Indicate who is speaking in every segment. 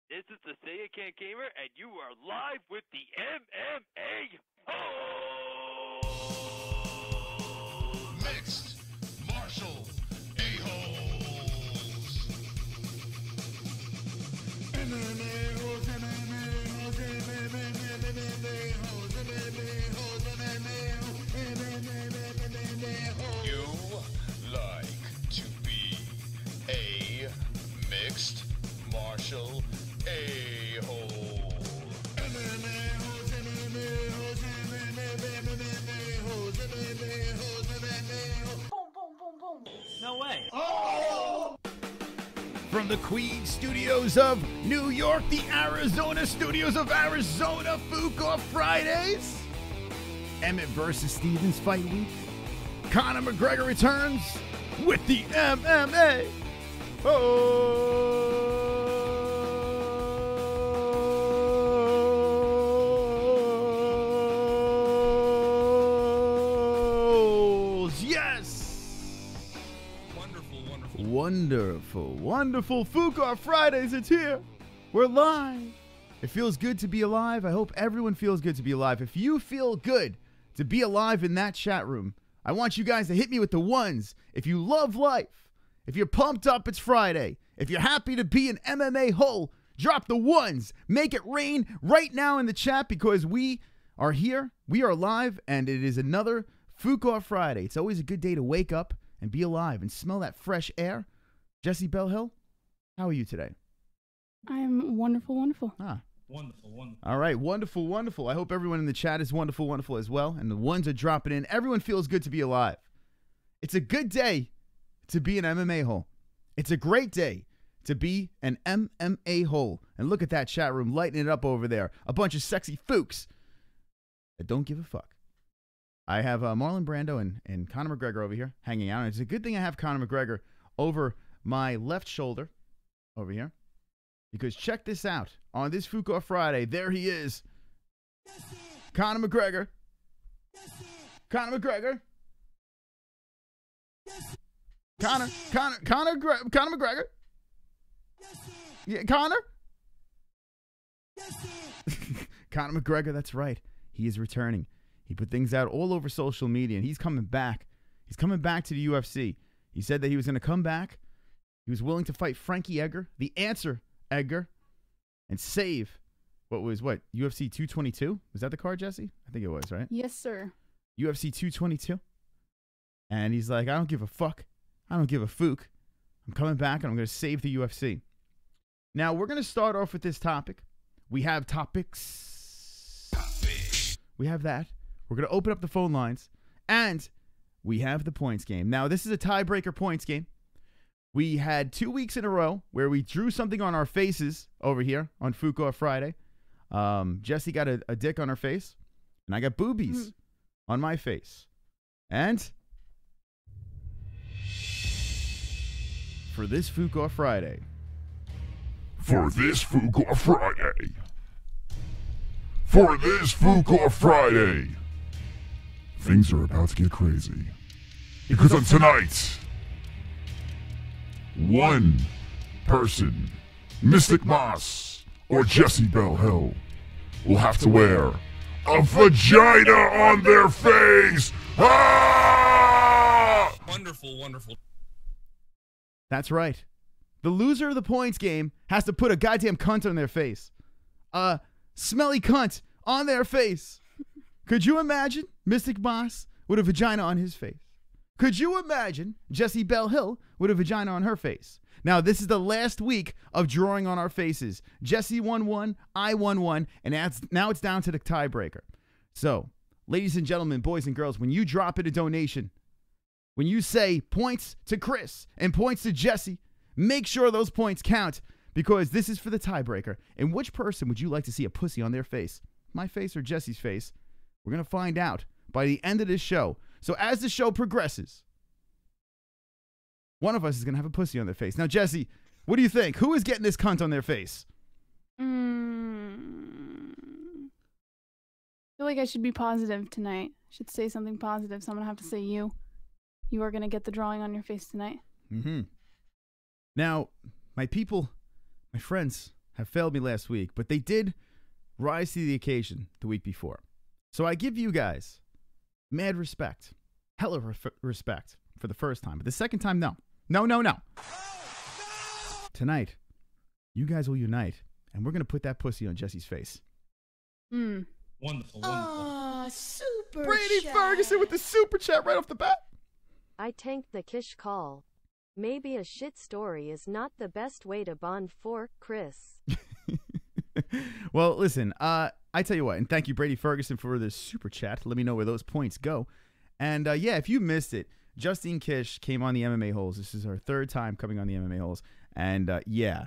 Speaker 1: This is the Say It Can't Gamer, and you are live with the MMA-Holes!
Speaker 2: Mixed martial a-holes. MMA-Holes, MMA-Holes, MMA-Holes, MMA-Holes, MMA-Holes. You like to be a mixed martial a-hole. MMA-Holes, MMA-Holes, MMA-Holes, MMA-Holes, MMA-Holes.
Speaker 3: Boom, boom, boom, boom.
Speaker 4: No way.
Speaker 2: Oh!
Speaker 5: From the Queen Studios of New York, the Arizona Studios of Arizona, Fuqua Fridays, Emmett versus Stevens fight week. Conor McGregor returns with the MMA. Holes. Yes. Wonderful Fuqua Fridays. It's here. We're live. It feels good to be alive. I hope everyone feels good to be alive. If you feel good to be alive in that chat room, I want you guys to hit me with the ones. If you love life, if you're pumped up, it's Friday. If you're happy to be an MMA hole, drop the ones. Make it rain right now in the chat because we are here. We are live, and it is another Fuqua Friday. It's always a good day to wake up and be alive and smell that fresh air. Jessie Bell, how are you today?
Speaker 3: I'm wonderful.
Speaker 5: Ah.
Speaker 4: Wonderful.
Speaker 5: All right, wonderful. I hope everyone in the chat is wonderful as well, and the ones are dropping in. Everyone feels good to be alive. It's a good day to be an MMA hole. It's a great day to be an MMA hole. And look at that chat room lighting it up over there. A bunch of sexy fooks that don't give a fuck. I have Marlon Brando and Conor McGregor over here hanging out. And it's a good thing I have Conor McGregor over my left shoulder over here. Because check this out. On this Fuqua Friday, there he is. Conor McGregor. Conor McGregor. Conor McGregor. Yeah, Conor. Conor McGregor, that's right. He is returning. He put things out all over social media, and he's coming back. He's coming back to the UFC. He said that he was going to come back. He was willing to fight Frankie Edgar, the answer Edgar, and save UFC 222? Was that the card, Jessie? I think it was, right?
Speaker 3: Yes, sir.
Speaker 5: UFC 222. And he's like, I don't give a fuck. I don't give a fook. I'm coming back and I'm going to save the UFC. Now, we're going to start off with this topic. We have topics. We have that. We're going to open up the phone lines. And we have the points game. Now, this is a tiebreaker points game. We had 2 weeks in a row where we drew something on our faces over here on Fuqua Friday. Jessie got a dick on her face, and I got boobies on my face. And for this Fuqua Friday,
Speaker 2: things are about to get crazy. Because on tonight, one person, Mystic Moss or Jessie Bell, will have to wear a vagina on their face. Ah!
Speaker 4: Wonderful.
Speaker 5: that's right. The loser of the points game has to put a goddamn cunt on their face. A smelly cunt on their face. Could you imagine Mystic Moss with a vagina on his face? Could you imagine Jessie Bell with a vagina on her face? Now, this is the last week of drawing on our faces. Jessie won one, I won one, and now it's down to the tiebreaker. So, ladies and gentlemen, boys and girls, when you drop in a donation, when you say points to Chris and points to Jessie, make sure those points count because this is for the tiebreaker. And which person would you like to see a pussy on their face? My face or Jessie's face? We're going to find out by the end of this show. So as the show progresses, one of us is going to have a pussy on their face. Now, Jessie, what do you think? Who is getting this cunt on their face?
Speaker 3: I feel like I should be positive tonight. I should say something positive, so I'm going to have to say you. You are going to get the drawing on your face tonight.
Speaker 5: Now, my people, my friends have failed me last week, but they did rise to the occasion the week before. So I give you guys mad respect, hella respect for the first time. But the second time, no. No. Tonight, you guys will unite, and we're going to put that pussy on Jessie's face.
Speaker 4: Wonderful.
Speaker 6: Super
Speaker 5: Brady
Speaker 6: chat.
Speaker 5: Ferguson with the super chat right off the bat.
Speaker 7: I tanked the Kish call. Maybe a shit story is not the best way to bond for Chris.
Speaker 5: Well, listen, I tell you what, and thank you, Brady Ferguson, for the super chat. Let me know where those points go. And yeah, if you missed it, Justine Kish came on the MMA-Holes. This is her third time coming on the MMA-Holes. And yeah,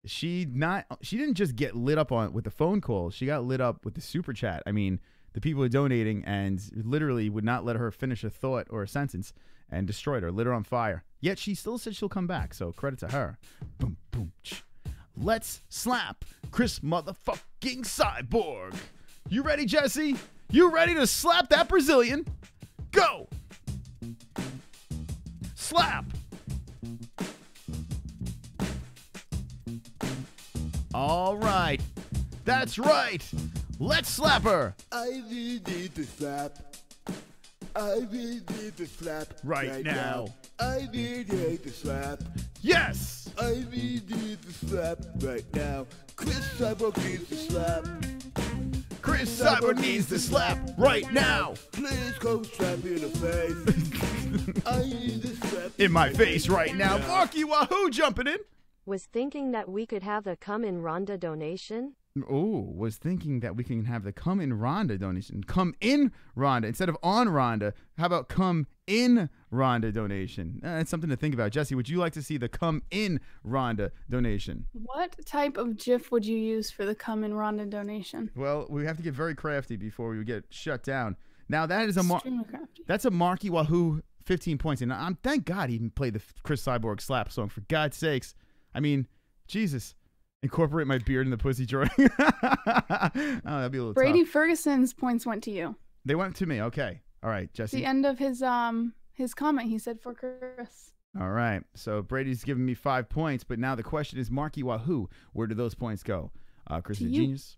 Speaker 5: she didn't just get lit up with the phone calls. She got lit up with the super chat. I mean, the people are donating and literally would not let her finish a thought or a sentence and destroyed her, lit her on fire. Yet she still said she'll come back, so credit to her. Boom, boom, ch. Let's slap Chris motherfucking Cyborg. You ready, Jessie? You ready to slap that Brazilian? Go! Slap! All right. That's right. Let's slap her.
Speaker 6: I really need to slap. I really need to slap
Speaker 5: Right now.
Speaker 6: I really need to slap.
Speaker 5: Yes!
Speaker 6: I really need to slap right now. Chris Cyborg needs to slap.
Speaker 5: Chris Cyborg needs to slap right now.
Speaker 6: Please come slap me in the face. I need to slap
Speaker 5: In my face right now. Marky Wahoo jumping in.
Speaker 7: Was thinking that we could have a come in Ronda donation?
Speaker 5: Oh, was thinking that we can have the come in Ronda donation. Come in Ronda. Instead of on Ronda, how about come in Ronda donation? That's something to think about. Jessie, would you like to see the come in Ronda donation?
Speaker 3: What type of GIF would you use for the come in Ronda donation?
Speaker 5: Well, we have to get very crafty before we get shut down. Now, that is
Speaker 3: Extremely crafty.
Speaker 5: that's a Marky Wahoo 15 points. And thank God he didn't play the Chris Cyborg slap song, for God's sakes. I mean, Jesus. Incorporate my beard in the pussy drawing. Oh, that'd be a little
Speaker 3: Brady
Speaker 5: tough.
Speaker 3: Ferguson's points went to you.
Speaker 5: They went to me. Okay. All right, Jessie.
Speaker 3: The end of his comment, he said for Chris.
Speaker 5: All right. So Brady's giving me 5 points, but now the question is, Marky Wahoo, where do those points go? Chris
Speaker 3: To
Speaker 5: is a
Speaker 3: you.
Speaker 5: genius.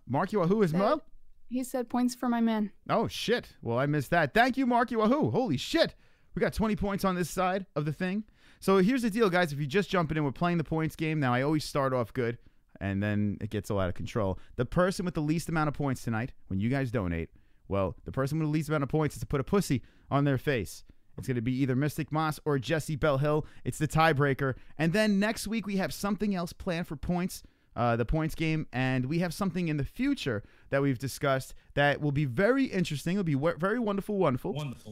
Speaker 5: Marky Wahoo is Mo?
Speaker 3: He said points for my man.
Speaker 5: Oh, shit. Well, I missed that. Thank you, Marky Wahoo. Holy shit. We got 20 points on this side of the thing. So here's the deal, guys. If you're just jumping in, we're playing the points game. Now, I always start off good, and then it gets a lot of control. The person with the least amount of points tonight, when you guys donate, well, the person with the least amount of points is to put a pussy on their face. It's going to be either Mystic Moss or Jessie Bell Hill. It's the tiebreaker. And then next week, we have something else planned for points, the points game, and we have something in the future that we've discussed that will be very interesting. It'll be very wonderful.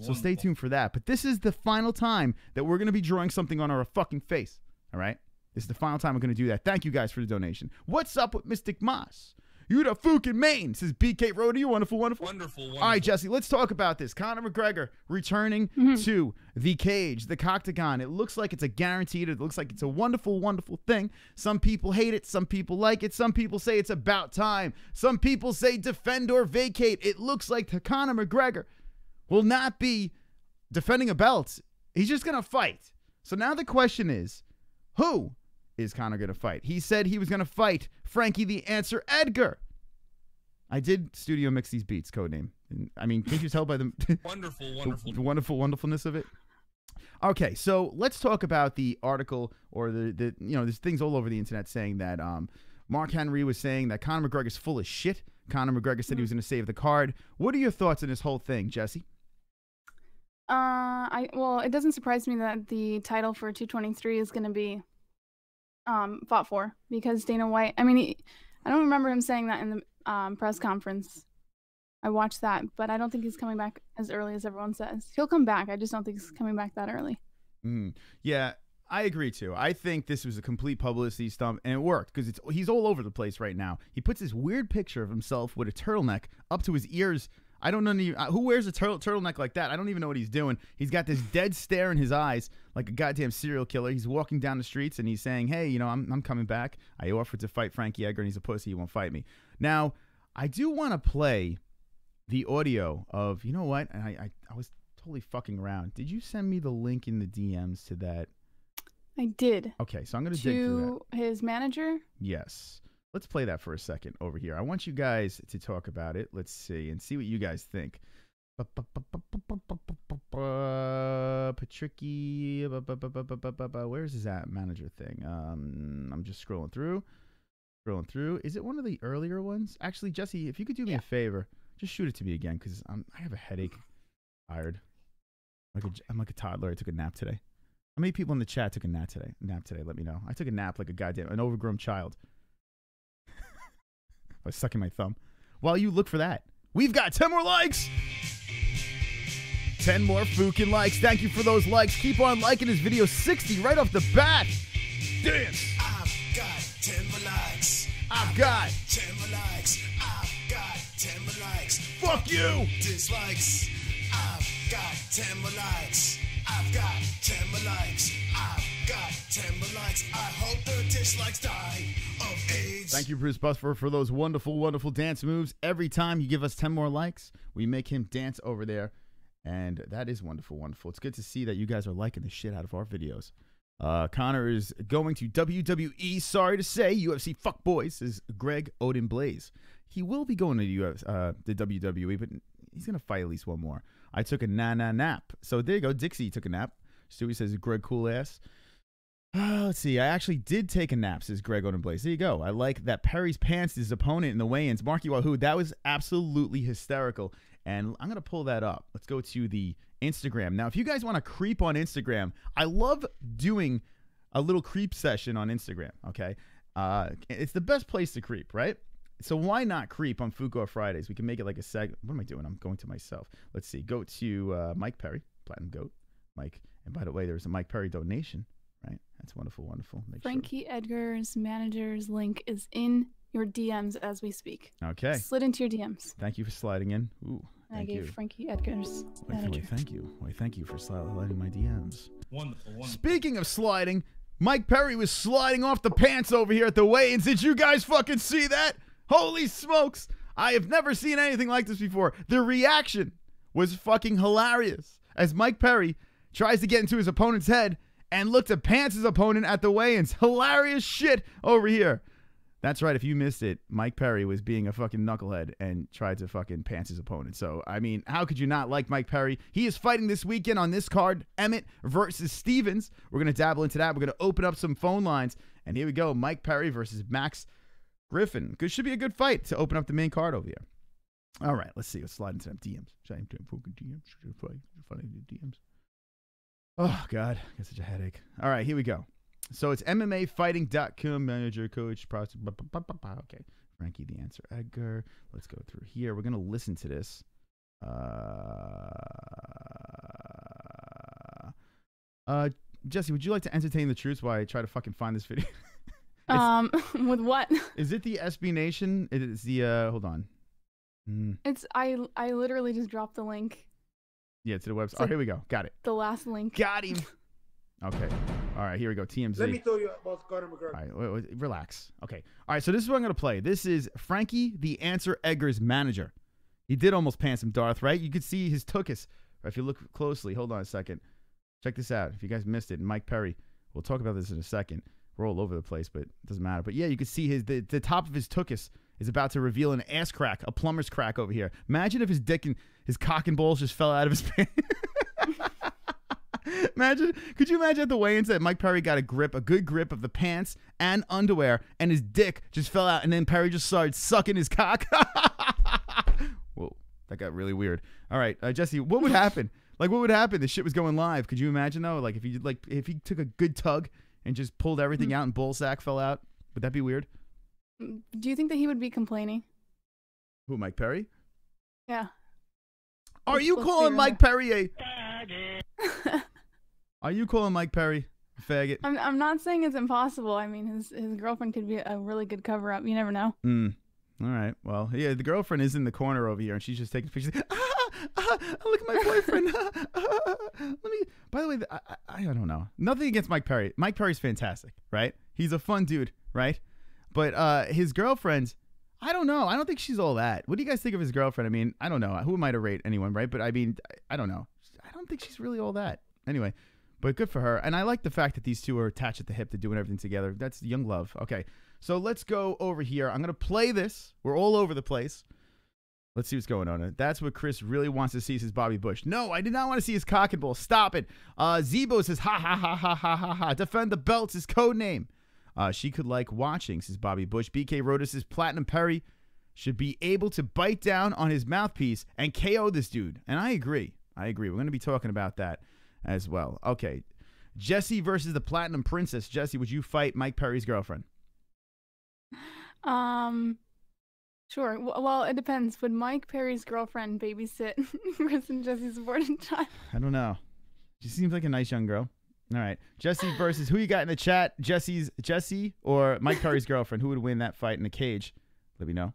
Speaker 5: So stay tuned for that. But this is the final time that we're going to be drawing something on our fucking face. All right? This is the final time we're going to do that. Thank you guys for the donation. What's up with Mystic Moss? You the fucking main, says BK Road. You wonderful. All right, Jessie, let's talk about this. Conor McGregor returning to the cage, the Coctagon. It looks like it's a guaranteed. It looks like it's a wonderful thing. Some people hate it. Some people like it. Some people say it's about time. Some people say defend or vacate. It looks like Conor McGregor will not be defending a belt. He's just going to fight. So now the question is, who is Conor going to fight? He said he was going to fight Frankie the Answer Edgar. I did studio mix these beats, codename. I mean, can't you tell by the the wonderfulness of it? Okay, so let's talk about the article or the there's things all over the internet saying that Mark Henry was saying that Conor McGregor's full of shit. Conor McGregor said he was going to save the card. What are your thoughts on this whole thing, Jessie?
Speaker 3: Well, it doesn't surprise me that the title for 223 is going to be fought for, because Dana White, I mean, I don't remember him saying that in the press conference. I watched that, but I don't think he's coming back as early as everyone says. He'll come back. I just don't think he's coming back that early.
Speaker 5: Yeah, I agree too. I think this was a complete publicity stunt, and it worked because he's all over the place right now. He puts this weird picture of himself with a turtleneck up to his ears. I don't know who wears a turtleneck like that. I don't even know what he's doing. He's got this dead stare in his eyes like a goddamn serial killer. He's walking down the streets and he's saying, hey, I'm coming back. I offered to fight Frankie Edgar and he's a pussy. He won't fight me. Now, I do want to play the audio of, you know what? And I was totally fucking around. Did you send me the link in the DMs to that?
Speaker 3: I did.
Speaker 5: Okay, so I'm going to dig through that.
Speaker 3: To his manager?
Speaker 5: Yes. Let's play that for a second over here. I want you guys to talk about it. Let's see and see what you guys think. Patricky. Where's his manager thing? I'm just scrolling through. Is it one of the earlier ones? Actually, Jesse, if you could do me a favor, just shoot it to me again because I have a headache. Tired. I'm like a toddler. I took a nap today. How many people in the chat took a nap today? Let me know. I took a nap like an overgrown child. I was sucking my thumb. While you look for that, we've got 10 more likes. 10 more fucking likes. Thank you for those likes. Keep on liking this video. 60 right off the bat. Dance.
Speaker 6: I've got 10 more likes.
Speaker 5: I've got
Speaker 6: 10 more likes. I've got 10 more likes.
Speaker 5: Fuck you.
Speaker 6: Dislikes. I've got 10 more likes. I've got 10 more likes. I've got 10 more likes. I hope the dislikes die of AIDS.
Speaker 5: Thank you, Bruce Busfer, for those wonderful, wonderful dance moves. Every time you give us 10 more likes, we make him dance over there. And that is wonderful, wonderful. It's good to see that you guys are liking the shit out of our videos. Conor is going to WWE. Sorry to say, UFC fuckboys is Greg Odin Blaze. He will be going to the WWE, but he's going to fight at least one more. I took a nap. So there you go. Dixie took a nap. Stewie says Greg cool ass. Let's see. I actually did take a nap, says Greg Odin Blaze. There you go. I like that Perry's pants his opponent in the weigh-ins. Marky Wahoo. That was absolutely hysterical. And I'm going to pull that up. Let's go to the Instagram. Now, if you guys want to creep on Instagram, I love doing a little creep session on Instagram, okay? It's the best place to creep, right? So why not creep on Fuko Fridays? We can make it like a segment. What am I doing? I'm going to myself. Let's see. Go to Mike Perry, Platinum Goat, Mike. And by the way, there's a Mike Perry donation, right? That's wonderful, wonderful.
Speaker 3: Frankie Edgar's manager's link is in your DMs as we speak.
Speaker 5: Okay.
Speaker 3: Slid into your DMs.
Speaker 5: Thank you for sliding in. Ooh, thank you.
Speaker 3: Frankie Edgar's manager.
Speaker 5: Thank you. Thank you for sliding my DMs.
Speaker 4: Wonderful, wonderful.
Speaker 5: Speaking of sliding, Mike Perry was sliding off the pants over here at the weigh-ins. Did you guys fucking see that? Holy smokes. I have never seen anything like this before. The reaction was fucking hilarious as Mike Perry tries to get into his opponent's head and look to pants his opponent at the weigh-ins. Hilarious shit over here. That's right. If you missed it, Mike Perry was being a fucking knucklehead and tried to fucking pants his opponent. So, I mean, how could you not like Mike Perry? He is fighting this weekend on this card, Emmett versus Stevens. We're going to dabble into that. We're going to open up some phone lines. And here we go. Mike Perry versus Max Griffin. Should be a good fight to open up the main card over here. All right. Let's see. Let's slide into them DMs. DMs. Oh, God. I got such a headache. All right. Here we go. So it's MMAfighting.com manager, coach, okay. Frankie the Answer Edgar. Let's go through here. We're going to listen to this. Jesse, would you like to entertain the troops while I try to fucking find this video?
Speaker 3: With what?
Speaker 5: Is it the SB Nation? It is the, hold on.
Speaker 3: It's, I literally just dropped the link.
Speaker 5: Yeah, to the website. Oh, here we go. Got it.
Speaker 3: The last link.
Speaker 5: Got him. Okay. All right, here we go. TMZ.
Speaker 6: Let me tell you about Conor McGregor.
Speaker 5: All right, relax. Okay. All right, so this is what I'm going to play. This is Frankie the Answer Edgar's manager. He did almost pants him, Darth, right? You could see his tuchus. If you look closely, hold on a second. Check this out. If you guys missed it, Mike Perry, we'll talk about this in a second. We're all over the place, but it doesn't matter. But yeah, you can see the top of his tuchus is about to reveal an ass crack, a plumber's crack over here. Imagine if his dick and his cock and balls just fell out of his pants. Could you imagine at the weigh-ins that Mike Perry got a good grip of the pants and underwear, and his dick just fell out, and then Perry just started sucking his cock? Whoa, that got really weird. All right, Jesse, what would happen? Like, what would happen? This shit was going live. Could you imagine though? Like, if he took a good tug and just pulled everything out and ball sack fell out, would that be weird?
Speaker 3: Do you think that he would be complaining?
Speaker 5: Who, Mike Perry?
Speaker 3: Yeah.
Speaker 5: Are you calling Mike Perry a? Are you calling Mike Perry a faggot?
Speaker 3: I'm not saying it's impossible. I mean, his girlfriend could be a really good cover up. You never know.
Speaker 5: All right. Well, yeah, the girlfriend is in the corner over here, and she's just taking pictures. Look at my boyfriend. Let me. By the way, I don't know. Nothing against Mike Perry. Mike Perry's fantastic, right? He's a fun dude, right? But his girlfriend, I don't know. I don't think she's all that. What do you guys think of his girlfriend? I mean, I don't know. Who am I to rate anyone, right? But I mean, I don't know. I don't think she's really all that. Anyway, But good for her. And I like the fact that these two are attached at the hip to doing everything together. That's young love. Okay, so let's go over here. I'm going to play this. We're all over the place. Let's see what's going on. That's what Chris really wants to see is his Bobby Bush. No, I did not want to see his cock and bull. Stop it. Zebo says, ha, ha, ha, ha, ha, ha, ha. Defend the belt's his code name. She could like watching, says Bobby Bush. BK Rhoda says, Platinum Perry should be able to bite down on his mouthpiece and KO this dude. And I agree. We're going to be talking about that as well. Okay. Jessie versus the Platinum Princess. Jessie, would you fight Mike Perry's girlfriend?
Speaker 3: Sure. Well, it depends. Would Mike Perry's girlfriend babysit Chris and Jessie's aborted child?
Speaker 5: I don't know. She seems like a nice young girl. All right. Jessie versus who you got in the chat? Jessie or Mike Perry's girlfriend? Who would win that fight in a cage? Let me know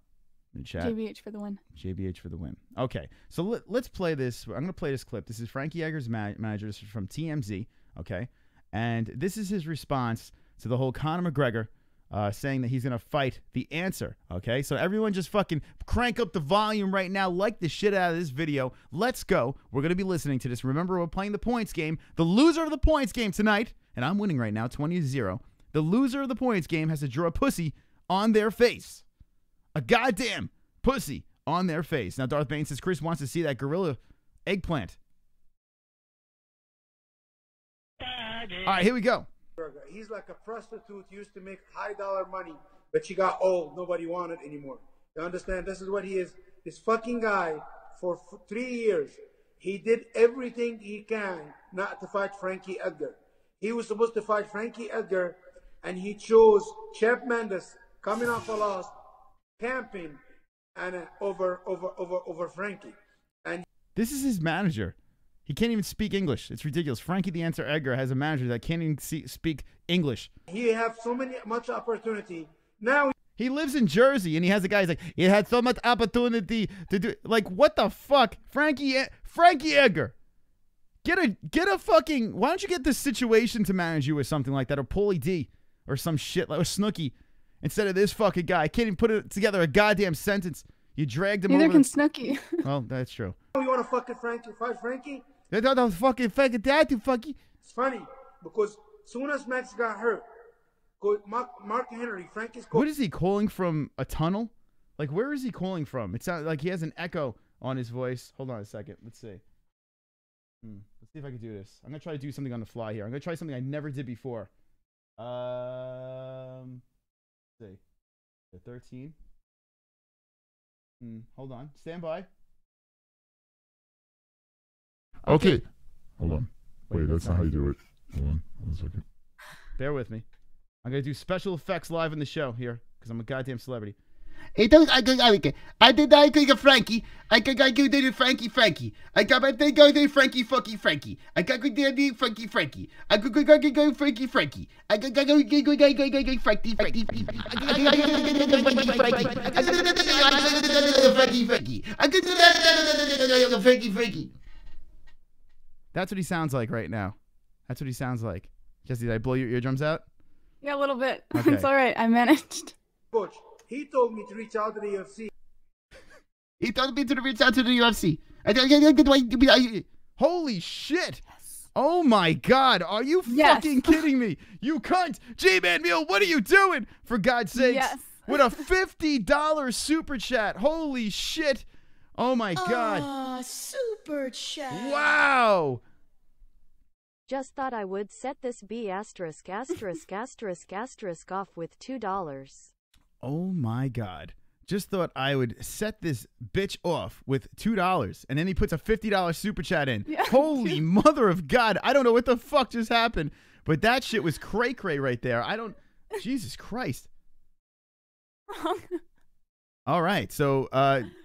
Speaker 5: in the chat.
Speaker 3: JBH for the win.
Speaker 5: JBH for the win. Okay. So let's play this. I'm going to play this clip. This is Frankie Edgar's manager. This is from TMZ. Okay. And this is his response to the whole Conor McGregor saying that he's going to fight the answer. Okay. So everyone just fucking crank up the volume right now. Like the shit out of this video. Let's go. We're going to be listening to this. Remember, we're playing the points game. The loser of the points game tonight, and I'm winning right now 20-0. The loser of the points game has to draw a pussy on their face. A goddamn pussy on their face. Now, Darth Bane says Chris wants to see that gorilla eggplant. All right, here we go.
Speaker 8: He's like a prostitute, used to make high dollar money, but she got old. Nobody wanted anymore. You understand? This is what he is. This fucking guy, for 3 years, he did everything he can not to fight Frankie Edgar. He was supposed to fight Frankie Edgar, and he chose Chef Mendes coming off a loss, camping, and over Frankie. And
Speaker 5: this is his manager. He can't even speak English. It's ridiculous. Frankie the Answer Edgar has a manager that can't even speak English.
Speaker 8: He have so much opportunity. Now
Speaker 5: he lives in Jersey, and he has a guy who's like, he had so much opportunity to do. Like, what the fuck? Frankie Edgar. Get a fucking, why don't you get this situation to manage you or something like that, or Paulie D, or some shit, like, or Snooki, instead of this fucking guy. Can't even put together a goddamn sentence. You dragged him over.
Speaker 3: Neither can Snooki.
Speaker 5: Well, that's true.
Speaker 8: You want to fucking fight Frankie?
Speaker 5: They thought I was fucking fucky.
Speaker 8: It's funny, because soon as Max got hurt, Mark Henry, Frankie's.
Speaker 5: What is he calling from, a tunnel? Like, where is he calling from? It sounds like he has an echo on his voice. Hold on a second. Let's see. Let's see if I can do this. I'm going to try to do something on the fly here. I'm going to try something I never did before. Let's see. The 13. Hold on. Stand by.
Speaker 2: Okay. Hold on. Wait, that's not how you do it. Hold on. 1 second.
Speaker 5: Bear with me. I'm going to do special effects live in the show here because I'm a goddamn celebrity.
Speaker 9: I did Frankie. I go to Frankie. I got my thing go to Frankie. I got go to Frankie. I go Frankie. I go Frankie.
Speaker 5: That's what he sounds like right now. That's what he sounds like. Jessie, did I blow your eardrums out?
Speaker 3: Yeah, a little bit.
Speaker 5: Okay.
Speaker 3: It's all right. I managed.
Speaker 8: Coach, he told me to reach out to the UFC.
Speaker 9: He told me to reach out to the UFC.
Speaker 5: Holy shit! Yes. Oh my God! Are you fucking kidding me? You cunt! G-Man Meal, what are you doing? For God's sakes!
Speaker 3: Yes.
Speaker 5: With a $50 super chat. Holy shit! Oh my God!
Speaker 10: Super chat!
Speaker 5: Wow!
Speaker 7: Just thought I would set this B asterisk asterisk asterisk asterisk off with $2.
Speaker 5: Oh my God. Just thought I would set this bitch off with $2. And then he puts a $50 super chat in. Yeah. Holy mother of God. I don't know what the fuck just happened. But that shit was cray-cray right there. I don't... Jesus Christ. All right. So,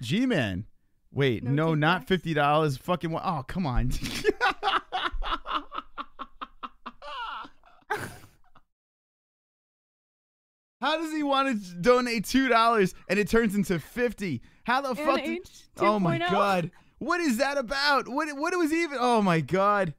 Speaker 5: G-Man. Wait, no, not $50. Fucking... Oh, come on. How does he want to donate $2 and it turns into $50? How the fuck? Oh my God! What is that about? What was even? Oh my God!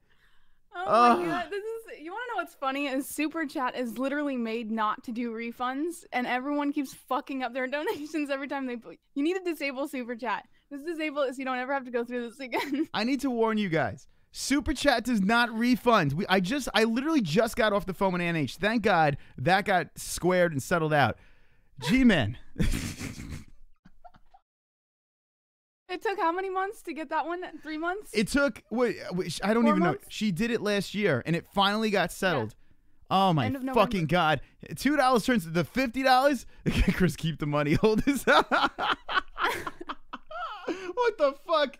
Speaker 3: Oh my God! This is. You want to know what's funny? Is Super Chat is literally made not to do refunds, and everyone keeps fucking up their donations every time they. You need to disable Super Chat. Just disable it so you don't ever have to go through this again.
Speaker 5: I need to warn you guys. Super Chat does not refund. I literally just got off the phone with NH. Thank God that got squared and settled out. G-Man.
Speaker 3: It took how many months to get that one? 3 months?
Speaker 5: It took, I don't
Speaker 3: 4
Speaker 5: even know.
Speaker 3: months?
Speaker 5: She did it last year, and it finally got settled. Oh, my fucking God. $2 turns to the $50? Chris, keep the money. Hold this. What the fuck?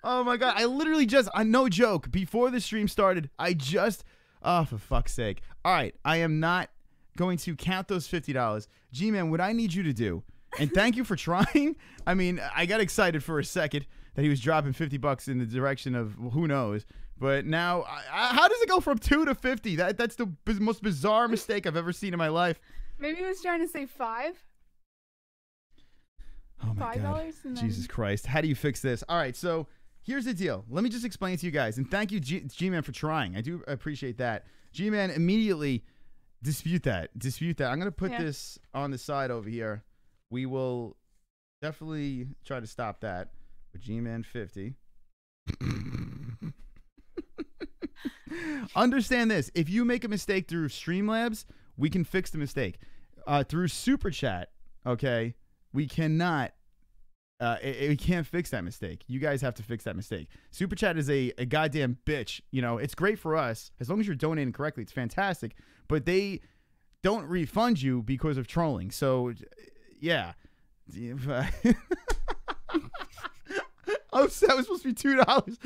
Speaker 5: Oh, my God. I literally just, no joke, before the stream started, oh, for fuck's sake. All right, I am not going to count those $50. G-Man, what I need you to do, and thank you for trying. I mean, I got excited for a second that he was dropping $50 in the direction of who knows. But now, how does it go from 2 to 50? That's the most bizarre mistake I've ever seen in my life.
Speaker 3: Maybe he was trying to say 5.
Speaker 5: Oh my
Speaker 3: $5
Speaker 5: God.
Speaker 3: and then...
Speaker 5: Jesus Christ. How do you fix this? All right, so here's the deal. Let me just explain to you guys. And thank you, G-Man, for trying. I do appreciate that. G-Man, immediately dispute that. Dispute that. I'm going to put this on the side over here. We will definitely try to stop that with G-Man 50. Understand this. If you make a mistake through Streamlabs, we can fix the mistake. Through Super Chat, okay, we cannot. We can't fix that mistake. You guys have to fix that mistake. Super Chat is a goddamn bitch. You know, it's great for us. As long as you're donating correctly, it's fantastic. But they don't refund you because of trolling. So, yeah. Oh, that was supposed to be $2.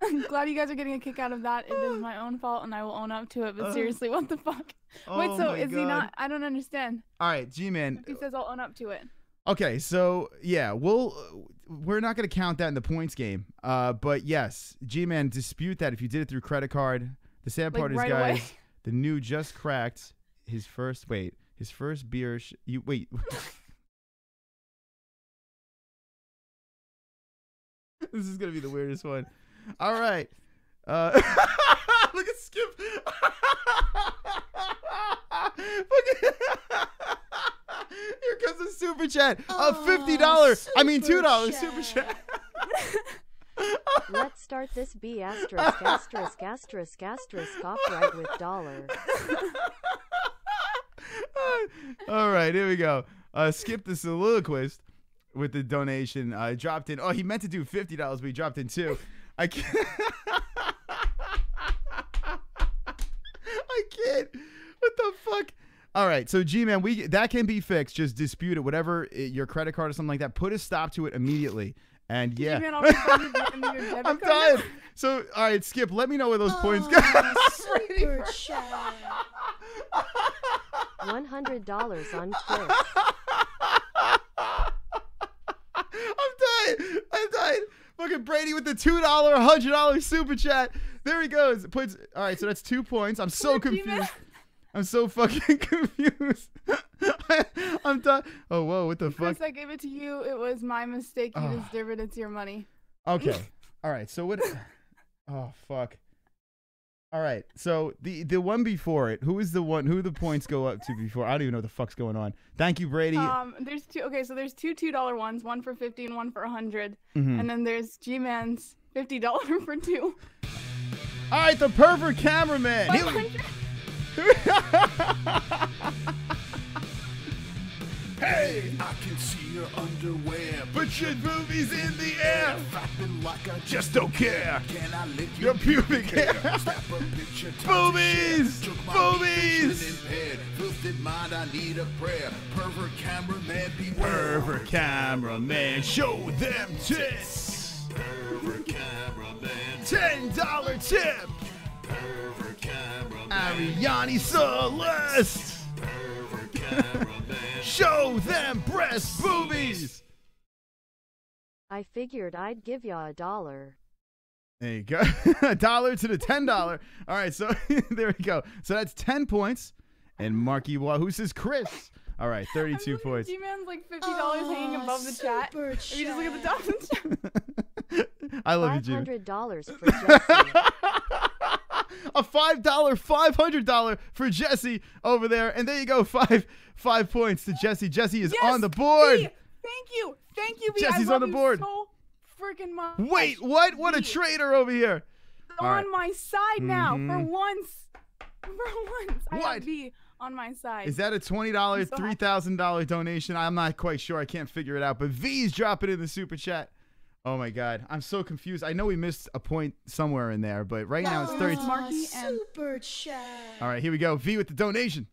Speaker 3: I'm glad you guys are getting a kick out of that. It is my own fault, and I will own up to it. But seriously, what the fuck? Wait, so is he not? I don't understand.
Speaker 5: All right, G-Man.
Speaker 3: He says I'll own up to it.
Speaker 5: Okay, so yeah, we're not gonna count that in the points game. But yes, G-Man, dispute that if you did it through credit card. The sad part is,
Speaker 3: right
Speaker 5: guys,
Speaker 3: away.
Speaker 5: the new just cracked his first beer. Wait. This is gonna be the weirdest one. All right. Look at Skip. Here comes the Super Chat of $50. I mean $2 Super Chat.
Speaker 7: Let's start this B asterisk asterisk asterisk asterisk off right with $.
Speaker 5: All right, here we go. Skip the soliloquist with the donation. Dropped in. Oh, he meant to do $50, but he dropped in 2. I can't. I can't. What the fuck? All right, so G-Man, that can be fixed. Just dispute it, whatever your credit card or something like that. Put a stop to it immediately. And yeah,
Speaker 3: G-Man, I'll refund your debit
Speaker 5: I'm
Speaker 3: card.
Speaker 5: tired. So all right, Skip, let me know where those points go.
Speaker 6: Super chat.
Speaker 7: $100 on Chris.
Speaker 5: I'm tired. Fucking Brady with the $2, $100 Super Chat. There he goes. All right, so that's 2 points. I'm so confused. I'm so fucking confused. I'm done. Oh, whoa, what the fuck?
Speaker 3: Chris, I gave it to you. It was my mistake. You deserve it. It's your money.
Speaker 5: Okay. All right, so what? Oh, fuck. All right, so the one before it, who the points go up to before? I don't even know what the fuck's going on. Thank you, Brady.
Speaker 3: There's two. Okay, so there's two $2 ones, one for 50 and one for 100,
Speaker 5: Mm-hmm.
Speaker 3: and then there's G-Man's $50 for 2.
Speaker 5: All right, the pervert cameraman.
Speaker 6: Hey, I can see your underwear.
Speaker 5: Put your boobies in the air.
Speaker 6: Flapping like I
Speaker 5: Just don't care.
Speaker 6: Can I lick
Speaker 5: Your pubic hair.
Speaker 6: Snap a picture.
Speaker 5: Boobies! Boobies!
Speaker 6: Filthy mind, I need a prayer. Pervert cameraman, beware.
Speaker 5: Pervert cameraman, show them tits.
Speaker 6: Pervert cameraman.
Speaker 5: $10 tip.
Speaker 6: Pervert cameraman.
Speaker 5: Ariani Celeste.
Speaker 6: Pervert cameraman.
Speaker 5: Show them breast boobies.
Speaker 7: I figured I'd give ya $1.
Speaker 5: There you go. $1 to the $10. All right, so there we go. So that's 10 points. And Marky Wahoo says Chris. All right, 32 points.
Speaker 3: G-Man's like $50 hanging above the chat. If you just look at the top of the chat.
Speaker 5: I love you, Jimmy.
Speaker 7: $500 for Jessie.
Speaker 5: A $5, $500 for Jessie over there. And there you go, 5 points to Jessie. Jessie is on the board.
Speaker 3: B, thank you. B.
Speaker 5: Jessie's
Speaker 3: I
Speaker 5: on
Speaker 3: love
Speaker 5: the board.
Speaker 3: You so freaking my.
Speaker 5: Wait, what? What a traitor over here.
Speaker 3: On my side now for once. For once, I
Speaker 5: What?
Speaker 3: have V on my side.
Speaker 5: Is that a $20, $3,000 donation? I'm not quite sure. I can't figure it out. But V's dropping in the super chat. Oh my God, I'm so confused. I know we missed a point somewhere in there, but right now it's 30.
Speaker 6: Super chat.
Speaker 5: All right, here we go. V with the donation.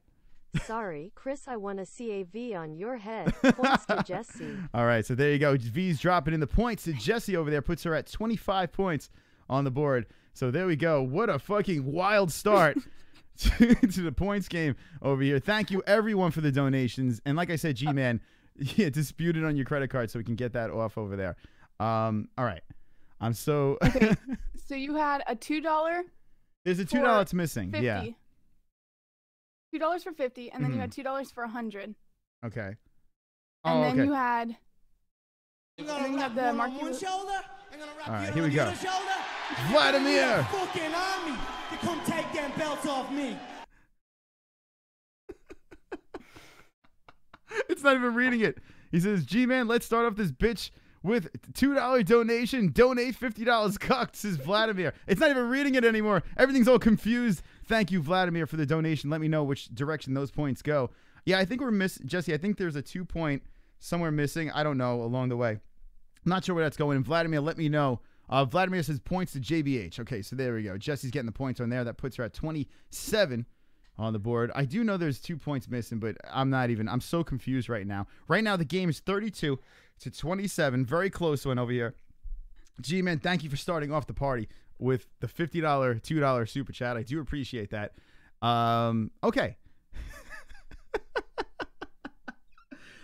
Speaker 7: Sorry, Chris, I want to see a V on your head. Points to Jessie.
Speaker 5: All right, so there you go. V's dropping in the points to Jessie over there. Puts her at 25 points on the board. So there we go. What a fucking wild start to the points game over here. Thank you, everyone, for the donations. And like I said, G-Man, yeah, dispute it on your credit card so we can get that off over there. All right. I'm so...
Speaker 3: Okay, so you had a $2.
Speaker 5: There's a $2 that's missing.
Speaker 3: 50.
Speaker 5: Yeah.
Speaker 3: $2 for 50, and then you had $2 for 100.
Speaker 5: Okay.
Speaker 3: And then
Speaker 5: okay.
Speaker 3: you had... And then you have the marquee...
Speaker 5: All right, here we go. Vladimir!
Speaker 6: Fucking army to come take them belts off me.
Speaker 5: It's not even reading it. He says, G-Man, let's start off this bitch with $2 donation. Donate $50 cucked, says Vladimir. It's not even reading it anymore. Everything's all confused. Thank you, Vladimir, for the donation. Let me know which direction those points go. Yeah, I think we're Jesse, I think there's a 2 point somewhere missing. I don't know, along the way. I'm not sure where that's going. And Vladimir, let me know. Vladimir says points to JBH. Okay, so there we go. Jesse's getting the points on there. That puts her at 27 on the board. I do know there's 2 points missing, but I'm so confused right now. Right now, the game is 32 to 27. Very close one over here. G-Man, thank you for starting off the party with the $50, $2 super chat. I do appreciate that. Okay.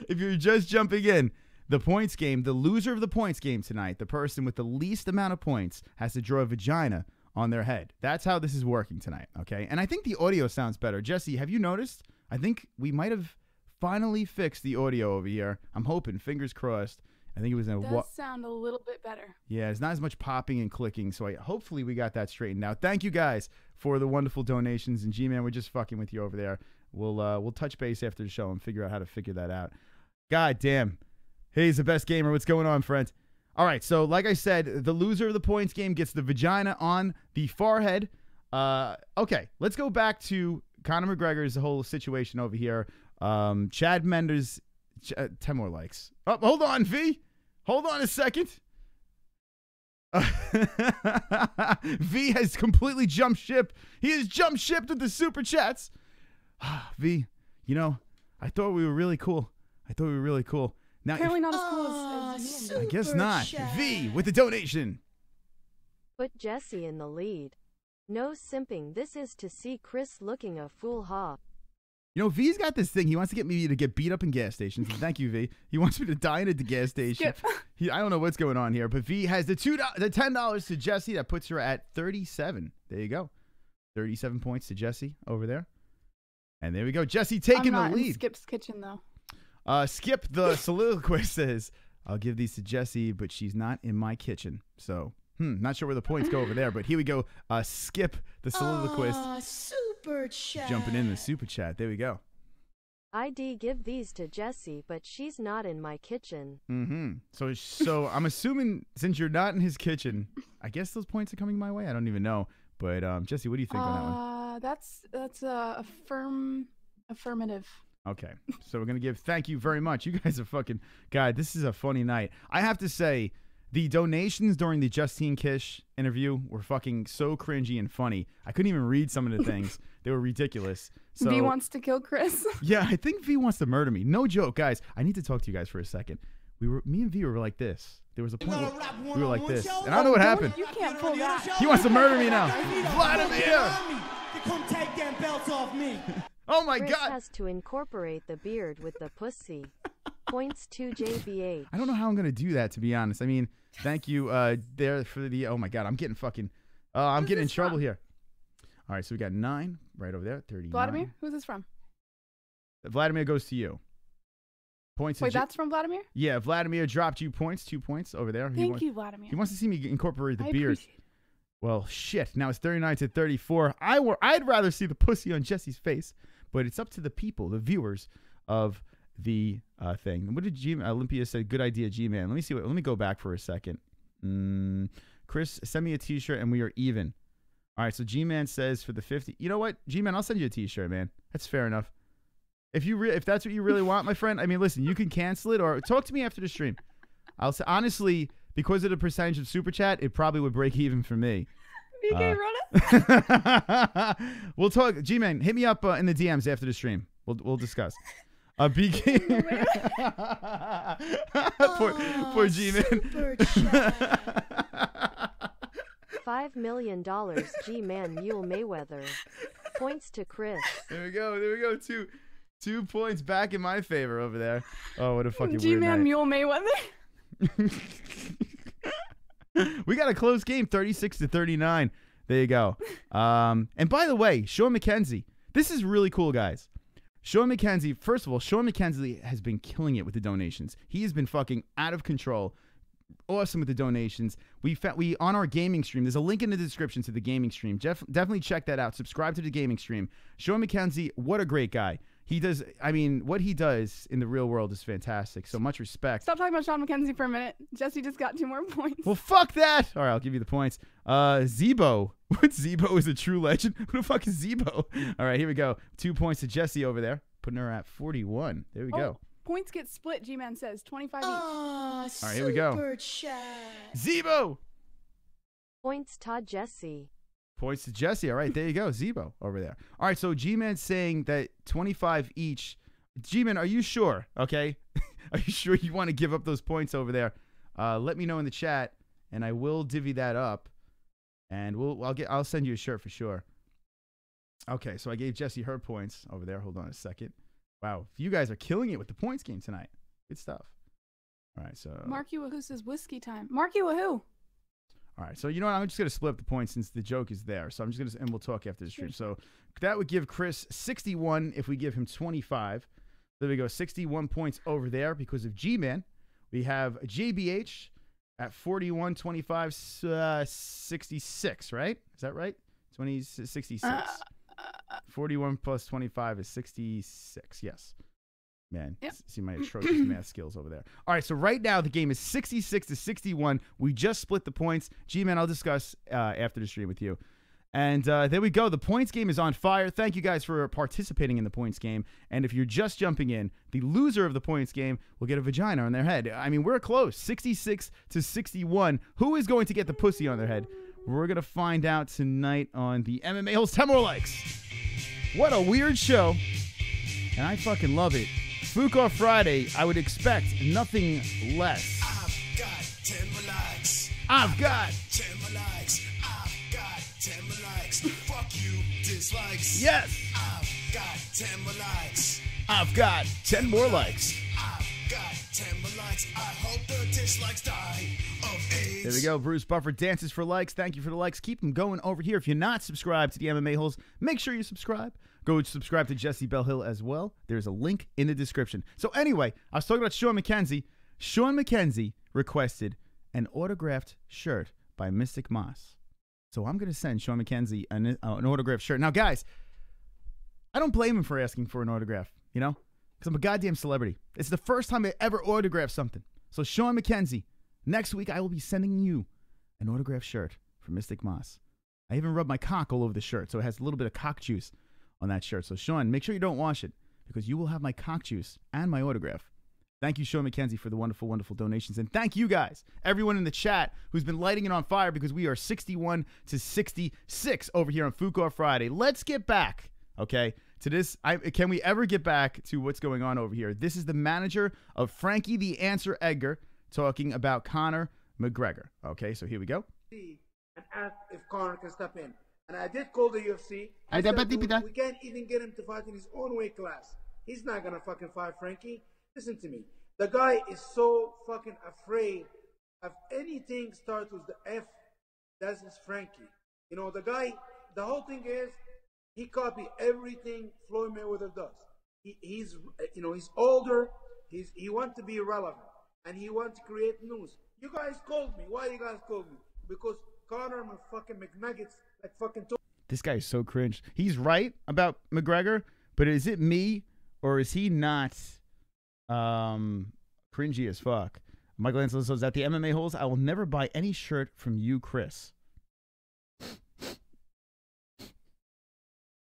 Speaker 5: If you're just jumping in, the points game, the loser of the points game tonight, the person with the least amount of points, has to draw a vagina on their head. That's how this is working tonight, okay? And I think the audio sounds better. Jesse, have you noticed? I think we might have finally fixed the audio over here. I'm hoping, fingers crossed. I think it was in
Speaker 3: It does sound a little bit better.
Speaker 5: Yeah, it's not as much popping and clicking, so hopefully we got that straightened out. Thank you guys for the wonderful donations, and G-Man, we're just fucking with you over there. We'll touch base after the show and figure out how to figure that out. God damn. Hey, he's the best gamer. What's going on, friend? All right, so like I said, the loser of the points game gets the vagina on the forehead. Okay, let's go back to Conor McGregor's whole situation over here. Chad Mendes, 10 more likes. Oh, hold on, V. Hold on a second. V has completely jumped ship. He has jumped ship with the super chats. V, you know, I thought we were really cool. Now,
Speaker 3: Apparently not as cool as me.
Speaker 5: I guess not. V with the donation.
Speaker 7: Put Jessie in the lead. No simping. This is to see Chris looking a fool ha.
Speaker 5: You know, V's got this thing. He wants to get me to get beat up in gas stations. Thank you, V. He wants me to die in a gas station. I don't know what's going on here, but V has the $10 to Jessie. That puts her at 37. There you go. 37 points to Jessie over there. And there we go. Jessie taking the lead.
Speaker 3: In Skip's kitchen, though.
Speaker 5: Skip the soliloquist says, I'll give these to Jessie, but she's not in my kitchen. So, not sure where the points go over there, but here we go. Skip the soliloquist.
Speaker 6: Super chat.
Speaker 5: Jumping in the super chat. There we go.
Speaker 7: ID give these to Jessie, but she's not in my kitchen.
Speaker 5: So I'm assuming since you're not in his kitchen, I guess those points are coming my way. I don't even know. But Jessie, what do you think on that one?
Speaker 3: That's a affirmative.
Speaker 5: Okay, so we're going to give thank you very much. You guys are fucking, God, this is a funny night. I have to say, the donations during the Justine Kish interview were fucking so cringy and funny. I couldn't even read some of the things. They were ridiculous. So,
Speaker 3: V wants to kill Chris.
Speaker 5: Yeah, I think V wants to murder me. No joke, guys. I need to talk to you guys for a second. Me and V were like this. There was a point where we were like this. And I don't know what happened.
Speaker 3: You can't pull that.
Speaker 5: He wants to murder me now. Vladimir!
Speaker 6: Come take them belts off me.
Speaker 5: Oh my
Speaker 7: Chris
Speaker 5: God!
Speaker 7: has to incorporate the beard with the pussy. Points to JBH.
Speaker 5: I don't know how I'm gonna do that, to be honest. I mean, thank you there for the. Oh my God, I'm getting fucking. I'm getting in trouble here. All right, so we got 9 right over there. 39.
Speaker 3: Vladimir, who's this from?
Speaker 5: Vladimir goes to you. Points.
Speaker 3: Wait, that's from Vladimir?
Speaker 5: Yeah, Vladimir dropped you points. 2 points over there.
Speaker 3: Thank you, Vladimir.
Speaker 5: He wants to see me incorporate the beard.
Speaker 3: Appreciate it.
Speaker 5: Well, shit. Now it's 39 to 34. I'd rather see the pussy on Jesse's face, but it's up to the people, the viewers of the thing. What did Olympia say? Good idea, G-Man. Let me see. Let me go back for a second. Chris, send me a T-shirt and we are even. All right, so G-Man says for the 50. You know what, G-Man, I'll send you a T-shirt, man. That's fair enough. If that's what you really want, my friend, I mean, listen, you can cancel it or talk to me after the stream. I'll say, honestly, because of the percentage of Super Chat, it probably would break even for me.
Speaker 3: BK, run it.
Speaker 5: We'll talk. G-Man, hit me up in the DMs after the stream. We'll discuss. BK. Poor G-Man.
Speaker 7: $5 million G-Man Mule Mayweather. Points to Chris.
Speaker 5: There we go. There we go. Two points back in my favor over there. Oh, what a fucking weird
Speaker 3: G-Man
Speaker 5: night.
Speaker 3: Mule Mayweather.
Speaker 5: We got a close game, 36-39. There you go. And by the way, Sean Mckenzie. This is really cool, guys. Sean Mckenzie, first of all, Sean Mckenzie has been killing it with the donations. He has been fucking out of control. Awesome with the donations. We on our gaming stream. There's a link in the description to the gaming stream. Definitely check that out. Subscribe to the gaming stream. Sean Mckenzie, what a great guy. He does. I mean, what he does in the real world is fantastic. So much respect.
Speaker 3: Stop talking about Sean Mckenzie for a minute. Jessie just got 2 more points.
Speaker 5: Well, fuck that. All right, I'll give you the points. Zebo. What Zebo is a true legend? Who the fuck is Zebo? All right, here we go. 2 points to Jessie over there, putting her at 41. There we go.
Speaker 3: Points get split, G-Man says. 25 each.
Speaker 5: All right, here we go. Zebo.
Speaker 7: Points to Jessie.
Speaker 5: Points to Jessie. All right, there you go. Zebo over there. All right, so G-Man's saying that 25 each. G-Man, are you sure? Okay. Are you sure you want to give up those points over there? Let me know in the chat, and I will divvy that up. And I'll send you a shirt for sure. Okay, so I gave Jessie her points over there. Hold on a second. Wow, you guys are killing it with the points game tonight. Good stuff. All right, so
Speaker 3: Marky Wahoo says whiskey time. Marky Wahoo.
Speaker 5: All right, so you know what? I'm just gonna split up the points since the joke is there. So I'm just gonna, and we'll talk after the stream. So that would give Chris 61 if we give him 25. There we go, 61 points over there because of G-Man. We have JBH at 41, 25, 66, right? Is that right? 66. 41 plus 25 is 66. Yes. Man,
Speaker 3: yep.
Speaker 5: See my atrocious math skills over there. All right, so right now the game is 66-61. We just split the points. G-Man, I'll discuss after the stream with you. And there we go. The points game is on fire. Thank you guys for participating in the points game. And if you're just jumping in, the loser of the points game will get a vagina on their head. I mean, we're close. 66-61. Who is going to get the pussy on their head? We're going to find out tonight on the MMA-Holes. 10 more likes. What a weird show. And I fucking love it. Fuko Friday, I would expect nothing less.
Speaker 6: I've got 10 more likes.
Speaker 5: I've got
Speaker 6: 10 more likes. I've got 10 more likes. Fuck you, dislikes.
Speaker 5: Yes.
Speaker 6: I've got 10 more likes.
Speaker 5: I've got 10 more likes.
Speaker 6: I've got 10 more likes. I hope the dislikes die of AIDS.
Speaker 5: There we go. Bruce Buffer dances for likes. Thank you for the likes. Keep them going over here. If you're not subscribed to the MMA-Holes, make sure you subscribe. Go subscribe to Jessie Bell Hill as well. There's a link in the description. So anyway, I was talking about Sean Mckenzie. Sean Mckenzie requested an autographed shirt by Mystic Moss. So I'm going to send Sean Mckenzie an autographed shirt. Now, guys, I don't blame him for asking for an autograph, you know, because I'm a goddamn celebrity. It's the first time I ever autographed something. So Sean Mckenzie, next week I will be sending you an autographed shirt from Mystic Moss. I even rubbed my cock all over the shirt, so it has a little bit of cock juice on that shirt. So Sean, make sure you don't wash it because you will have my cock juice and my autograph. Thank you, Sean Mckenzie, for the wonderful, wonderful donations. And thank you guys, everyone in the chat who's been lighting it on fire because we are 61-66 over here on Fuko Friday. Let's get back, okay, to this. Can we ever get back to what's going on over here? This is the manager of Frankie the Answer Edgar talking about Conor McGregor. Okay, so here we go.
Speaker 8: And ask if Conor can step in. And I did call the UFC.
Speaker 9: I
Speaker 8: said,
Speaker 9: bet
Speaker 8: we can't even get him to fight in his own weight class. He's not going to fucking fight Frankie. Listen to me. The guy is so fucking afraid of anything starts with the F. That's his Frankie. You know, the guy, the whole thing is he copied everything Floyd Mayweather does. He's older. He wants to be relevant. And he wants to create news. You guys called me. Why you guys called me? Because Conor fucking McNuggets like fucking.
Speaker 5: This guy is so cringe. He's right about McGregor, but is it me or is he not cringy as fuck? Michael Anzalone says, at the MMA-Holes, I will never buy any shirt from you, Chris.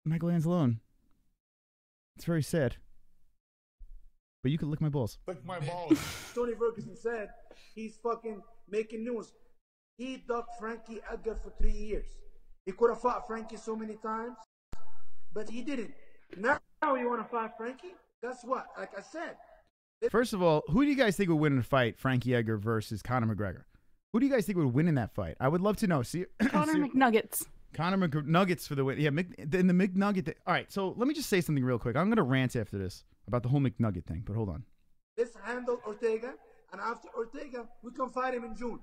Speaker 5: Michael Anzalone. It's very sad. But you can lick my balls.
Speaker 8: Lick my balls. Tony Ferguson said he's fucking making news. He ducked Frankie Edgar for 3 years. He could have fought Frankie so many times, but he didn't. Now you want to fight Frankie? Guess what? Like I said.
Speaker 5: First of all, who do you guys think would win in a fight, Frankie Edgar versus Conor McGregor? Who do you guys think would win in that fight? I would love to know.
Speaker 3: Conor McNuggets.
Speaker 5: Conor McNuggets for the win. Yeah, in the McNugget. All right, so let me just say something real quick. I'm going to rant after this about the whole McNugget thing, but hold on.
Speaker 8: Let's handle Ortega, and after Ortega, we can fight him in June.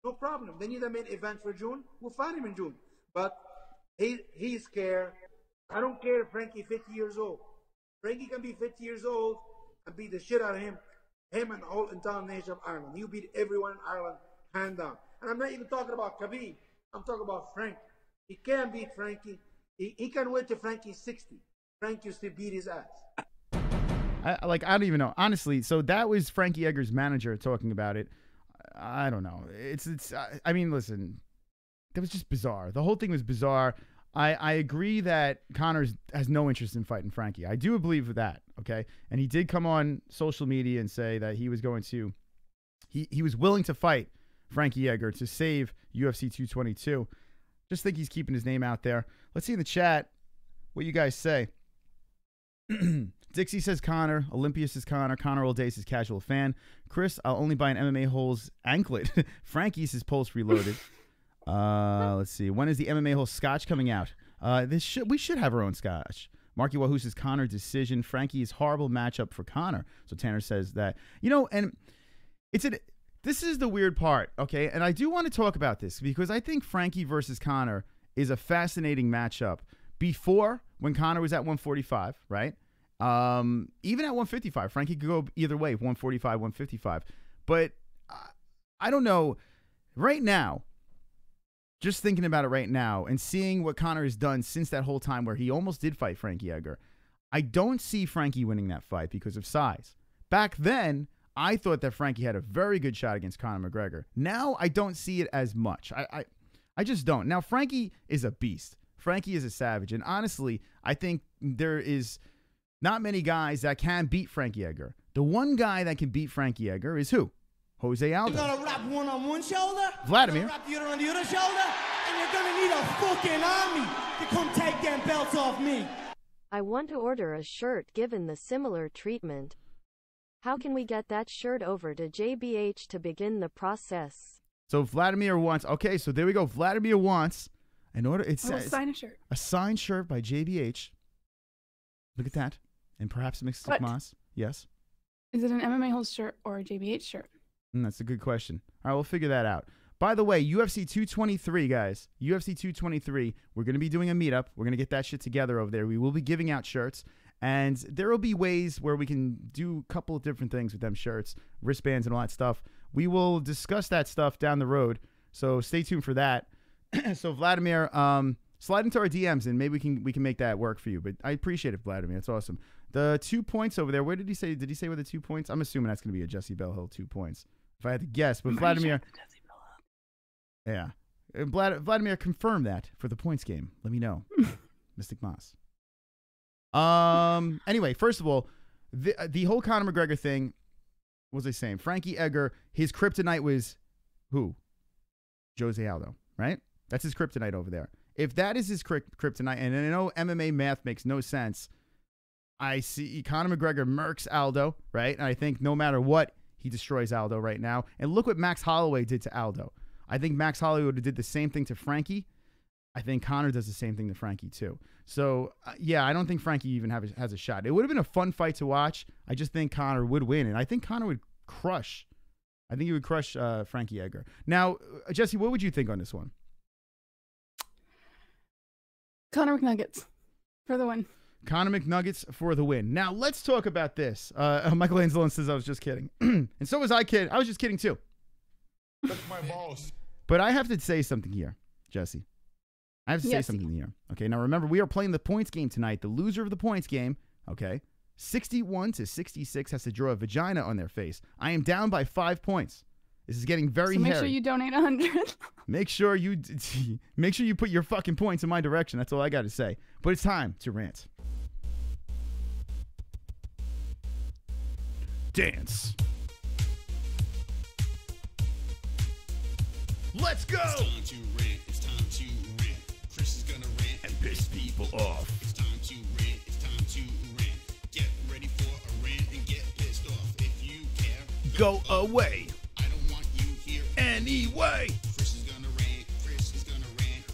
Speaker 8: No problem. They need a main event for June. We'll fight him in June. But he's scared. I don't care if Frankie 50 years old. Frankie can be 50 years old and beat the shit out of him and the whole entire nation of Ireland. He'll beat everyone in Ireland, hand down. And I'm not even talking about Khabib. I'm talking about Frank. He can beat Frankie. He can wait till Frankie's 60. Frankie used to beat his ass.
Speaker 5: I don't even know. Honestly, so that was Frankie Edgar's manager talking about it. I don't know. I mean, listen, that was just bizarre. The whole thing was bizarre. I agree that Conor has no interest in fighting Frankie. I do believe that, okay? And he did come on social media and say that he was going to, he was willing to fight Frankie Edgar to save UFC 222. Just think he's keeping his name out there. Let's see in the chat what you guys say. Dixie says Conor. Olympia says Conor. Conor all day says casual fan. Chris, I'll only buy an MMA-Holes anklet. Frankie says Pulse Reloaded. Let's see. When is the MMA-Holes scotch coming out? We should have our own scotch. Marky Wahoo says Conor decision. Frankie is horrible matchup for Conor. So Tanner says that. You know, and this is the weird part, okay? And I do want to talk about this because I think Frankie versus Conor is a fascinating matchup. Before, when Conor was at 145, right? Even at 155, Frankie could go either way, 145, 155. But I don't know. Right now, just thinking about it right now and seeing what Conor has done since that whole time where he almost did fight Frankie Edgar, I don't see Frankie winning that fight because of size. Back then, I thought that Frankie had a very good shot against Conor McGregor. Now, I don't see it as much. I just don't. Now, Frankie is a beast. Frankie is a savage. And honestly, I think there is not many guys that can beat Frankie Edgar. The one guy that can beat Frankie Edgar is who? Jose Aldo.
Speaker 6: You're gonna wrap one on one shoulder,
Speaker 5: Vladimir.
Speaker 6: you're gonna wrap the other on the other shoulder, and you're gonna need a fucking army to come take them belts off me.
Speaker 7: I want to order a shirt given the similar treatment. How can we get that shirt over to JBH to begin the process?
Speaker 5: So Vladimir wants, okay, so there we go. Vladimir wants an order. It says
Speaker 3: sign a shirt.
Speaker 5: A signed shirt by JBH. Look at that. And perhaps Mystic Moss. Yes.
Speaker 3: Is it an MMA-Holes shirt or a JBH shirt?
Speaker 5: That's a good question. All right, we'll figure that out. By the way, UFC 223, guys. UFC 223, we're going to be doing a meetup. We're going to get that shit together over there. We will be giving out shirts. And there will be ways where we can do a couple of different things with them shirts, wristbands and all that stuff. We will discuss that stuff down the road. So stay tuned for that. So Vladimir, slide into our DMs and maybe we can make that work for you. But I appreciate it, Vladimir. That's awesome. The 2 points over there. Where did he say? Did he say where the 2 points? I'm assuming that's going to be a Jesse Bell 2 points. If I had to guess, but Vladimir. Yeah. Vladimir, confirm that for the points game. Let me know. Mystic Moss. Anyway, first of all, the whole Conor McGregor thing, what was I saying? Frankie Edgar, his kryptonite was who? Jose Aldo, right? That's his kryptonite over there. If that is his kryptonite, and I know MMA math makes no sense, I see Conor McGregor murks Aldo, right? And I think no matter what, he destroys Aldo right now. And look what Max Holloway did to Aldo. I think Max Holloway would have did the same thing to Frankie. I think Conor does the same thing to Frankie too. So, yeah, I don't think Frankie even has a shot. It would have been a fun fight to watch. I just think Conor would win, and I think Conor would crush. I think he would crush Frankie Edgar. Now, Jesse, what would you think on this one?
Speaker 3: Conor McNuggets for the win.
Speaker 5: Conor McNuggets for the win. Now, let's talk about this. Michael Anzalone says I was just kidding. And so was I kidding. I was just kidding too.
Speaker 2: That's my balls.
Speaker 5: But I have to say something here, Jesse. I have to say something here. Okay, now remember, we are playing the points game tonight. The loser of the points game, okay, 61 to 66 has to draw a vagina on their face. I am down by 5 points. This is getting very
Speaker 3: So make
Speaker 5: hairy.
Speaker 3: sure you donate 100.
Speaker 5: Make sure you put your fucking points in my direction. That's all I got to say. But it's time to rant. Dance. Let's go.
Speaker 6: It's time to rant. It's time to rant. Chris is gonna rant
Speaker 5: And piss people off.
Speaker 6: It's time to rant. It's time to rant. Get ready for a rant and get pissed off. If you care,
Speaker 5: Go away.
Speaker 6: I don't want you here
Speaker 5: Anyway.
Speaker 6: Chris is gonna rant. Chris is gonna rant.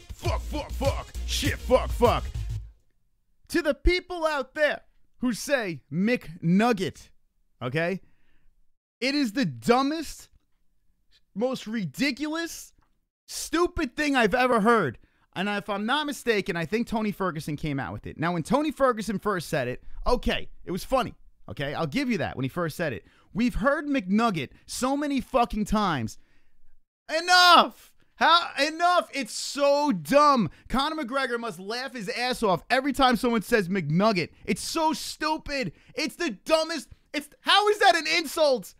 Speaker 5: Fuck. Shit, fuck. To the people out there who say McNugget, okay? It is the dumbest, most ridiculous, stupid thing I've ever heard. And if I'm not mistaken, I think Tony Ferguson came out with it. Now, when Tony Ferguson first said it, okay, it was funny. Okay, I'll give you that when he first said it. We've heard McNugget so many fucking times. Enough! Enough! It's so dumb. Conor McGregor must laugh his ass off every time someone says McNugget. It's so stupid. It's the dumbest. How is that an insult?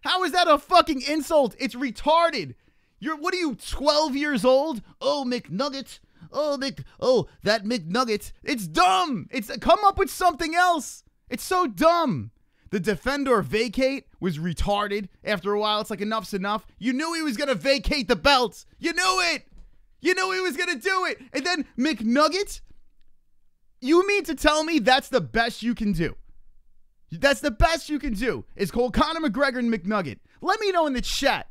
Speaker 5: How is that a fucking insult? It's retarded. What are you, 12 years old? Oh, McNugget. That McNugget. It's dumb. Come up with something else. It's so dumb. The defender vacate was retarded. After a while, it's like enough's enough. You knew he was going to vacate the belts. You knew it. You knew he was going to do it. And then McNugget? You mean to tell me that's the best you can do? That's the best you can do is call Conor McGregor and McNugget. Let me know in the chat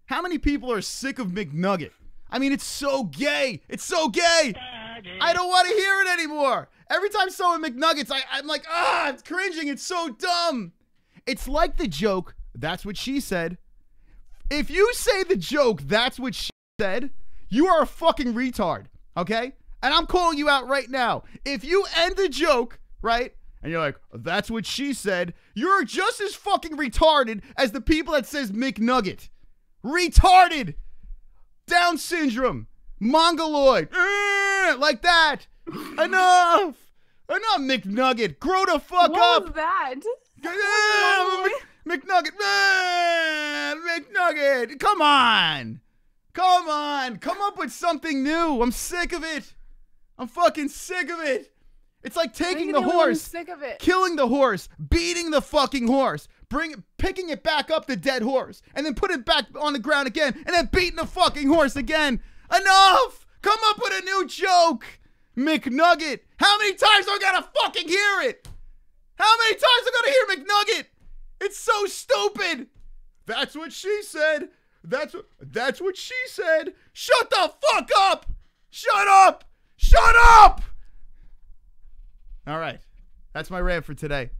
Speaker 5: how many people are sick of McNugget. I mean, it's so gay. It's so gay. I don't want to hear it anymore. Every time someone McNuggets, I'm like, it's cringing. It's so dumb. It's like the joke, that's what she said. If you say the joke, that's what she said, you are a fucking retard, okay? And I'm calling you out right now. If you end the joke, right, and you're like, that's what she said, you're just as fucking retarded as the people that says McNugget. Retarded. Down syndrome. Mongoloid. Like that. Enough. McNugget. Grow the fuck up.
Speaker 3: What was that?
Speaker 5: McNugget. McNugget. Come on. Come up with something new. I'm sick of it. I'm fucking sick of it. It's like taking the horse,
Speaker 3: sick of it.
Speaker 5: killing the horse, beating the fucking horse, picking it back up the dead horse, and then put it back on the ground again, and then beating the fucking horse again. Enough! Come up with a new joke, McNugget. How many times do I gotta fucking hear it? How many times do I gotta hear McNugget? It's so stupid. That's what she said. That's what she said. Shut the fuck up! Shut up! Shut up! All right, that's my rant for today.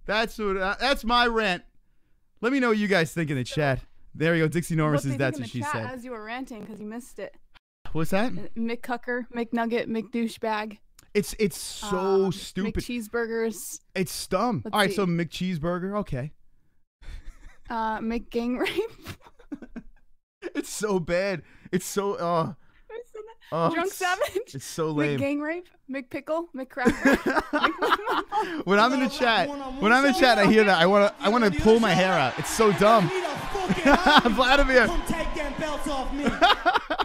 Speaker 5: That's my rant. Let me know what you guys think in the chat. There we go. Dixie Norris says that's what she said.
Speaker 3: As you were ranting, because you missed it.
Speaker 5: What's that?
Speaker 3: McCucker, McNugget, McDouchebag.
Speaker 5: It's so stupid.
Speaker 3: McCheeseburgers.
Speaker 5: It's dumb. All right, so McCheeseburger. Okay.
Speaker 3: McGang rape.
Speaker 5: It's so bad. It's so
Speaker 3: Drunk Savage.
Speaker 5: It's so lame.
Speaker 3: McGang rape. McPickle. McCracker.
Speaker 5: When I'm in the chat, I hear that. I wanna pull my hair out. It's so dumb. Vladimir.
Speaker 10: Come take them belts off me.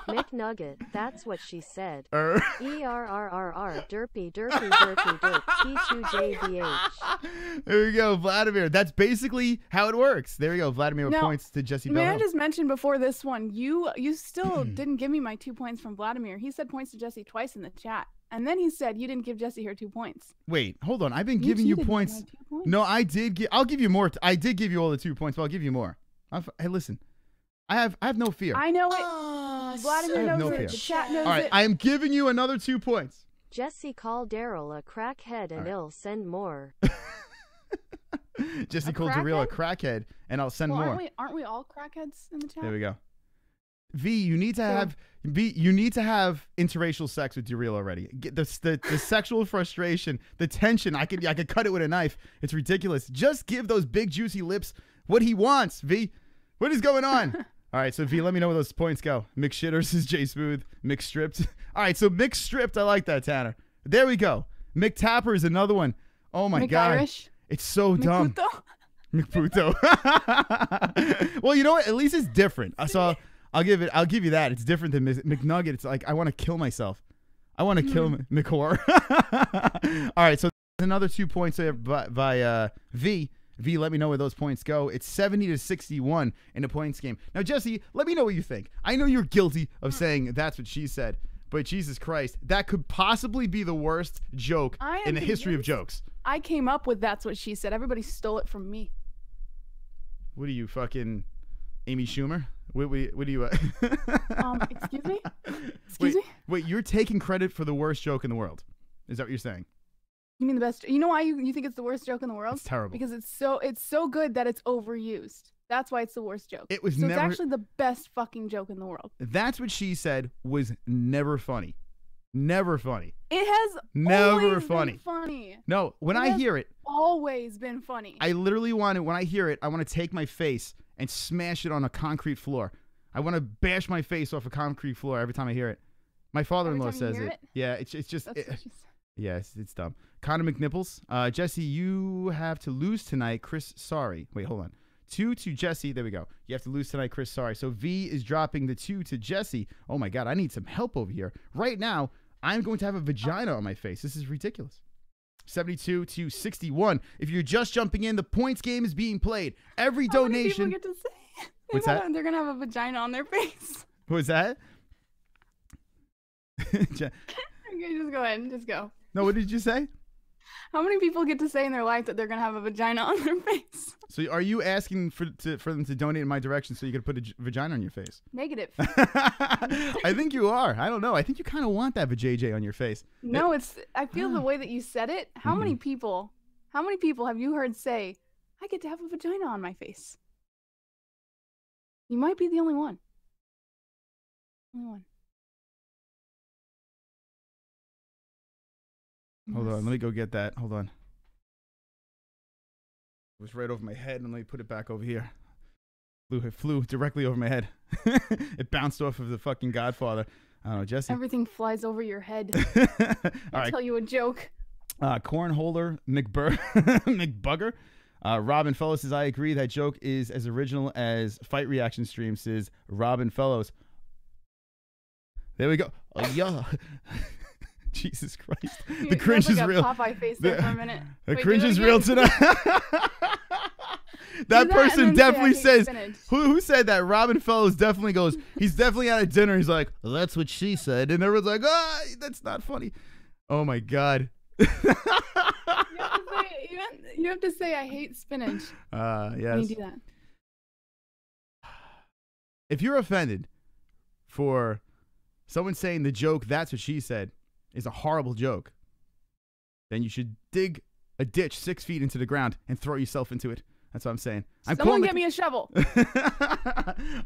Speaker 7: McNugget, that's what she said. ERRRR, derpy, P2JBH.
Speaker 5: There we go, Vladimir. That's basically how it works. There we go. Vladimir points to Jessie Bell.
Speaker 3: May I just mention before this one, you still didn't give me my 2 points from Vladimir. He said points to Jessie twice in the chat. And then he said you didn't give Jessie her 2 points.
Speaker 5: Wait, hold on. I've been giving you points. No, I did. I'll give you more. I did give you all the 2 points, but I'll give you more. Hey, listen. I have no fear.
Speaker 3: I know it. Vladimir knows it. The chat knows it.
Speaker 5: All right, I am giving you another 2 points.
Speaker 7: Jessie called Daryl a crackhead and he'll send more.
Speaker 5: Jessie called Daryl a crackhead and I'll send more.
Speaker 3: Aren't we all crackheads in the chat?
Speaker 5: There we go. V, you need to have interracial sex with Daryl already. Get the sexual frustration, the tension. I could cut it with a knife. It's ridiculous. Just give those big juicy lips what he wants. V, what is going on? All right, so V, let me know where those points go. McShitters is J Smooth. McStripped. All right, so McStripped. I like that, Tanner. There we go. McTapper is another one. Oh my god. It's so dumb. McPuto. Well, you know what? At least it's different. So I'll give you that. It's different than McNugget. It's like I want to kill myself. I want to kill McWhore. All right, so another 2 points there by V. V, let me know where those points go. It's 70-61 in the points game. Now, Jessie, let me know what you think. I know you're guilty of saying that's what she said, but Jesus Christ, that could possibly be the worst joke in the history of jokes.
Speaker 3: I came up with that's what she said. Everybody stole it from me.
Speaker 5: What are you, fucking Amy Schumer? What do you?
Speaker 3: Excuse me? Excuse me?
Speaker 5: Wait, you're taking credit for the worst joke in the world. Is that what you're saying?
Speaker 3: You mean the best? You know why you think it's the worst joke in the world?
Speaker 5: It's terrible.
Speaker 3: Because it's so good that it's overused. That's why it's the worst joke.
Speaker 5: It was
Speaker 3: so
Speaker 5: never.
Speaker 3: It's actually the best fucking joke in the world.
Speaker 5: That's what she said was never funny. Never funny.
Speaker 3: It has
Speaker 5: never
Speaker 3: always
Speaker 5: funny.
Speaker 3: Been funny.
Speaker 5: No, when I hear it,
Speaker 3: always been funny.
Speaker 5: I literally want to. When I hear it, I want to take my face and smash it on a concrete floor. I want to bash my face off a concrete floor every time I hear it. My father-in-law says it. Yeah, it's just. Yeah, it's dumb. Conor McNipples. Jessie, you have to lose tonight. Chris, sorry. Wait, hold on. 2 to Jessie. There we go. You have to lose tonight, Chris, sorry. So V is dropping the 2 to Jessie. Oh, my God. I need some help over here. Right now, I'm going to have a vagina on my face. This is ridiculous. 72-61. If you're just jumping in, the points game is being played. Every donation.
Speaker 3: How many people get to say
Speaker 5: What's that?
Speaker 3: They're going to have a vagina on their face.
Speaker 5: What's that?
Speaker 3: Okay, just go ahead. Just go.
Speaker 5: No, what did you say?
Speaker 3: How many people get to say in their life that they're going to have a vagina on their face?
Speaker 5: So are you asking for them to donate in my direction so you can put a vagina on your face?
Speaker 3: Negative.
Speaker 5: I think you are. I don't know. I think you kind of want that vajayjay on your face.
Speaker 3: No, I feel the way that you said it. How many people have you heard say, I get to have a vagina on my face? You might be the only one. Only one.
Speaker 5: Hold on, let me go get that. Hold on. It was right over my head, and let me put it back over here. It flew directly over my head. It bounced off of the fucking Godfather. I don't know, Jessie.
Speaker 3: Everything flies over your head.
Speaker 5: All right.
Speaker 3: Tell you a joke.
Speaker 5: Cornholder McBugger. Robin Fellows says, I agree. That joke is as original as Fight Reaction Stream, says Robin Fellows. There we go. Oh, yeah. Jesus Christ. The cringe is real.
Speaker 3: Popeye face there for a minute.
Speaker 5: The cringe is real tonight. That person definitely says, who said that? Robin Fellows definitely goes, he's definitely at a dinner. He's like, well, that's what she said. And everyone's like, that's not funny. Oh my God.
Speaker 3: You have to say, I hate spinach.
Speaker 5: Yes.
Speaker 3: When you do that.
Speaker 5: If you're offended for someone saying the joke, that's what she said, is a horrible joke, then you should dig a ditch 6 feet into the ground and throw yourself into it. That's what I'm saying.
Speaker 3: Someone get me a shovel.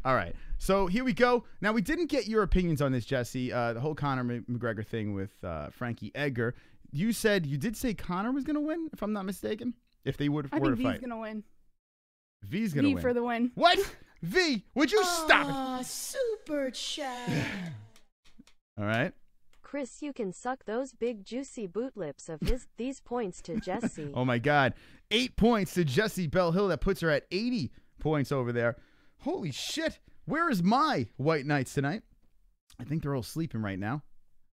Speaker 5: All right. So here we go. Now, we didn't get your opinions on this, Jessie. The whole Conor McGregor thing with Frankie Edgar. You did say Conor was going to win, if I'm not mistaken, if they were to fight.
Speaker 3: I think V's going to win.
Speaker 5: V's going to win.
Speaker 3: V for the win.
Speaker 5: What? V, would you stop it?
Speaker 6: Super chat.
Speaker 5: All right.
Speaker 7: Chris, you can suck those big juicy boot lips of these points to Jessie.
Speaker 5: Oh my God. 8 points to Jessie Bell Hill. That puts her at 80 points over there. Holy shit. Where is my White Knights tonight? I think they're all sleeping right now.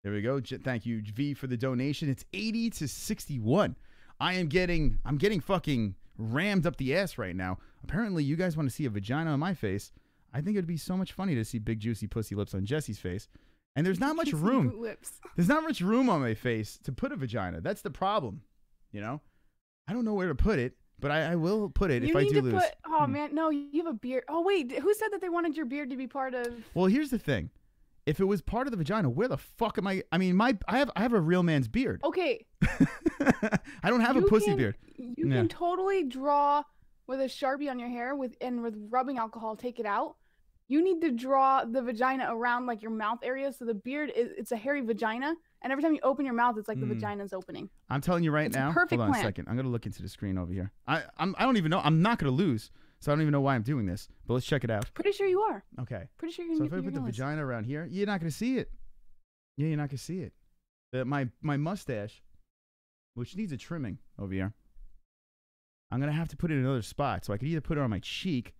Speaker 5: There we go. Thank you, V, for the donation. It's 80-61. I'm getting fucking rammed up the ass right now. Apparently, you guys want to see a vagina on my face. I think it'd be so much funny to see big juicy pussy lips on Jessie's face. And there's not much room. There's not much room on my face to put a vagina. That's the problem. You know? I don't know where to put it, but I will put it if I do lose.
Speaker 3: Oh, man. No, you have a beard. Oh, wait. Who said that they wanted your beard to be part of?
Speaker 5: Well, here's the thing. If it was part of the vagina, where the fuck am I? I mean, I have a real man's beard.
Speaker 3: Okay.
Speaker 5: I don't have a pussy beard.
Speaker 3: You can totally draw with a Sharpie on your hair with rubbing alcohol, take it out. You need to draw the vagina around like your mouth area, so the beard it's a hairy vagina, and every time you open your mouth, it's like the vagina's opening.
Speaker 5: I'm telling you right now.
Speaker 3: Perfect
Speaker 5: Hold on a second. I'm gonna look into the screen over here. I don't even know. I'm not gonna lose, so I don't even know why I'm doing this. But let's check it out.
Speaker 3: Pretty sure you are.
Speaker 5: Okay.
Speaker 3: Pretty sure you're.
Speaker 5: So if I put the vagina around here, you're not gonna see it. Yeah, you're not gonna see it. My mustache, which needs a trimming over here. I'm going to have to put it in another spot. So I could either put it on my cheek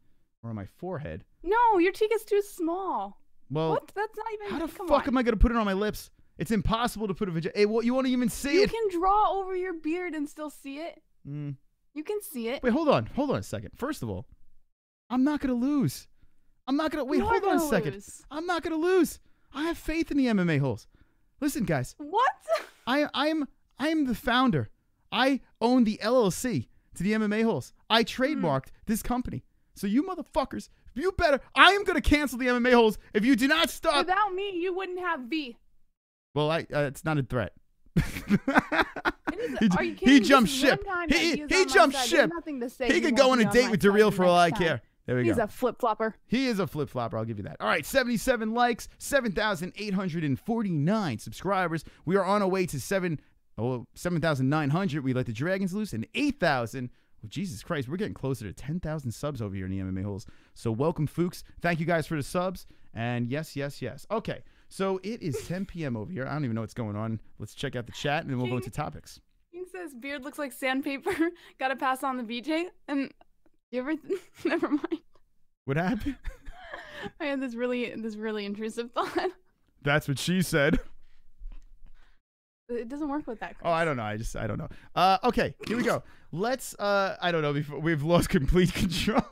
Speaker 5: or on my forehead.
Speaker 3: No, your cheek is too small.
Speaker 5: Well,
Speaker 3: What? That's not even.
Speaker 5: how the
Speaker 3: come
Speaker 5: fuck
Speaker 3: on.
Speaker 5: am I going to put it on my lips? It's impossible to put a vagina. Hey, well, you won't even see
Speaker 3: You
Speaker 5: it.
Speaker 3: can draw over your beard and still see it.
Speaker 5: Mm.
Speaker 3: You can see it.
Speaker 5: Wait, hold on a second. First of all, I'm not going to lose. I'm not going to. Wait,
Speaker 3: You are
Speaker 5: hold on a
Speaker 3: gonna
Speaker 5: second.
Speaker 3: lose.
Speaker 5: I'm not going to lose. I have faith in the MMA holes. Listen, guys.
Speaker 3: What?
Speaker 5: I am the founder. I own the LLC to the MMA holes. I trademarked this company. So you motherfuckers, you better. I am going to cancel the MMA holes if you do not stop.
Speaker 3: Without me, you wouldn't have V.
Speaker 5: Well, it's not a threat.
Speaker 3: Are you kidding?
Speaker 5: He
Speaker 3: This
Speaker 5: jumped
Speaker 3: is
Speaker 5: ship.
Speaker 3: one time that
Speaker 5: He
Speaker 3: is on my
Speaker 5: jumped
Speaker 3: side.
Speaker 5: ship.
Speaker 3: There's nothing to say
Speaker 5: He could go on a date with Daryl for all I care. There we
Speaker 3: He's
Speaker 5: go.
Speaker 3: a flip flopper.
Speaker 5: He is a flip flopper. I'll give you that. All right, 77 likes, 7,849 subscribers. We are on our way to 7,900. We let the dragons loose, and 8,000. Well, Jesus Christ, we're getting closer to 10,000 subs over here in the MMA holes. So welcome, Fuchs. Thank you guys for the subs. And yes, yes, yes. Okay, so it is 10 p.m. over here. I don't even know what's going on. Let's check out the chat, and then we'll go into topics.
Speaker 3: King says beard looks like sandpaper. Gotta pass on the VJ. And you ever? Never mind.
Speaker 5: What happened?
Speaker 3: I had this really intrusive thought.
Speaker 5: That's what she said.
Speaker 3: It doesn't work with that.
Speaker 5: Oh, I don't know. I don't know. Okay, here we go. Let's, I don't know. We've lost complete control.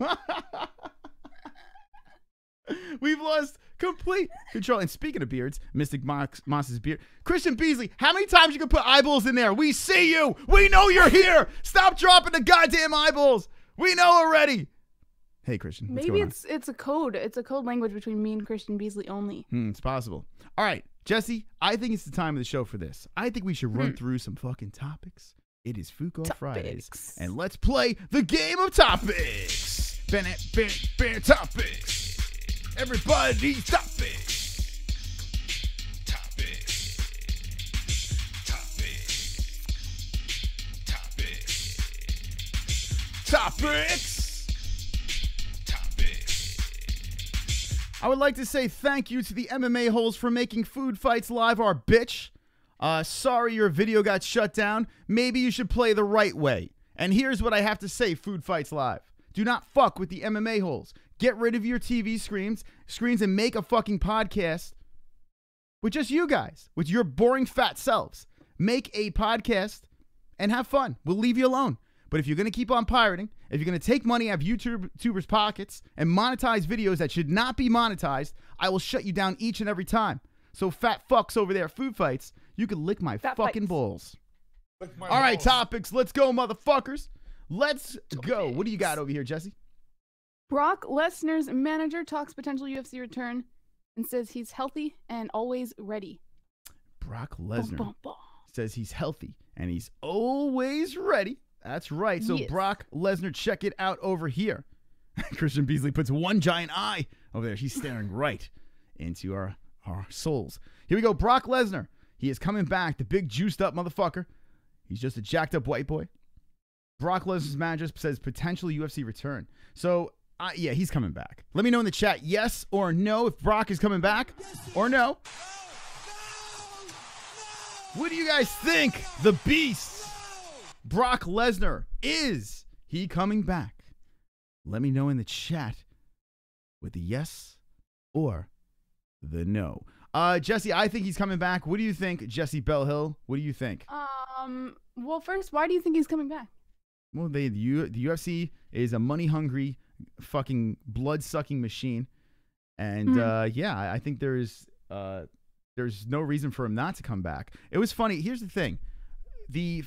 Speaker 5: We've lost complete control. And speaking of beards, Mystic Moss's beard. Christian Beasley, how many times you can put eyeballs in there? We see you. We know you're here. Stop dropping the goddamn eyeballs. We know already. Hey, Christian. What's
Speaker 3: Maybe
Speaker 5: going on?
Speaker 3: it's a code. It's a code language between me and Christian Beasley only.
Speaker 5: It's possible. All right, Jesse, I think it's the time of the show for this. I think we should run through some fucking topics. It is Fuko Fridays. And let's play the game of topics. Topics. Everybody, topics.
Speaker 6: Topics.
Speaker 5: I would like to say thank you to the MMA holes for making Food Fights Live our bitch. Sorry your video got shut down. Maybe you should play the right way. And here's what I have to say, Food Fights Live. Do not fuck with the MMA holes. Get rid of your TV screens and make a fucking podcast with just you guys, with your boring fat selves. Make a podcast and have fun. We'll leave you alone. But if you're going to keep on pirating, if you're going to take money out of YouTubers' pockets and monetize videos that should not be monetized, I will shut you down each and every time. So fat fucks over there at Food Fights, you can lick my fucking balls. All right, topics. Let's go, motherfuckers. Let's go. What do you got over here, Jesse?
Speaker 3: Brock Lesnar's manager talks potential UFC return and says he's healthy and always ready.
Speaker 5: Brock Lesnar says he's healthy and he's always ready. That's right. So, yes. Brock Lesnar, check it out over here. Christian Beasley puts one giant eye over there. He's staring right into our souls. Here we go. Brock Lesnar. He is coming back. The big juiced up motherfucker. He's just a jacked up white boy. Brock Lesnar's manager says potential UFC return. So, yeah, he's coming back. Let me know in the chat yes or no if Brock is coming back or no. What do you guys think? The Beast, Brock Lesnar, is he coming back? Let me know in the chat with the yes or the no. Jesse, I think he's coming back. What do you think, Jesse Bellhill? What do you think?
Speaker 3: Well, first, why do you think he's coming back?
Speaker 5: Well, the UFC is a money-hungry, fucking blood-sucking machine, and yeah, I think there's no reason for him not to come back. It was funny. Here's the thing: the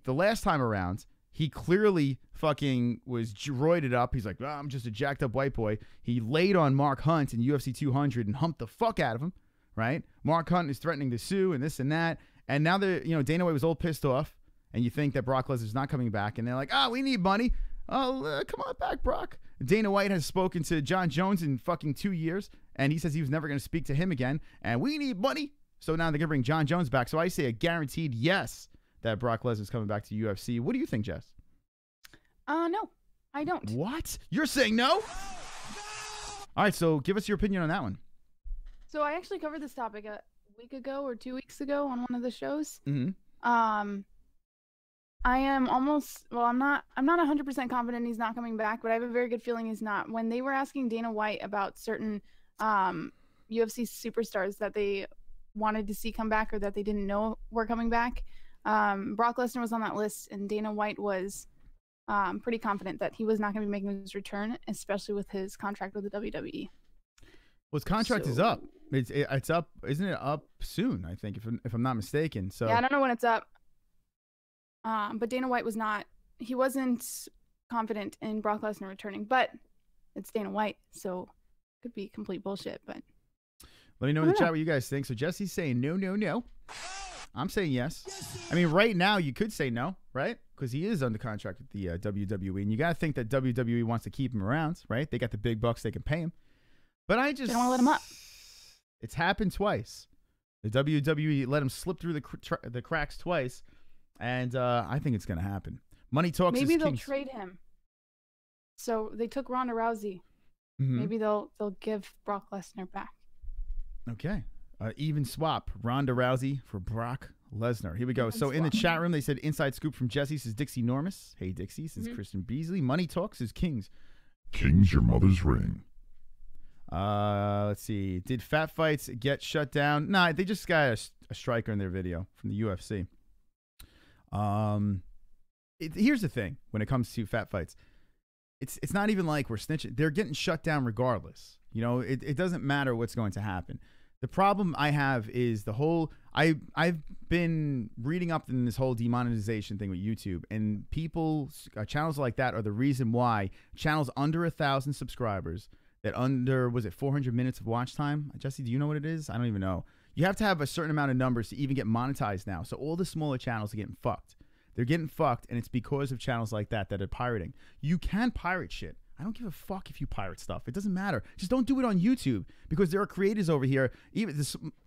Speaker 5: last time around, he clearly fucking was roided up. He's like, I'm just a jacked up white boy. He laid on Mark Hunt in UFC 200 and humped the fuck out of him. Right? Mark Hunt is threatening to sue and this and that, and now Dana White was all pissed off. And you think that Brock Lesnar's not coming back, and they're like, we need money. Oh, come on back, Brock. Dana White has spoken to John Jones in fucking 2 years, and he says he was never going to speak to him again, and we need money. So now they're going to bring John Jones back. So I say a guaranteed yes that Brock Lesnar's coming back to UFC. What do you think, Jess?
Speaker 3: No, I don't.
Speaker 5: What? You're saying no? All right, so give us your opinion on that one.
Speaker 3: So I actually covered this topic a week ago or 2 weeks ago on one of the shows.
Speaker 5: Mm-hmm.
Speaker 3: I am almost, well, I'm not 100% confident he's not coming back, but I have a very good feeling he's not. When they were asking Dana White about certain UFC superstars that they wanted to see come back or that they didn't know were coming back, Brock Lesnar was on that list, and Dana White was pretty confident that he was not going to be making his return, especially with his contract with the WWE.
Speaker 5: Well, his contract is up. It's up, isn't it? Up soon, I think, if I'm not mistaken. So
Speaker 3: yeah, I don't know when it's up. But Dana White was not. He wasn't confident in Brock Lesnar returning. But it's Dana White, so it could be complete bullshit. But
Speaker 5: let me know in the chat what you guys think. So Jessie's saying no, no, no. I'm saying yes. I mean, right now you could say no, right? Because he is under contract with the WWE, and you got to think that WWE wants to keep him around, right? They got the big bucks; they can pay him. But I just
Speaker 3: don't want to let him up.
Speaker 5: It's happened twice. The WWE let him slip through the cracks twice, and I think it's going to happen. Money talks.
Speaker 3: Maybe they'll trade him. So they took Ronda Rousey. Maybe they'll give Brock Lesnar back.
Speaker 5: Okay. Even swap. Ronda Rousey for Brock Lesnar. Here we go. So in the chat room, they said inside scoop from Jessie, says Dixie Normus. Hey, Dixie, says Kristen Beasley. Money talks is Kings.
Speaker 2: King's your mother's ring.
Speaker 5: Let's see. Did Fat Fights get shut down? Nah, they just got a striker in their video from the UFC. Here's the thing when it comes to Fat Fights. It's not even like we're snitching. They're getting shut down regardless. You know, it doesn't matter what's going to happen. The problem I have is the whole I've been reading up in this whole demonetization thing with YouTube, and people channels like that are the reason why channels under 1,000 subscribers that under, was it 400 minutes of watch time? Jessie, do you know what it is? I don't even know. You have to have a certain amount of numbers to even get monetized now. So all the smaller channels are getting fucked. They're getting fucked, and it's because of channels like that that are pirating. You can pirate shit. I don't give a fuck if you pirate stuff. It doesn't matter. Just don't do it on YouTube, because there are creators over here. Even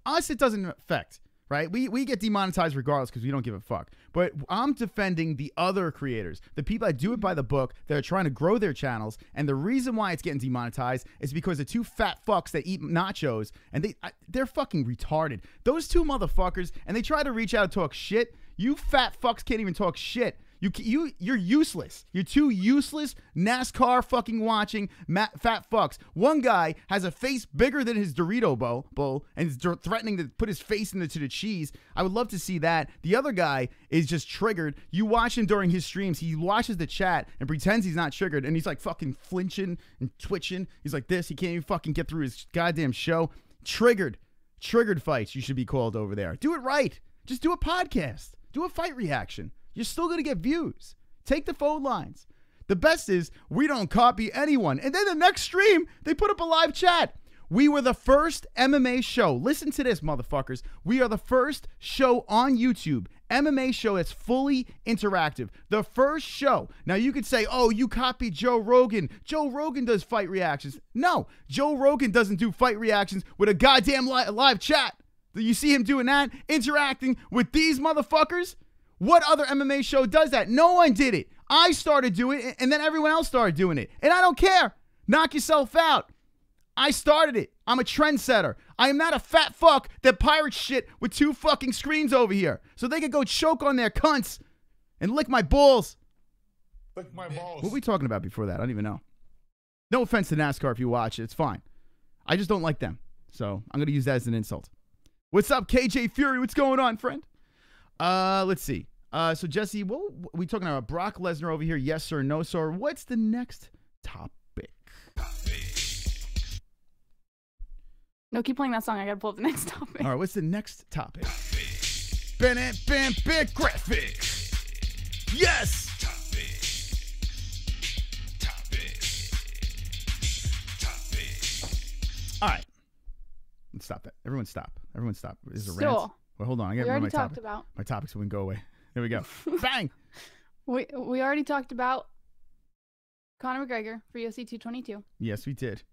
Speaker 5: us, it doesn't affect, right? We get demonetized regardless because we don't give a fuck. But I'm defending the other creators, the people that do it by the book, that are trying to grow their channels. And the reason why it's getting demonetized is because the two fat fucks that eat nachos, and they're fucking retarded. Those two motherfuckers, and they try to reach out and talk shit. You fat fucks can't even talk shit. You're useless. You're two useless NASCAR fucking watching fat fucks. One guy has a face bigger than his Dorito bowl and is threatening to put his face into the cheese. I would love to see that. The other guy is just triggered. You watch him during his streams. He watches the chat and pretends he's not triggered, and he's like fucking flinching and twitching. He's like this. He can't even fucking get through his goddamn show. Triggered fights you should be called over there. Do it right. Just do a podcast. Do a fight reaction. You're still going to get views. Take the phone lines. The best is we don't copy anyone. And then the next stream, they put up a live chat. We were the first MMA show. Listen to this, motherfuckers. We are the first show on YouTube, MMA show that's fully interactive. The first show. Now, you could say, oh, you copied Joe Rogan. Joe Rogan does fight reactions. No, Joe Rogan doesn't do fight reactions with a goddamn live chat. You see him doing that, interacting with these motherfuckers? What other MMA show does that? No one did it. I started doing it, and then everyone else started doing it. And I don't care. Knock yourself out. I started it. I'm a trendsetter. I am not a fat fuck that pirates shit with two fucking screens over here. So they could go choke on their cunts and lick my balls.
Speaker 2: Lick my balls.
Speaker 5: What were we talking about before that? I don't even know. No offense to NASCAR if you watch it. It's fine. I just don't like them. So I'm going to use that as an insult. What's up, KJ Fury? What's going on, friend? Let's see. So Jessie, what are we talking about? Brock Lesnar over here? Yes, sir. No, sir. What's the next topic?
Speaker 3: No, keep playing that song. I gotta pull up the next topic.
Speaker 5: All right, what's the next topic? Bam, big graphics. Yes. All right. Let's stop that. Everyone stop. Everyone stop. Is a rant? Well, hold on. I got to remember my topics so we can go away. There we go. Bang.
Speaker 3: We already talked about Conor McGregor for UFC 222.
Speaker 5: Yes, we did.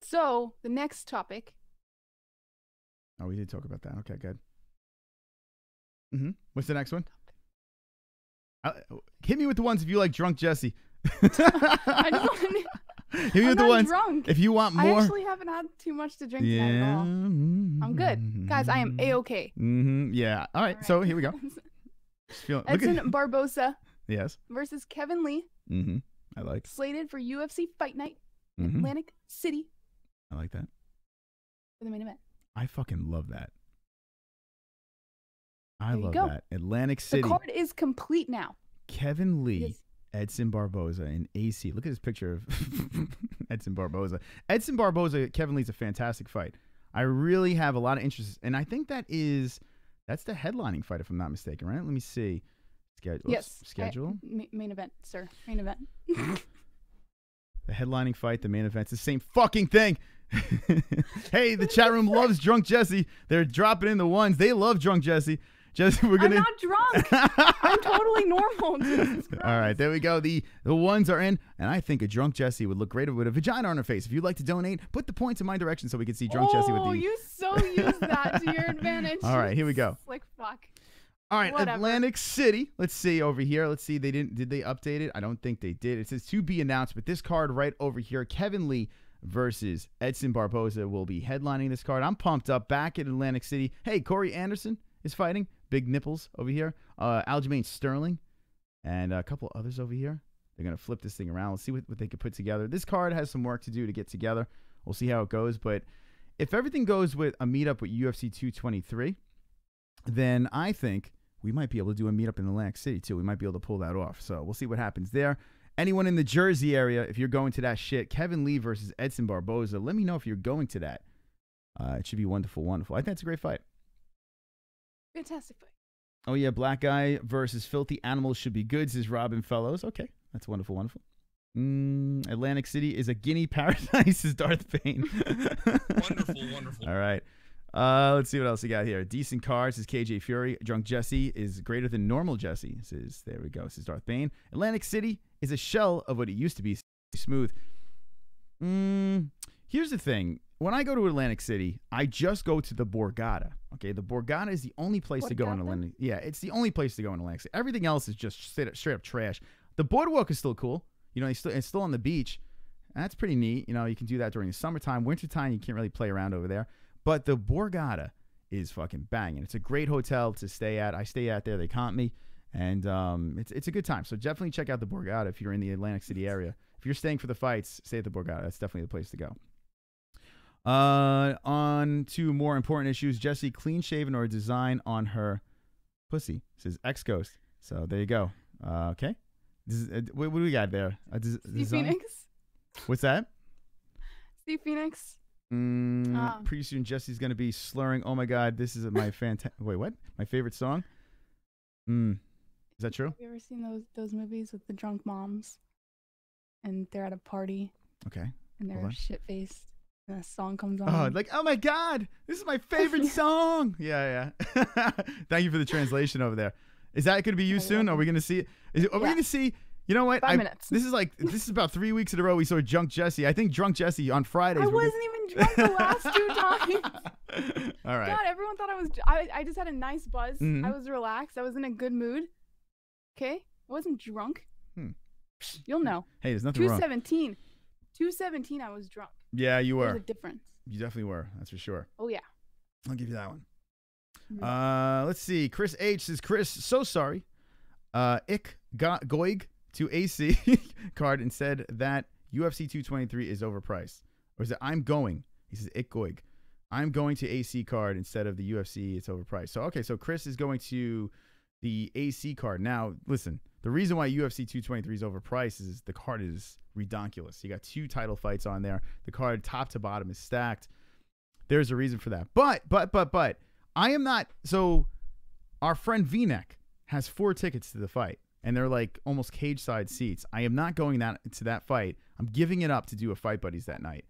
Speaker 3: So the next topic.
Speaker 5: Oh, we did talk about that. Okay, good. What's the next one? Hit me with the ones if you like drunk Jessie.
Speaker 3: I don't.
Speaker 5: Hit me with the ones
Speaker 3: drunk.
Speaker 5: If you want more.
Speaker 3: I actually haven't had too much to drink tonight at all. I'm good, guys. I am a-okay.
Speaker 5: Yeah. All right. So here we go. Look
Speaker 3: Edson
Speaker 5: at,
Speaker 3: Barboza
Speaker 5: yes.
Speaker 3: versus Kevin Lee.
Speaker 5: Mm-hmm. I like.
Speaker 3: Slated for UFC Fight Night in
Speaker 5: Mhm.
Speaker 3: Atlantic City
Speaker 5: I like that.
Speaker 3: for the main event.
Speaker 5: I fucking love that. I
Speaker 3: There you
Speaker 5: love
Speaker 3: go.
Speaker 5: that. Atlantic
Speaker 3: The
Speaker 5: City.
Speaker 3: card is complete now.
Speaker 5: Kevin Lee,
Speaker 3: Yes.
Speaker 5: Edson Barboza, and AC. Look at this picture of Edson Barboza. Edson Barboza, Kevin Lee's a fantastic fight. I really have a lot of interest, and I think that's the headlining fight, if I'm not mistaken, right? Let me see.
Speaker 3: Yes.
Speaker 5: Schedule.
Speaker 3: Main event, sir. Main event.
Speaker 5: The headlining fight, the main event's the same fucking thing. Hey, the chat room loves Drunk Jesse. They're dropping in the ones. They love Drunk Jesse. Jesse, we're gonna.
Speaker 3: I'm not drunk. I'm totally normal. Jesus Christ.
Speaker 5: All right, there we go. The ones are in, and I think a Drunk Jesse would look great with a vagina on her face. If you'd like to donate, put the points in my direction so we can see Drunk Jesse with the.
Speaker 3: Oh, you so use that to your advantage.
Speaker 5: All right, here we go.
Speaker 3: It's like fuck.
Speaker 5: All right,
Speaker 3: Whatever.
Speaker 5: Atlantic City. Let's see over here. Let's see. Did they update it? I don't think they did. It says to be announced, but this card right over here, Kevin Lee versus Edson Barboza will be headlining this card. I'm pumped up. Back in Atlantic City. Hey, Corey Anderson is fighting. Big nipples over here. Aljamain Sterling and a couple others over here. They're going to flip this thing around. Let's see what they can put together. This card has some work to do to get together. We'll see how it goes. But if everything goes with a meetup with UFC 223, then I think we might be able to do a meetup in Atlantic City, too. We might be able to pull that off. So we'll see what happens there. Anyone in the Jersey area, if you're going to that shit, Kevin Lee versus Edson Barboza, let me know if you're going to that. It should be wonderful, wonderful. I think it's a great fight.
Speaker 3: Fantastic fight.
Speaker 5: Oh, yeah, Black Guy versus Filthy Animals should be good, says Robin Fellows. Okay, that's wonderful, wonderful. Atlantic City is a guinea paradise, says Darth Payne.
Speaker 4: Wonderful, wonderful.
Speaker 5: All right. Let's see what else we got here. Decent Cars says KJ Fury. Drunk Jesse is greater than normal Jesse, says, there we go, says Darth Bane. Atlantic City is a shell of what it used to be. Smooth. Here's the thing. When I go to Atlantic City, I just go to the Borgata. Okay, the Borgata is the only place to go in Atlantic. Yeah, it's the only place to go in Atlantic City. Everything else is just straight up trash. The boardwalk is still cool. You know, it's still on the beach. That's pretty neat. You know, you can do that during the summertime. Wintertime, you can't really play around over there. But the Borgata is fucking banging. It's a great hotel to stay at. I stay out there. They comp me. And it's a good time. So definitely check out the Borgata if you're in the Atlantic City area. If you're staying for the fights, stay at the Borgata. That's definitely the place to go. On to more important issues. Jessie, clean shaven or design on her pussy, says X-Ghost. So there you go. Okay. What do we got there?
Speaker 3: Steve Phoenix.
Speaker 5: What's that?
Speaker 3: Steve Phoenix.
Speaker 5: Pretty soon Jessie's going to be slurring. Oh my God, this is my wait, what? My favorite song? Is that true?
Speaker 3: Have you ever seen those movies with the drunk moms? And they're at a party.
Speaker 5: Okay.
Speaker 3: And they're shit-faced. And a song comes on.
Speaker 5: Oh, like, oh my God, this is my favorite song. Yeah. Thank you for the translation over there. Is that going to be used soon? Are we going to see it? Are we going to see? You know what?
Speaker 3: 5 minutes.
Speaker 5: This is about 3 weeks in a row we saw Drunk Jesse. I think Drunk Jesse on Fridays.
Speaker 3: I wasn't even drunk the last 2 times.
Speaker 5: All right.
Speaker 3: God, everyone thought I just had a nice buzz.
Speaker 5: Mhm.
Speaker 3: I was relaxed. I was in a good mood. Okay? I wasn't drunk. You'll know.
Speaker 5: Hey, there's nothing wrong.
Speaker 3: 217 I was drunk.
Speaker 5: Yeah, you were.
Speaker 3: There's a difference.
Speaker 5: You definitely were. That's for sure.
Speaker 3: Oh, yeah.
Speaker 5: I'll give you that one. Let's see. Chris H says, Chris, so sorry. Goig to AC card and said that UFC 223 is overpriced. Or is it I'm going? He says, Goig. I'm going to AC card instead of the UFC. It's overpriced. So, okay. So Chris is going to the AC card. Now, listen, the reason why UFC 223 is overpriced is the card is redonkulous. You got 2 title fights on there. The card top to bottom is stacked. There's a reason for that. But I am not. So our friend V-Neck has 4 tickets to the fight, and they're like almost cage side seats. I am not going to that fight. I'm giving it up to do a Fight Buddies that night.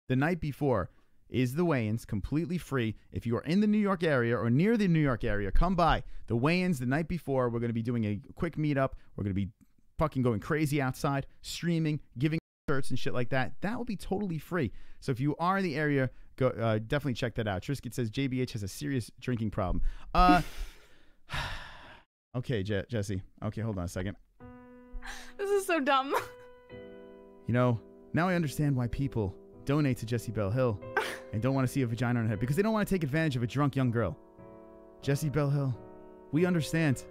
Speaker 5: The night before is the weigh-ins, completely free. If you are in the New York area or near the New York area, come by. The weigh-ins the night before, we're going to be doing a quick meetup. We're going to be fucking going crazy outside, streaming, giving shirts and shit like that. That will be totally free. So if you are in the area, go definitely check that out. Trisket says JBH has a serious drinking problem. Okay, Jesse. Okay, hold on a second.
Speaker 3: This is so dumb.
Speaker 5: You know, now I understand why people donate to Jessie Bell Hill and don't want to see a vagina on her head, because they don't want to take advantage of a drunk young girl. Jessie Bell Hill, we understand.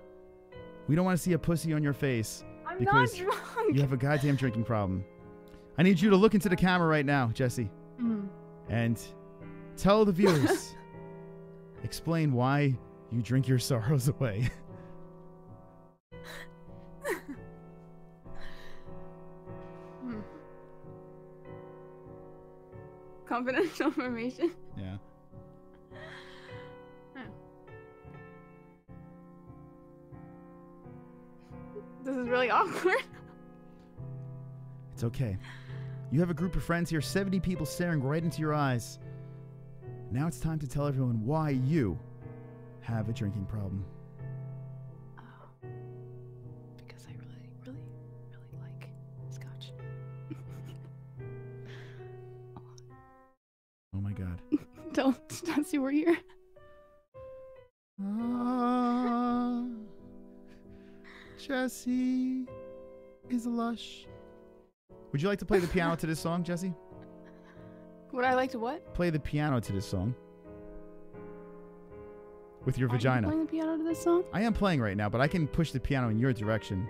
Speaker 5: We don't want to see a pussy on your face.
Speaker 3: I'm
Speaker 5: because
Speaker 3: not drunk.
Speaker 5: you have a goddamn drinking problem. I need you to look into the camera right now, Jessie. And tell the viewers. Explain why you drink your sorrows away.
Speaker 3: Confidential information.
Speaker 5: Yeah.
Speaker 3: This is really awkward.
Speaker 5: It's okay. You have a group of friends here, 70 people staring right into your eyes. Now it's time to tell everyone why you have a drinking problem.
Speaker 3: Because I really like scotch.
Speaker 5: Oh my God.
Speaker 3: Don't see we're here.
Speaker 5: Jessie is lush. Would you like to play the piano to this song, Jessie?
Speaker 3: Would I like to what?
Speaker 5: Play the piano to this song. With your vagina.
Speaker 3: Are you playing the piano to this song?
Speaker 5: I am playing right now, but I can push the piano in your direction.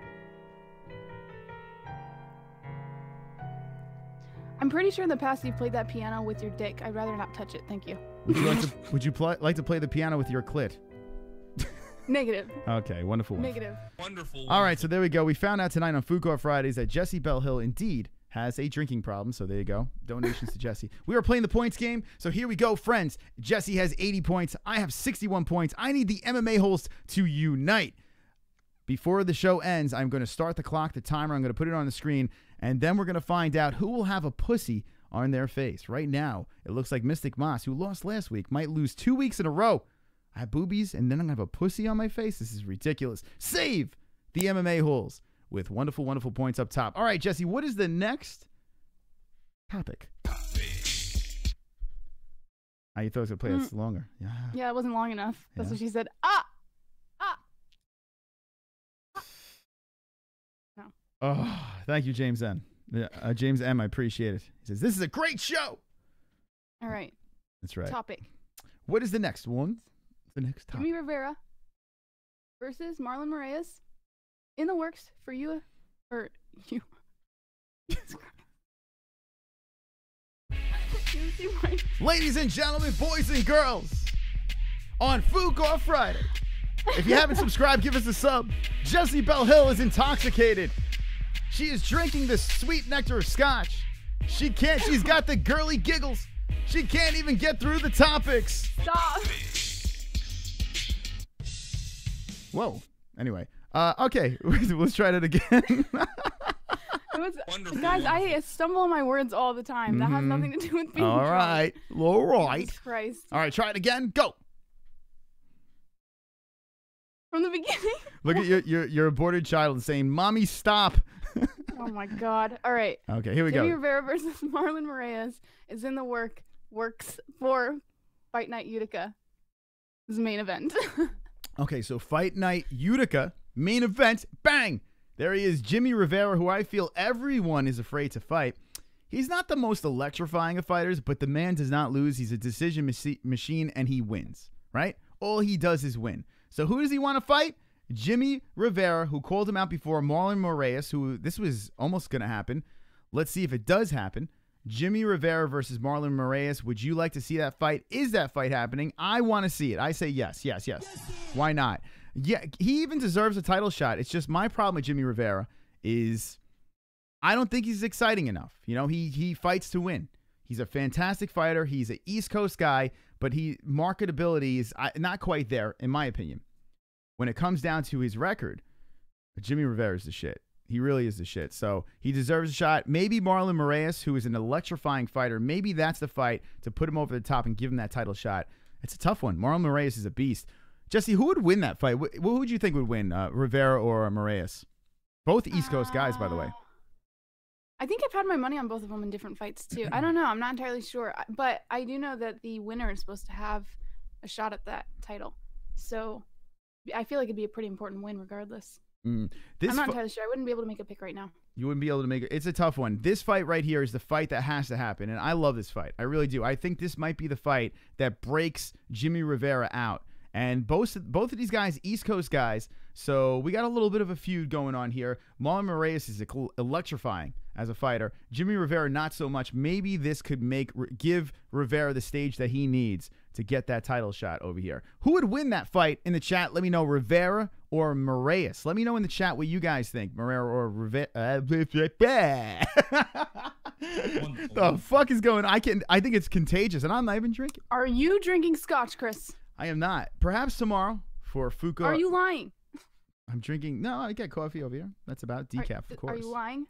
Speaker 3: I'm pretty sure in the past you've played that piano with your dick. I'd rather not touch it. Thank you.
Speaker 5: Would you like to play the piano with your clit?
Speaker 3: Negative.
Speaker 5: Okay, wonderful.
Speaker 3: Negative.
Speaker 4: Wonderful.
Speaker 5: All right, so there we go. We found out tonight on Food Court Fridays that Jessie Belle Hill indeed has a drinking problem. So there you go. Donations to Jessie. We are playing the points game. So here we go, friends. Jessie has 80 points. I have 61 points. I need the MMA-Holes to unite. Before the show ends, I'm going to start the clock, the timer. I'm going to put it on the screen, and then we're going to find out who will have a pussy on their face. Right now, it looks like Mystic Moss, who lost last week, might lose 2 weeks in a row. I have boobies, and then I'm going to have a pussy on my face? This is ridiculous. Save the MMA-Holes with wonderful, wonderful points up top. All right, Jessie, what is the next topic? You thought I was going to play this longer.
Speaker 3: Yeah, it wasn't long enough. That's what she said. No.
Speaker 5: Oh, thank you, James M. James M, I appreciate it. He says, this is a great show.
Speaker 3: All right.
Speaker 5: That's right.
Speaker 3: Topic.
Speaker 5: What is the next one? The next topic.
Speaker 3: Jimmy Rivera versus Marlon Moraes in the works for you. Or you.
Speaker 5: Ladies and gentlemen, boys and girls, on Food Court Friday. If you haven't subscribed, give us a sub. Jessie Belle Hill is intoxicated. She is drinking the sweet nectar of scotch. She's got the girly giggles. She can't even get through the topics.
Speaker 3: Stop.
Speaker 5: Whoa. Anyway. Okay. Let's try that again.
Speaker 3: Guys, I stumble on my words all the time. That has nothing to do with being
Speaker 5: All
Speaker 3: drunk.
Speaker 5: right. All right.
Speaker 3: Jesus Christ.
Speaker 5: All right. Try it again. Go.
Speaker 3: From the beginning.
Speaker 5: Look at your aborted child saying, "Mommy, stop."
Speaker 3: Oh my God. All right.
Speaker 5: Okay, here we
Speaker 3: Jimmy
Speaker 5: go.
Speaker 3: Rivera versus Marlon Moraes is in the works for Fight Night Utica. This is the main event.
Speaker 5: Okay, so Fight Night Utica, main event, bang! There he is, Jimmy Rivera, who I feel everyone is afraid to fight. He's not the most electrifying of fighters, but the man does not lose. He's a decision machine, and he wins, right? All he does is win. So who does he want to fight? Jimmy Rivera, who called him out before, Marlon Moraes, who this was almost going to happen. Let's see if it does happen. Jimmy Rivera versus Marlon Moraes. Would you like to see that fight? Is that fight happening? I want to see it. I say yes, yes, yes. Why not? Yeah, he even deserves a title shot. It's just my problem with Jimmy Rivera is I don't think he's exciting enough. You know, he fights to win. He's a fantastic fighter. He's an East Coast guy, but marketability is not quite there, in my opinion. When it comes down to his record, Jimmy Rivera is the shit. He really is the shit. So he deserves a shot. Maybe Marlon Moraes, who is an electrifying fighter, maybe that's the fight to put him over the top and give him that title shot. It's a tough one. Marlon Moraes is a beast. Jessie, who would win that fight? Who would you think would win, Rivera or Moraes? Both East Coast guys, by the way.
Speaker 3: I think I've had my money on both of them in different fights, too. I don't know. I'm not entirely sure. But I do know that the winner is supposed to have a shot at that title. So I feel like it'd be a pretty important win regardless. I'm not entirely sure. I wouldn't be able to make a pick right now.
Speaker 5: You wouldn't be able to make it. It's a tough one. This fight right here is the fight that has to happen, and I love this fight. I really do. I think this might be the fight that breaks Jimmy Rivera out. And both of these guys, East Coast guys, so we got a little bit of a feud going on here. Marlon Moraes is electrifying as a fighter. Jimmy Rivera, not so much. Maybe this could give Rivera the stage that he needs to get that title shot over here. Who would win that fight? In the chat, let me know, Rivera or Moraes. Let me know in the chat what you guys think, Rivera or Rivera. The fuck is going on? I think it's contagious, and I'm not even drinking.
Speaker 3: Are you drinking scotch, Chris?
Speaker 5: I am not. Perhaps tomorrow for Fuko.
Speaker 3: Are you lying?
Speaker 5: I'm drinking. No, I got coffee over here. That's about decaf, of course.
Speaker 3: Are you lying?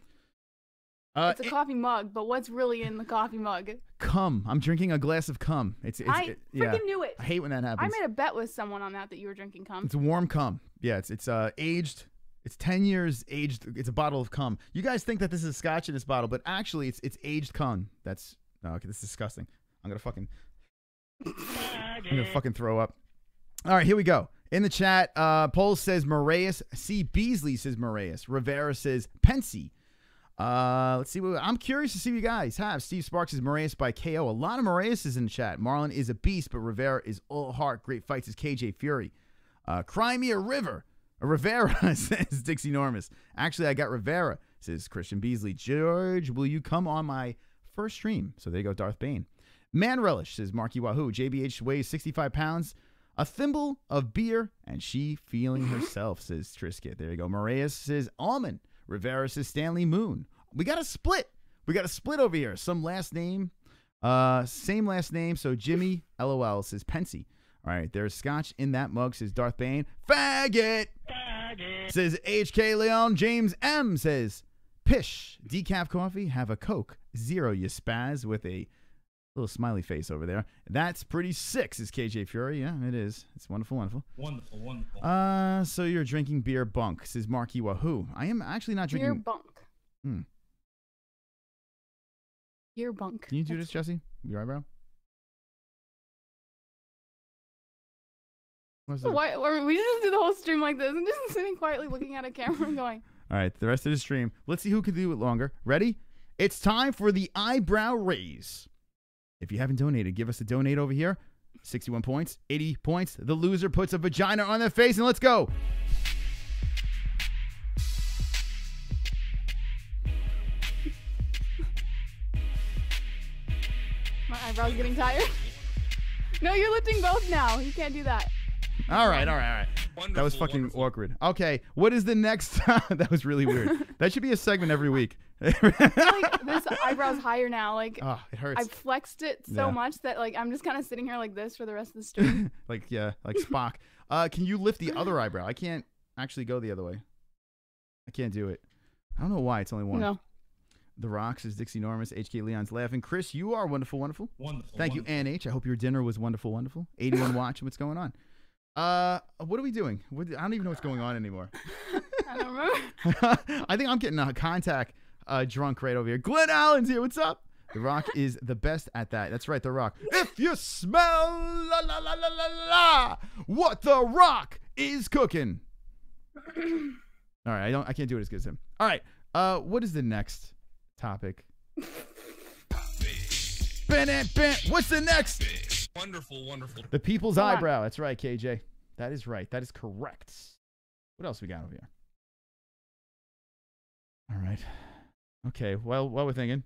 Speaker 3: It's a coffee mug, but what's really in the coffee mug? Cum.
Speaker 5: I'm drinking a glass of cum.
Speaker 3: I freaking knew it.
Speaker 5: I hate when that happens.
Speaker 3: I made a bet with someone on that you were drinking cum.
Speaker 5: It's warm cum. Yeah, it's aged. It's 10 years aged. It's a bottle of cum. You guys think that this is scotch in this bottle, but actually it's aged cum. That's okay. This is disgusting. I'm gonna fucking throw up. All right, here we go. In the chat, Poll says Moraes. C. Beasley says Moraes. Rivera says Pensy. Let's see. I'm curious to see what you guys have. Steve Sparks says Moraes by KO. A lot of Moraes is in the chat. Marlon is a beast, but Rivera is all heart. Great fights is KJ Fury. Cry me a river. Rivera says Dixie Normus. Actually, I got Rivera, says Christian Beasley. George, will you come on my first stream? So there you go, Darth Bane. Man Relish, says Marky Wahoo. JBH weighs 65 pounds. A thimble of beer, and she feeling herself, says Trisket. There you go. Moraes says Almond. Rivera says Stanley Moon. We got a split. We got a split over here. Some last name. Same last name. So Jimmy, LOL, says Pensy. All right, there's scotch in that mug, says Darth Bane. Faggot! Says HK Leon. James M says, Pish, decaf coffee, have a Coke. Zero, you spaz, with a little smiley face over there. That's pretty sick, says KJ Fury. Yeah, it is. It's wonderful, wonderful.
Speaker 4: Wonderful, wonderful.
Speaker 5: So you're drinking beer bunk, says Marky Wahoo. I am actually not drinking.
Speaker 3: Beer bunk. Beer bunk.
Speaker 5: Can you do this, Jesse? Your eyebrow?
Speaker 3: Why we just do the whole stream like this and just sitting quietly looking at a camera and going.
Speaker 5: All right, the rest of the stream. Let's see who can do it longer. Ready? It's time for the eyebrow raise. If you haven't donated, give us a donate over here. 61 points, 80 points. The loser puts a vagina on their face, and let's go.
Speaker 3: My eyebrow's getting tired. No, you're lifting both now. You can't do that.
Speaker 5: All right. That was fucking awkward. Okay, what is the next? That was really weird. That should be a segment every week.
Speaker 3: Like, this eyebrow's higher now. Like,
Speaker 5: oh, it hurts.
Speaker 3: I've flexed it so much that like I'm just kind of sitting here like this for the rest of the stream.
Speaker 5: like Spock. Can you lift the other eyebrow? I can't actually go the other way. I can't do it. I don't know why. It's only one.
Speaker 3: No.
Speaker 5: The Rocks is Dixie Normus. HK Leon's laughing. Chris, you are wonderful, wonderful.
Speaker 4: Wonderful.
Speaker 5: Thank you, Ann H. I hope your dinner was wonderful, wonderful. 81 watch. What's going on? What are we doing? I don't even know what's going on anymore.
Speaker 3: I don't remember.
Speaker 5: I think I'm getting contact drunk right over here. Glenn Allen's here. What's up? The Rock is the best at that. That's right, The Rock. If you smell la la la la la la, what The Rock is cooking. All right, I can't do it as good as him. All right, what is the next topic? What's the next?
Speaker 4: Wonderful, wonderful.
Speaker 5: The people's eyebrow. That's right, KJ. That is right. That is correct. What else we got over here? All right. Okay, well, what we're thinking.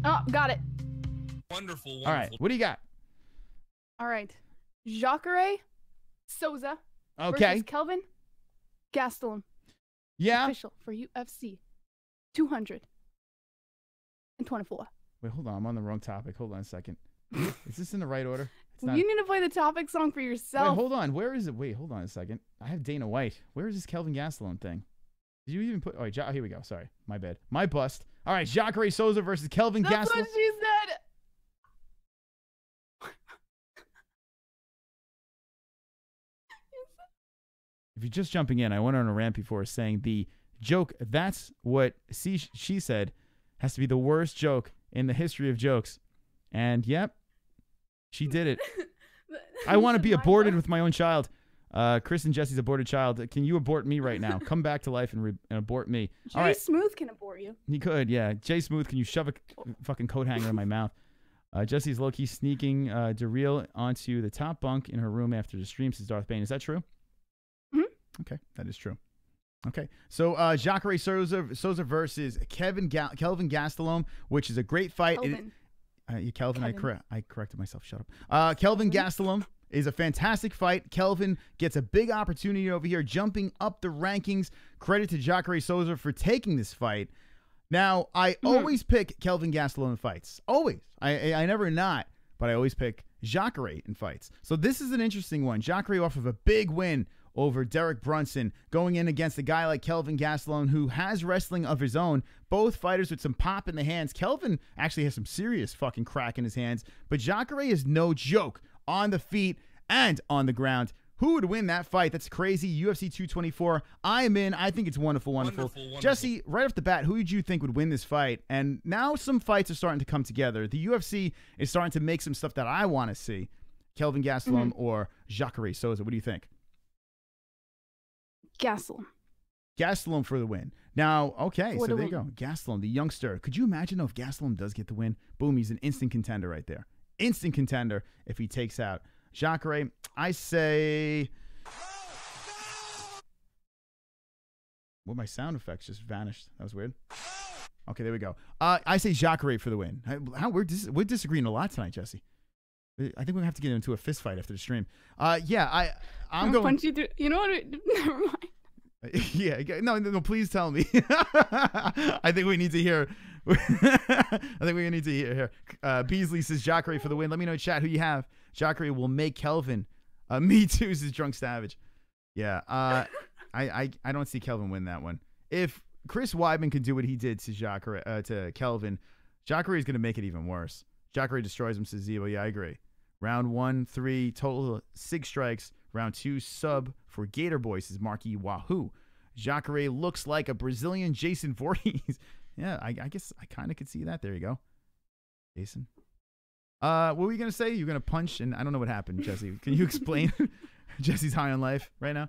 Speaker 3: Oh, got it.
Speaker 4: Wonderful, wonderful.
Speaker 5: All right, what do you got?
Speaker 3: All right. Jacare Souza
Speaker 5: versus
Speaker 3: Kelvin Gastelum.
Speaker 5: Yeah.
Speaker 3: Official for UFC 224.
Speaker 5: Wait, hold on. I'm on the wrong topic. Hold on a second. Is this in the right order? It's not.
Speaker 3: You need to play the topic song for yourself.
Speaker 5: Wait, hold on. Where is it? Wait, hold on a second. I have Dana White. Where is this Kelvin Gastelum thing? Did you even put... Oh, wait, here we go. Sorry. My bad. My bust. All right, Jacare Souza versus Kelvin Gastelum.
Speaker 3: That's what she said.
Speaker 5: If you're just jumping in, I went on a rant before saying the joke, that's what she said, has to be the worst joke in the history of jokes. And, yep, she did it. I want to be aborted with my own child. Chris and Jesse's aborted child. Can you abort me right now? Come back to life and abort me.
Speaker 3: Jay Smooth can abort you.
Speaker 5: He could, yeah. Jay Smooth, can you shove a fucking coat hanger in my mouth? Jessie's low-key sneaking Daryl onto the top bunk in her room after the stream, says Darth Bane. Is that true?
Speaker 3: Mm-hmm.
Speaker 5: Okay, that is true. Okay, so Jacare Souza versus Kelvin Gastelum, which is a great fight. Kelvin. I corrected myself. Shut up. Kelvin Gastelum is a fantastic fight. Kelvin gets a big opportunity over here, jumping up the rankings. Credit to Jacare Souza for taking this fight. Now, I always pick Kelvin Gastelum in fights. Always. I never not, but I always pick Jacare in fights. So this is an interesting one. Jacare off of a big win over Derek Brunson, going in against a guy like Kelvin Gastelum, who has wrestling of his own. Both fighters with some pop in the hands. Kelvin actually has some serious fucking crack in his hands, but Jacare is no joke on the feet and on the ground. Who would win that fight? That's crazy. UFC 224. I am in. I think it's wonderful, wonderful. Jesse, right off the bat, who did you think would win this fight? And now some fights are starting to come together. The UFC is starting to make some stuff that I want to see. Kelvin Gastelum or Jacare Souza. What do you think?
Speaker 3: Gastelum
Speaker 5: for the win. Now, okay, so there you go. Gastelum, the youngster. Could you imagine if Gastelum does get the win? Boom, he's an instant contender right there. Instant contender if he takes out Jacare. I say... Well, my sound effects just vanished. That was weird. Okay, there we go. I say Jacare for the win. We're disagreeing a lot tonight, Jesse. I think we're going to have to get into a fist fight after the stream. Yeah, I'm going...
Speaker 3: punch you through. You know what? Never mind.
Speaker 5: Yeah, no, please tell me. I think we need to hear. I think we need to hear here. Beasley says Jacare for the win. Let me know in chat who you have. Jacare will make Kelvin. Me too, says Drunk Savage. Yeah, I don't see Kelvin win that one. If Chris Weidman can do what he did to to Kelvin, Jacare is going to make it even worse. Jacare destroys him, says Zebo. Yeah, I agree. Round 1, 3, total 6 strikes. Round 2, sub for Gator Boy, says Marky Wahoo. Jacare looks like a Brazilian Jason Voorhees. Yeah, I guess I kind of could see that. There you go. Jason. What were you going to say? You're going to punch, and I don't know what happened, Jesse. Can you explain? Jesse's high on life right now.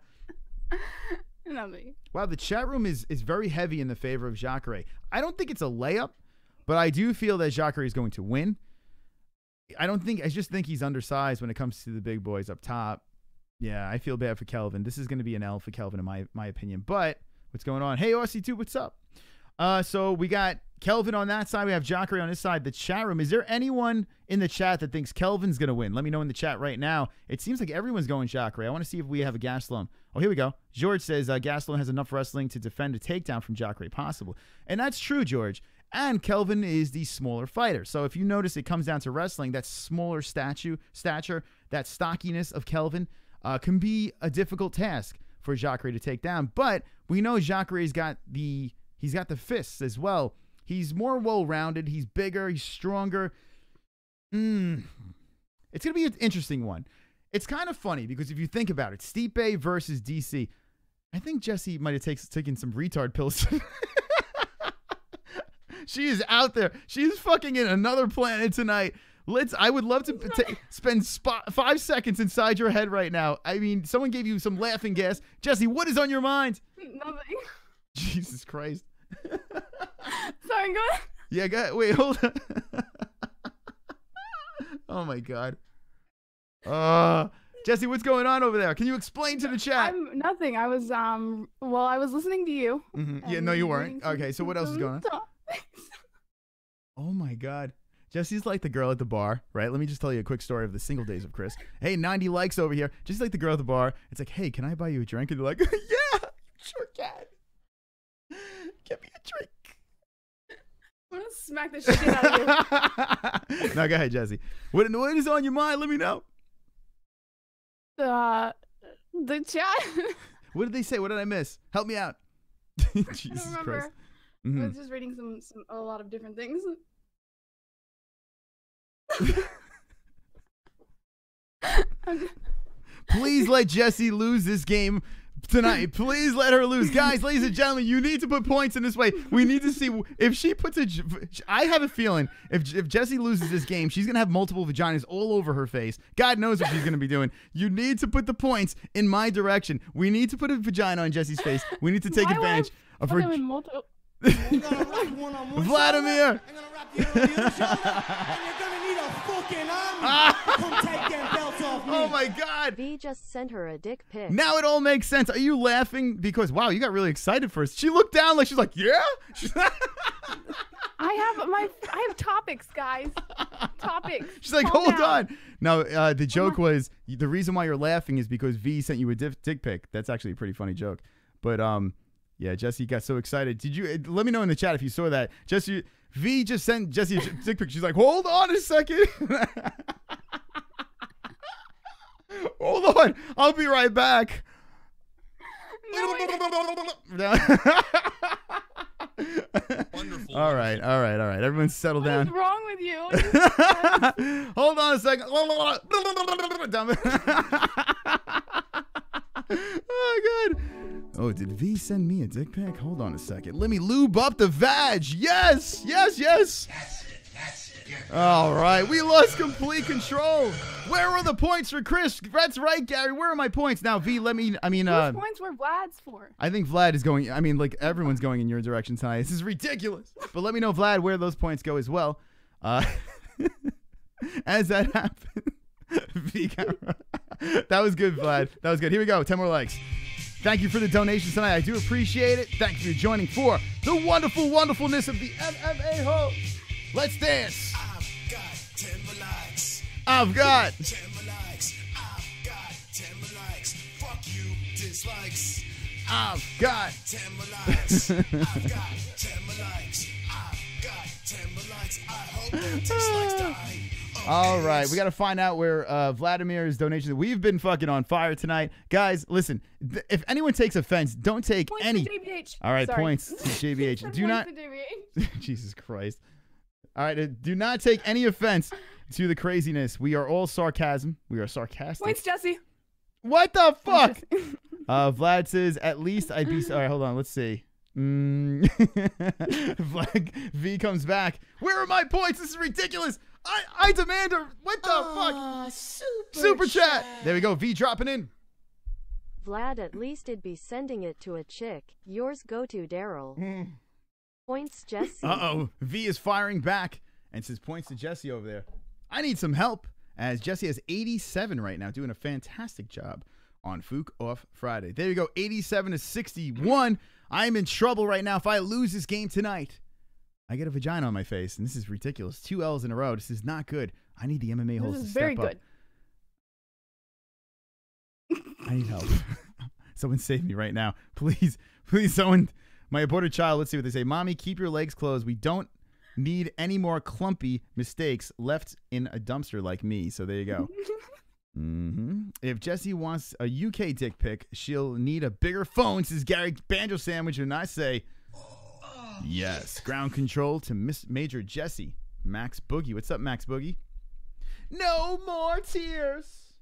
Speaker 3: Nothing. Wow,
Speaker 5: the chat room is very heavy in the favor of Jacare. I don't think it's a layup, but I do feel that Jacare is going to win. I just think he's undersized when it comes to the big boys up top. Yeah, I feel bad for Kelvin. This is going to be an L for Kelvin in my opinion. But what's going on? Hey, RC2, what's up? So we got Kelvin on that side. We have Jacare on this side. The chat room. Is there anyone in the chat that thinks Kelvin's going to win? Let me know in the chat right now. It seems like everyone's going Jacare. I want to see if we have a Gastelum. Oh, here we go. George says Gastelum has enough wrestling to defend a takedown from Jacare possible. And that's true, George. And Kelvin is the smaller fighter. So if you notice, it comes down to wrestling. That smaller stature, that stockiness of Kelvin can be a difficult task for Jacare to take down. But we know Jacare's got the fists as well. He's more well-rounded. He's bigger. He's stronger. It's going to be an interesting one. It's kind of funny because if you think about it, Stipe versus DC, I think Jessie might have taken some retard pills. She is out there. She's fucking in another planet tonight. I would love to spend 5 seconds inside your head right now. I mean, someone gave you some laughing gas. Jessie, what is on your mind?
Speaker 3: Nothing.
Speaker 5: Jesus Christ.
Speaker 3: Sorry, go ahead.
Speaker 5: Yeah, go ahead. Wait, hold on. Oh, my God. Jessie, what's going on over there? Can you explain to the chat?
Speaker 3: Nothing. I was, I was listening to you.
Speaker 5: Yeah, no, you weren't. Okay, so what else is going on? Oh, my God. Jessie's like the girl at the bar, right? Let me just tell you a quick story of the single days of Chris. Hey, 90 likes over here. Just like the girl at the bar. It's like, hey, can I buy you a drink? And they're like, yeah, sure can. Get me a drink.
Speaker 3: I'm going to smack the shit out of you.
Speaker 5: No, go ahead, Jessie. What is on your mind? Let me know.
Speaker 3: The chat.
Speaker 5: What did they say? What did I miss? Help me out. Jesus
Speaker 3: I don't remember.
Speaker 5: Christ.
Speaker 3: I was just reading a lot of different things.
Speaker 5: Please let Jessie lose this game tonight. Please let her lose. Guys, ladies and gentlemen, you need to put points in this way. We need to see if she puts I have a feeling if Jessie loses this game, she's going to have multiple vaginas all over her face. God knows what she's going to be doing. You need to put the points in my direction. We need to put a vagina on Jessie's face. We need to take advantage of her.
Speaker 6: Vladimir! I'm gonna wrap you on the other shoulder, and you're gonna need a your fucking army. Come take them belts off me.
Speaker 5: Oh my God.
Speaker 7: V just sent her a dick pic.
Speaker 5: Now it all makes sense. Are you laughing because wow, you got really excited first? She looked down like she's like, yeah.
Speaker 3: I have topics, guys. Topics.
Speaker 5: She's like,
Speaker 3: Calm
Speaker 5: hold
Speaker 3: down.
Speaker 5: on. No, the joke was the reason why you're laughing is because V sent you a dick pic. That's actually a pretty funny joke. But yeah, Jessie got so excited. Did you? Let me know in the chat if you saw that. Jessie, V just sent Jessie a dick pic. She's like, hold on a second. Hold on, I'll be right back.
Speaker 4: Wonderful.
Speaker 5: All right. Everyone settle down.
Speaker 3: What's wrong with you?
Speaker 5: Hold on a second. Oh, God. Oh, did V send me a dick pic? Hold on a second. Let me lube up the vag. Yes.
Speaker 6: That's it.
Speaker 5: All right. We lost complete control. Where are the points for Chris? That's right, Gary. Where are my points? Now, V,
Speaker 3: Whose points were Vlad's for?
Speaker 5: I think Vlad is going, like everyone's going in your direction tonight. This is ridiculous. But let me know, Vlad, where those points go as well. As that happens. V camera. That was good, Vlad. That was good. Here we go. 10 more likes. Thank you for the donations tonight. I do appreciate it. Thank you for joining for the wonderful wonderfulness of the MMA-Holes. Let's dance. I've got 10 likes.
Speaker 6: Fuck you, dislikes.
Speaker 5: I've got
Speaker 6: 10 likes. I've got 10 likes. I've got 10 likes. I hope the dislikes die.
Speaker 5: All right, we got to find out where Vladimir's donation. We've been fucking on fire tonight, guys. Listen, if anyone takes offense, don't take
Speaker 3: Points
Speaker 5: any.
Speaker 3: to JBH.
Speaker 5: All right,
Speaker 3: Sorry.
Speaker 5: points to JBH. Do not.
Speaker 3: Points to JBH.
Speaker 5: Jesus Christ. All right, do not take any offense to the craziness. We are all sarcasm. We are sarcastic.
Speaker 3: Points, Jessie.
Speaker 5: What the fuck? Vlad says, at least I'd be. All right, hold on. Let's see. Vlad V comes back. Where are my points? This is ridiculous. I demand a. What the fuck? Super chat. There we go. V dropping in.
Speaker 7: Vlad, at least it'd be sending it to a chick. Yours go to Daryl. Points, Jessie.
Speaker 5: Uh-oh. V is firing back and says points to Jessie over there. I need some help, as Jessie has 87 right now, doing a fantastic job on Fook Off Friday. There you go, 87 to 61. I'm in trouble right now. If I lose this game tonight, I get a vagina on my face, and this is ridiculous. 2 L's in a row. This is not good. I need the MMA-Holes to step up.
Speaker 3: Very good.
Speaker 5: I need help. Someone save me right now. Please, someone. My aborted child, let's see what they say. Mommy, keep your legs closed. We don't need any more clumpy mistakes left in a dumpster like me. So there you go. If Jessie wants a UK dick pic, she'll need a bigger phone, says Gary Banjo Sandwich. And I say, yes. Ground control to Miss Major Jessie. Max Boogie. What's up, Max Boogie? No more tears.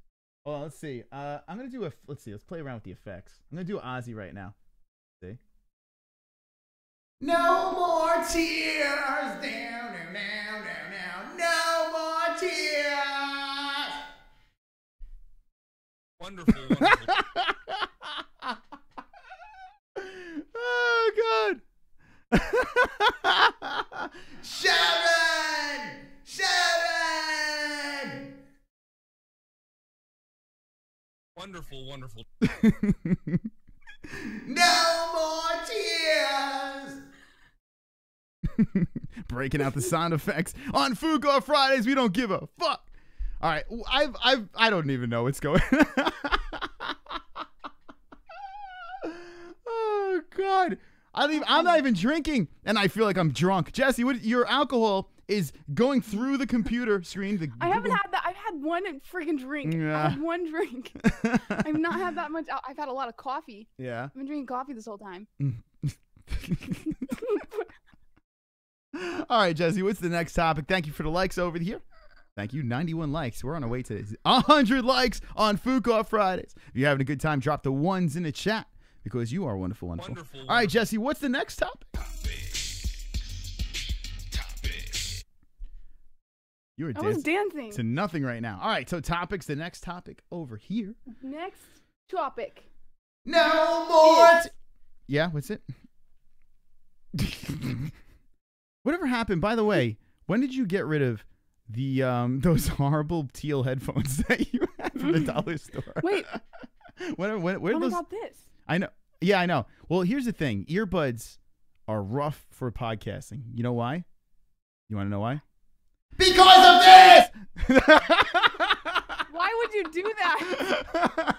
Speaker 5: Well, let's see. I'm going to do let's see. Let's play around with the effects. I'm going to do Ozzy right now. See? No more tears. Down. No more tears.
Speaker 4: Wonderful.
Speaker 5: Oh, God. 7.
Speaker 4: Wonderful.
Speaker 5: No more tears. Breaking out the sound effects on Fook Off Fridays. We don't give a fuck. All right, I don't even know what's going. Oh God, I'm not even drinking, and I feel like I'm drunk. Jessie, your alcohol is going through the computer screen.
Speaker 3: I haven't had that. I've had one freaking drink.
Speaker 5: Yeah.
Speaker 3: I had one drink. I've not had that much. I've had a lot of coffee.
Speaker 5: Yeah.
Speaker 3: I've been drinking coffee this whole time.
Speaker 5: All right, Jessie, what's the next topic? Thank you for the likes over here. Thank you. 91 likes. We're on our way to 100 likes on Fook Off Fridays. If you're having a good time, drop the ones in the chat because you are wonderful. All right, Jessie, what's the next topic? You were
Speaker 3: dancing
Speaker 5: to nothing right now. All right, so topics. The next topic over here.
Speaker 3: Next topic.
Speaker 5: No more. Yeah, what's it? Whatever happened? By the way, when did you get rid of those horrible teal headphones that you had from the dollar store.
Speaker 3: Wait.
Speaker 5: where
Speaker 3: I
Speaker 5: those?
Speaker 3: got this.
Speaker 5: I know. Yeah, I know. Well, here's the thing. Earbuds are rough for podcasting. You know why? You want to know why?
Speaker 9: Because of this!
Speaker 3: Why would you do that?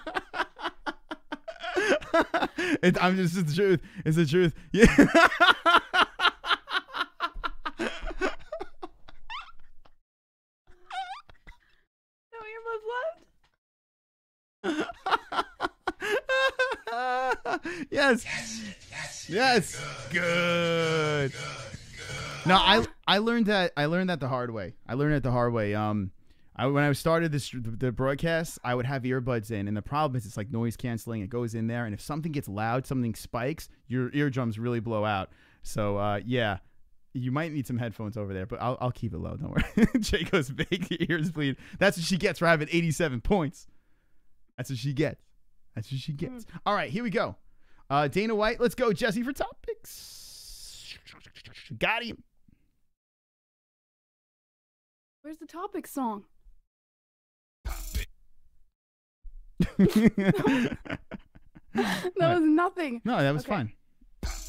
Speaker 5: I'm just it's the truth. It's the truth. Yeah.
Speaker 3: No earbuds left.
Speaker 5: Yes. Yes. Good. No, I learned that the hard way. When I started the broadcast, I would have earbuds in, and the problem is it's like noise canceling. It goes in there, and if something gets loud, something spikes, your eardrums really blow out. So yeah, you might need some headphones over there, but I'll keep it low. Don't worry. Jay goes big, your ears bleed. That's what she gets for having 87 points. That's what she gets. That's what she gets. All right, here we go. Dana White, let's go. Jessie for topics. Got him.
Speaker 3: Where's the topic song? That was nothing.
Speaker 5: No, that was fine.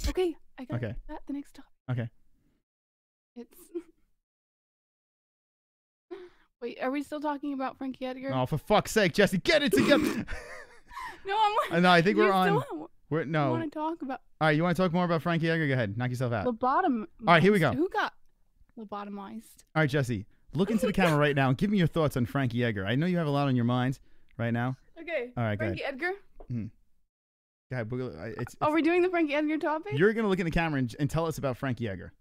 Speaker 3: Okay, I got
Speaker 5: Okay.
Speaker 3: that. The next topic.
Speaker 5: Okay.
Speaker 3: It's. Wait, are we still talking about Frankie Edgar?
Speaker 5: Oh, for fuck's sake, Jessie, get it together.
Speaker 3: No, I'm like.
Speaker 5: No, I think we're on.
Speaker 3: I
Speaker 5: No.
Speaker 3: want to talk about
Speaker 5: All right, you want to talk more about Frankie Edgar? Go ahead, knock yourself out.
Speaker 3: lobotomized.
Speaker 5: All right, here we go.
Speaker 3: Who got lobotomized?
Speaker 5: All right, Jessie, look into the camera right now and give me your thoughts on Frankie Edgar. I know you have a lot on your mind right now.
Speaker 3: Okay.
Speaker 5: All right, go
Speaker 3: Frankie Edgar.
Speaker 5: Go ahead.
Speaker 3: Are we doing the Frankie Edgar topic?
Speaker 5: You're going to look in the camera and tell us about Frankie Edgar.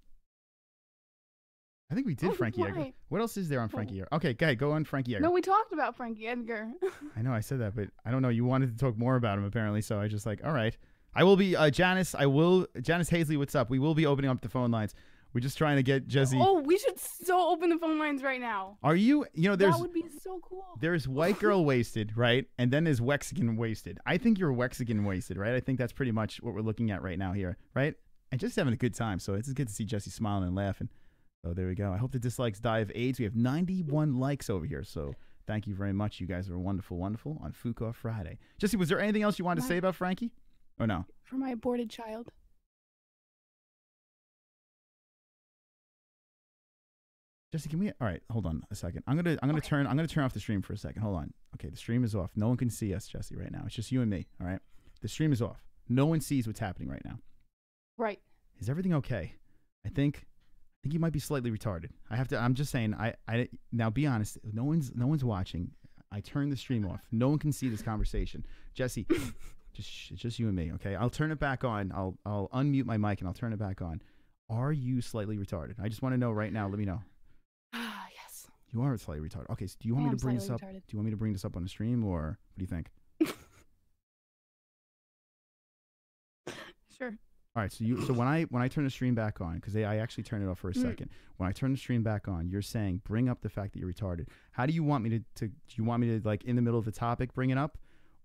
Speaker 5: I think we did
Speaker 3: Oh,
Speaker 5: Frankie
Speaker 3: why?
Speaker 5: Edgar. What else is there on Frankie Edgar? Okay, go ahead. Go on Frankie Edgar.
Speaker 3: No, we talked about Frankie Edgar.
Speaker 5: I know I said that, but I don't know. You wanted to talk more about him apparently, so I just like, all right. I will be Janice Hazley, what's up? We will be opening up the phone lines. We're just trying to get Jessie.
Speaker 3: Oh, we should so open the phone lines right now.
Speaker 5: Are you know,
Speaker 3: That would be so cool.
Speaker 5: there's white girl wasted, right? And then there's Wexican wasted. I think you're Wexican wasted, right? I think that's pretty much what we're looking at right now here, right? And just having a good time. So it's good to see Jessie smiling and laughing. So there we go. I hope the dislikes die of AIDS. We have 91 likes over here. So thank you very much. You guys are wonderful, wonderful on Fuko Friday. Jessie, was there anything else you wanted to say about Frankie? Or no?
Speaker 3: For my aborted child.
Speaker 5: Jessie, can we? All right, hold on a second. I'm gonna turn off the stream for a second. Hold on. Okay, the stream is off. No one can see us, Jessie, right now. It's just you and me. All right. The stream is off. No one sees what's happening right now.
Speaker 3: Right.
Speaker 5: Is everything okay? I think you might be slightly retarded. I'm just saying. I now be honest. No one's watching. I turned the stream off. No one can see this conversation. Jessie, just you and me. Okay. I'll turn it back on. I'll unmute my mic and I'll turn it back on. Are you slightly retarded? I just want to know right now. Let me know.
Speaker 3: Yes.
Speaker 5: You are slightly retarded. Okay, so do you want me to bring this up?
Speaker 3: Retarded.
Speaker 5: Do you want me to bring this up on the stream, or what do you think?
Speaker 3: Sure.
Speaker 5: All right, so when I turn the stream back on, because I actually turned it off for a second. When I turn the stream back on, you're saying bring up the fact that you're retarded. How do you want me to do you want me to, like, in the middle of the topic bring it up,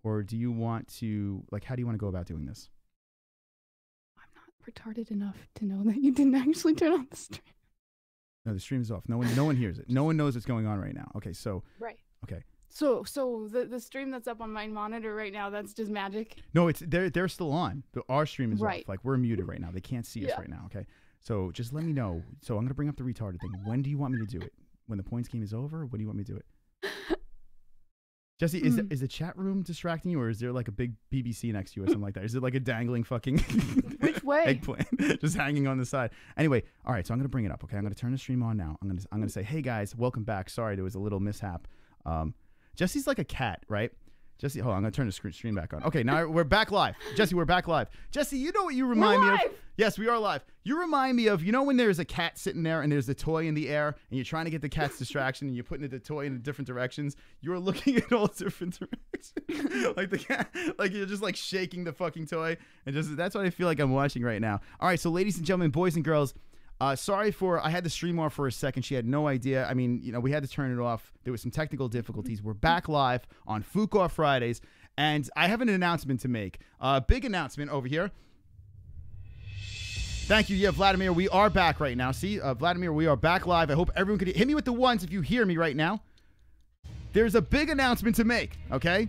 Speaker 5: or do you want to, like, how do you want to go about doing this?
Speaker 3: I'm not retarded enough to know that you didn't actually turn on the stream.
Speaker 5: No, the stream is off. No one hears it. No one knows what's going on right now. Okay, so
Speaker 3: Right.
Speaker 5: Okay.
Speaker 3: So the stream that's up on my monitor right now, that's just magic.
Speaker 5: No, they're still on. Our stream is
Speaker 3: Right.
Speaker 5: off. Like, we're muted right now. They can't see us right now. Okay, so just let me know. So I'm gonna bring up the retarded thing. When do you want me to do it? When the points game is over? When do you want me to do it? Jessie, is the chat room distracting you, or is there like a big BBC next to you or something like that? Is it like a dangling fucking
Speaker 3: Which way?
Speaker 5: eggplant just hanging on the side? Anyway, all right. So I'm gonna bring it up. Okay, I'm gonna turn the stream on now. I'm gonna say, hey guys, welcome back. Sorry, there was a little mishap. Jessie's like a cat, right? Jessie, hold on, I'm gonna turn the stream back on. Okay, now we're back live. Jessie, we're back live. Jessie, you know what you remind me of? Yes, we are live. You remind me of, you know when there's a cat sitting there and there's a toy in the air and you're trying to get the cat's distraction and you're putting the toy in different directions? You're looking in all different directions. Like the cat, like you're just like shaking the fucking toy. And just that's what I feel like I'm watching right now. All right, so ladies and gentlemen, boys and girls, sorry I had the stream off for a second. She had no idea. I mean, you know, we had to turn it off. There was some technical difficulties. We're back live on Fuko Fridays. And I have an announcement to make. Big announcement over here. Thank you. Yeah, Vladimir, we are back right now. See, Vladimir, we are back live. I hope everyone could hit me with the ones if you hear me right now. There's a big announcement to make, okay?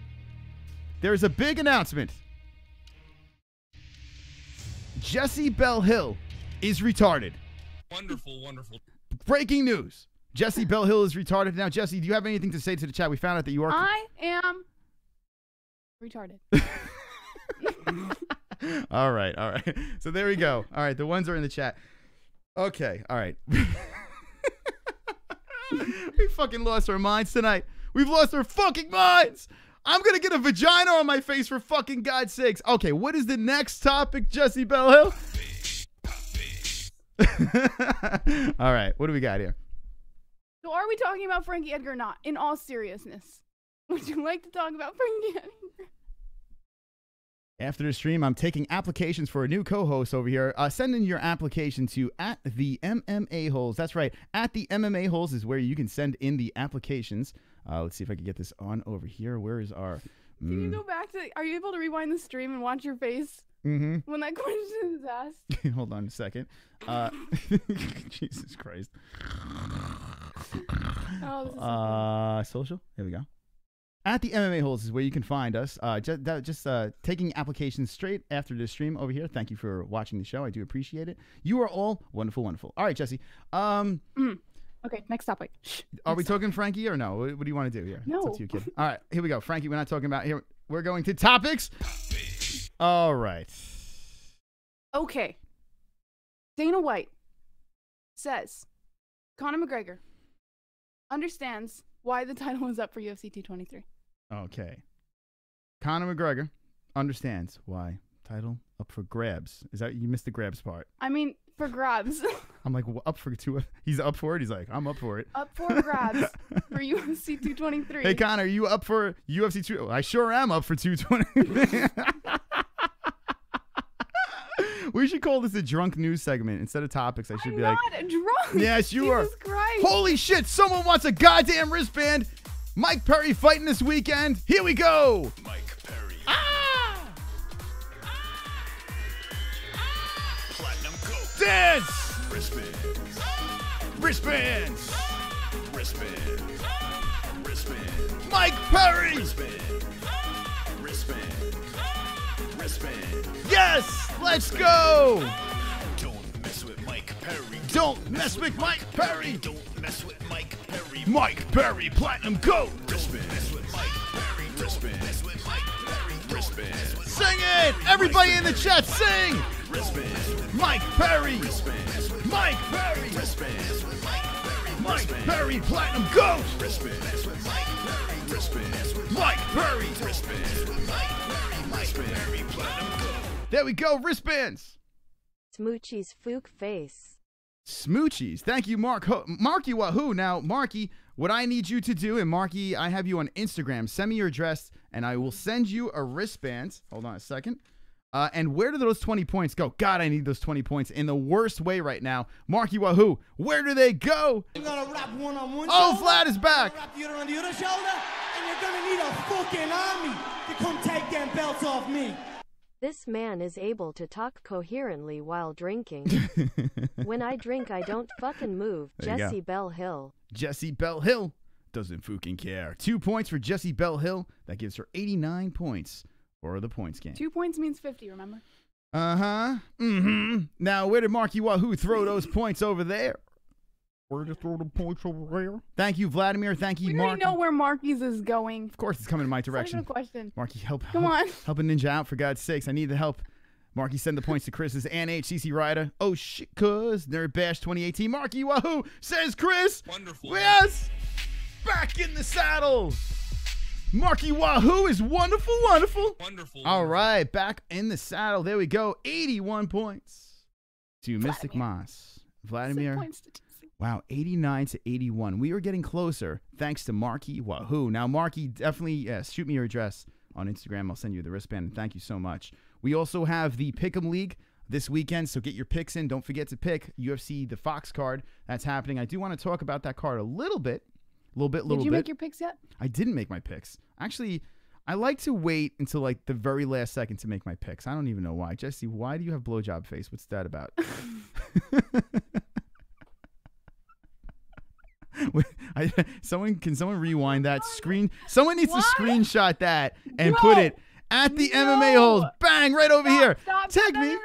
Speaker 5: There's a big announcement. Jessie Belle Hill is retarded.
Speaker 4: Wonderful, wonderful.
Speaker 5: Breaking news. Jessie Belle Hill is retarded. Now, Jessie, do you have anything to say to the chat? We found out that you are...
Speaker 3: I am retarded.
Speaker 5: All right, all right. So there we go. All right, the ones are in the chat. Okay, all right. We fucking lost our minds tonight. We've lost our fucking minds. I'm going to get a vagina on my face for fucking God's sakes. Okay, what is the next topic, Jessie Belle Hill? All right, what do we got here?
Speaker 3: So are we talking about Frankie Edgar or not? In all seriousness, would you like to talk about Frankie Edgar?
Speaker 5: After the stream, I'm taking applications for a new co-host over here. Send in your application to @the MMA-Holes. That's right. @the MMA-Holes is where you can send in the applications. Let's see if I can get this on over here. Where is our...
Speaker 3: Can you go back to... Are you able to rewind the stream and watch your face when that question is asked?
Speaker 5: Hold on a second. Jesus Christ.
Speaker 3: Oh, this is
Speaker 5: social? Here we go. @the MMA-Holes is where you can find us. Just taking applications straight after the stream over here. Thank you for watching the show. I do appreciate it. You are all wonderful, wonderful. All right, Jessie.
Speaker 3: Okay, next topic.
Speaker 5: Are we talking Frankie or no? What do you want to do here?
Speaker 3: No.
Speaker 5: It's up to you, kid. All right, here we go. Frankie, we're not talking about here. We're going to topics. All right.
Speaker 3: Okay. Dana White says Conor McGregor understands why the title is up for UFC 223.
Speaker 5: Okay. Conor McGregor understands why title up for grabs. Is that you missed the grabs part?
Speaker 3: I mean, for grabs.
Speaker 5: I'm like, well, up for two. He's up for it. He's like, I'm up for it.
Speaker 3: Up for grabs for UFC 223.
Speaker 5: Hey, Conor, are you up for UFC 2? I sure am up for 220. We should call this a drunk news segment instead of topics. I should be like,
Speaker 3: not drunk.
Speaker 5: Yes, you are.
Speaker 3: Jesus Christ.
Speaker 5: Holy shit! Someone wants a goddamn wristband. Mike Perry fighting this weekend. Here we go.
Speaker 6: Mike Perry. Platinum Gold.
Speaker 5: Dance.
Speaker 6: Wristbands.
Speaker 5: Wristbands.
Speaker 6: Wristbands. Wristbands.
Speaker 5: Mike Perry.
Speaker 6: Wristband. Wristband. Wristband.
Speaker 5: Yes. Let's go.
Speaker 6: Don't mess with Mike Perry.
Speaker 5: Don't mess with Mike Perry.
Speaker 6: Don't mess with Mike Perry.
Speaker 5: Mike Perry, Platinum Gold.
Speaker 6: Wristband. Mess with Mike Perry. Wristband. Mess with Mike Perry. Wristband.
Speaker 5: Sing it. Everybody in the chat, sing.
Speaker 6: Wristband.
Speaker 5: Mike Perry.
Speaker 6: Wristband.
Speaker 5: Mike Perry.
Speaker 6: Wristband. Mike Perry.
Speaker 5: Mike Perry, Platinum Gold.
Speaker 6: Wristband. Mike Perry. Wristband.
Speaker 5: Mike Perry.
Speaker 6: Wristband. Mike Perry. Mike Perry. Platinum Gold.
Speaker 5: There we go. Wristbands.
Speaker 7: Smoochie's fook face.
Speaker 5: Smoochies. Thank you, Marky Wahoo. Now, Marky, what I need you to do, and Marky, I have you on Instagram. Send me your address, and I will send you a wristband. Hold on a second. And where do those 20 points go? God, I need those 20 points in the worst way right now. Marky Wahoo, where do they go?
Speaker 10: You're gonna wrap one on one
Speaker 5: Oh,
Speaker 10: shoulder,
Speaker 5: Vlad is back.
Speaker 10: wrap the other on the other shoulder, and you're gonna need a fucking army to come take them belts off me.
Speaker 7: This man is able to talk coherently while drinking. When I drink, I don't fucking move.
Speaker 5: There you go.
Speaker 7: Jessie Belle Hill.
Speaker 5: Jessie Belle Hill doesn't fucking care. 2 points for Jessie Belle Hill. That gives her 89 points for the points game.
Speaker 3: 2 points means 50, remember?
Speaker 5: Uh-huh. Mm-hmm. Now, where did Marky Wahoo throw those points over there? Where to throw the points over there? Thank you, Vladimir. Thank you,
Speaker 3: We
Speaker 5: Marky.
Speaker 3: already know where Marky's is going.
Speaker 5: Of course, it's coming in my
Speaker 3: It's not even
Speaker 5: direction.
Speaker 3: a question.
Speaker 5: Marky, help
Speaker 3: Come on.
Speaker 5: help a ninja out, for God's sakes. I need the help. Marky, send the points to Chris's and HCC Ryder. Oh, shit, cuz. Nerd Bash 2018. Marky Wahoo says Chris.
Speaker 4: Wonderful.
Speaker 5: Yes. Back in the saddle. Marky Wahoo is wonderful, wonderful.
Speaker 4: Wonderful.
Speaker 5: All right, back in the saddle. There we go. 81 points to Mystic Moss. Vladimir.
Speaker 3: 6 points to Jessie.
Speaker 5: Wow, 89 to 81. We are getting closer thanks to Marky Wahoo. Now, Marky, definitely shoot me your address on Instagram. I'll send you the wristband. And thank you so much. We also have the Pick'em League this weekend, so get your picks in. Don't forget to pick UFC the Fox card. That's happening. I do want to talk about that card a little bit.
Speaker 3: Did you make your picks yet?
Speaker 5: I didn't make my picks. Actually, I like to wait until like the very last second to make my picks. I don't even know why. Jessie, why do you have blowjob face? What's that about? Someone rewind that screen? Someone needs to screenshot that and put it at the MMA holes. Bang, right over here. Tag me.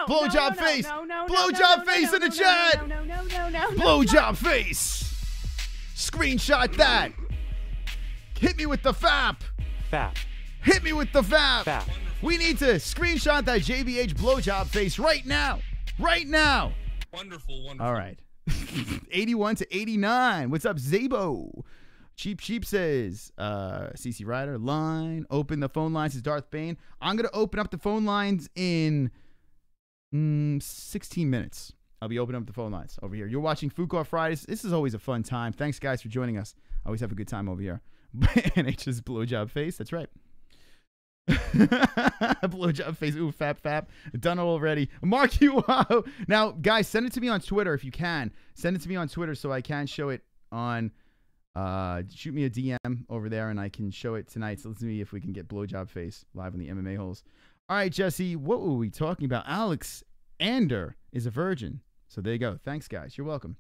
Speaker 5: Blowjob face. Blowjob face in the chat. Blowjob face. Screenshot that. Hit me with the FAP. Hit me with the FAP. We need to screenshot that JBH blowjob face right now. Right now.
Speaker 4: Wonderful.
Speaker 5: All right. 81 to 89. What's up, Zabo? Cheap Sheep says, CC Ryder, line. Open the phone lines, is Darth Bane. I'm going to open up the phone lines in 16 minutes. I'll be opening up the phone lines over here. You're watching Food Court Fridays. This is always a fun time. Thanks, guys, for joining us. I always have a good time over here. NH's blowjob face. That's right. Blowjob face. Ooh, fap. Done already. Mark you out. Now, guys, send it to me on Twitter if you can. Send it to me on Twitter so I can show it on. Shoot me a DM over there and I can show it tonight. So let's see if we can get blowjob face live on the MMA holes. All right, Jesse, what were we talking about? Alex Ander is a virgin. So there you go. Thanks, guys. You're welcome.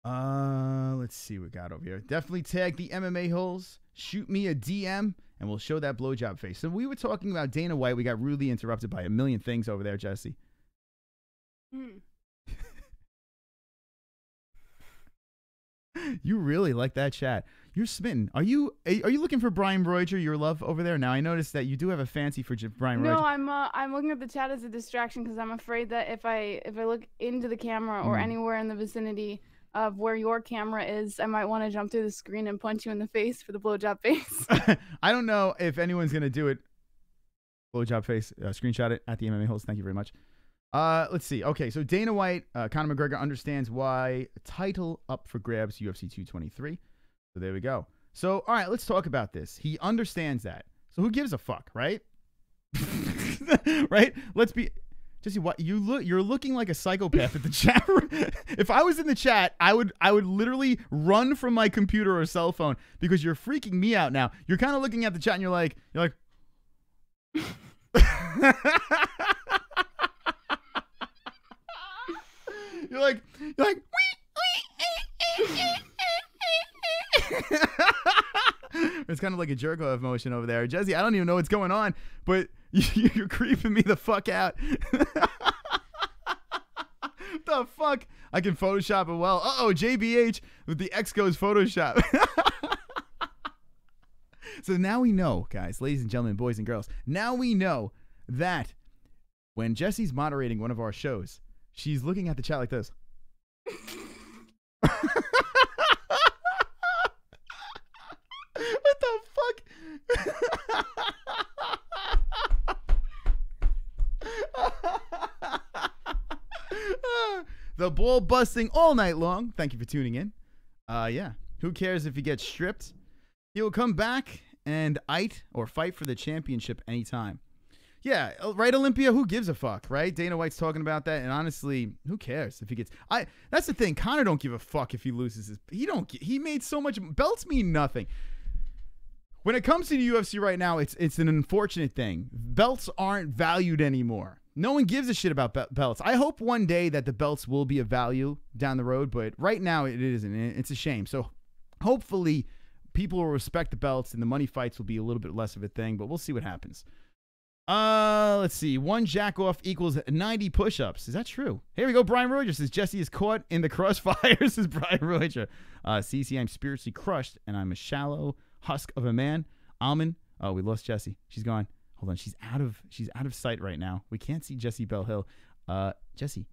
Speaker 5: Let's see what we got over here. Definitely tag the MMA holes. Shoot me a DM and we'll show that blowjob face. So we were talking about Dana White. We got rudely interrupted by a million things over there, Jesse. You really like that chat. You're smitten. Are you looking for Brian Roger, your love over there? Now I noticed that you do have a fancy for Brian Roger.
Speaker 3: No, I'm looking at the chat as a distraction because I'm afraid that if I look into the camera or anywhere in the vicinity of where your camera is, I might want to jump through the screen and punch you in the face for the blowjob face.
Speaker 5: I don't know if anyone's gonna do it. Blowjob face. Screenshot it at the MMA holes. Thank you very much. Let's see. Okay, so Dana White, Conor McGregor understands why title up for grabs, UFC 223. So there we go. So, all right, let's talk about this. He understands that. So who gives a fuck, right? Right? Let's be... Jesse, what you're looking like a psychopath at the chat room. If I was in the chat, I would literally run from my computer or cell phone because you're freaking me out now. You're kind of looking at the chat and you're like You're like it's kind of like a jerk off motion over there. Jesse, I don't even know what's going on, but you're creeping me the fuck out. The fuck? I can Photoshop it well. Uh-oh, JBH with the X goes Photoshop. So now we know, guys, ladies and gentlemen, boys and girls, now we know that when Jesse's moderating one of our shows, she's looking at the chat like this. What the fuck? The ball busting all night long. Thank you for tuning in. Yeah. Who cares if he gets stripped? He will come back and fight for the championship anytime. Yeah, right, Olympia? Who gives a fuck, right? Dana White's talking about that, and honestly, who cares if he gets... That's the thing. Conor don't give a fuck if he loses his... He made so much... Belts mean nothing. When it comes to the UFC right now, it's an unfortunate thing. Belts aren't valued anymore. No one gives a shit about belts. I hope one day that the belts will be of value down the road, but right now it isn't. It's a shame. So hopefully people will respect the belts and the money fights will be a little bit less of a thing, but we'll see what happens. Let's see. 1 jack off equals 90 push-ups. Is that true? Here we go. Brian Roger says Jesse is caught in the crossfire. This is Brian Roger. CC, I'm spiritually crushed and I'm a shallow husk of a man. Almond. Oh, we lost Jessie. She's gone. Hold on. She's out of sight right now. We can't see Jessie Bell Hill. Jessie.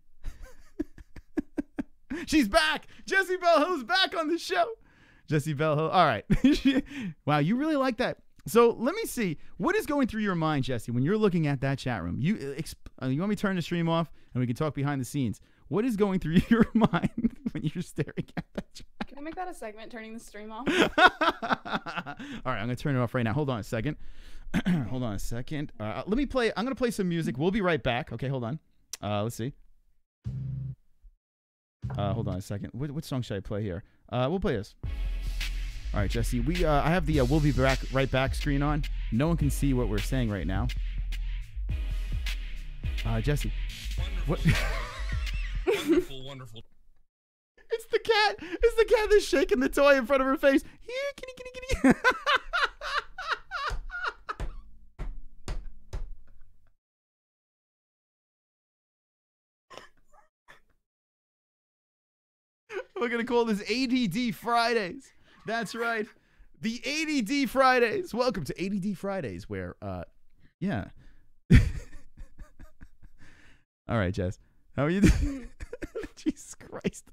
Speaker 5: She's back. Jessie Bell Hill's back on the show. Jessie Bell Hill. All right. Wow, you really like that. So let me see. What is going through your mind, Jessie, when you're looking at that chat room? You want me to turn the stream off and we can talk behind the scenes? What is going through your mind when you're staring at that chat?
Speaker 3: Can I make that a segment, turning the stream off?
Speaker 5: All right, I'm going to turn it off right now. Hold on a second. Hold on a second. Let me play. I'm going to play some music. We'll be right back. Okay, hold on. Let's see. Hold on a second. What song should I play here? We'll play this. All right, Jesse. I have the "We'll be right back" screen on. No one can see what we're saying right now. Jesse, what?
Speaker 4: Wonderful, wonderful.
Speaker 5: It's the cat. It's the cat that's shaking the toy in front of her face. Here, kitty, kitty, kitty. We're going to call this ADD Fridays. That's right. The ADD Fridays. Welcome to ADD Fridays where, yeah. All right, Jess. How are you doing? Jesus Christ.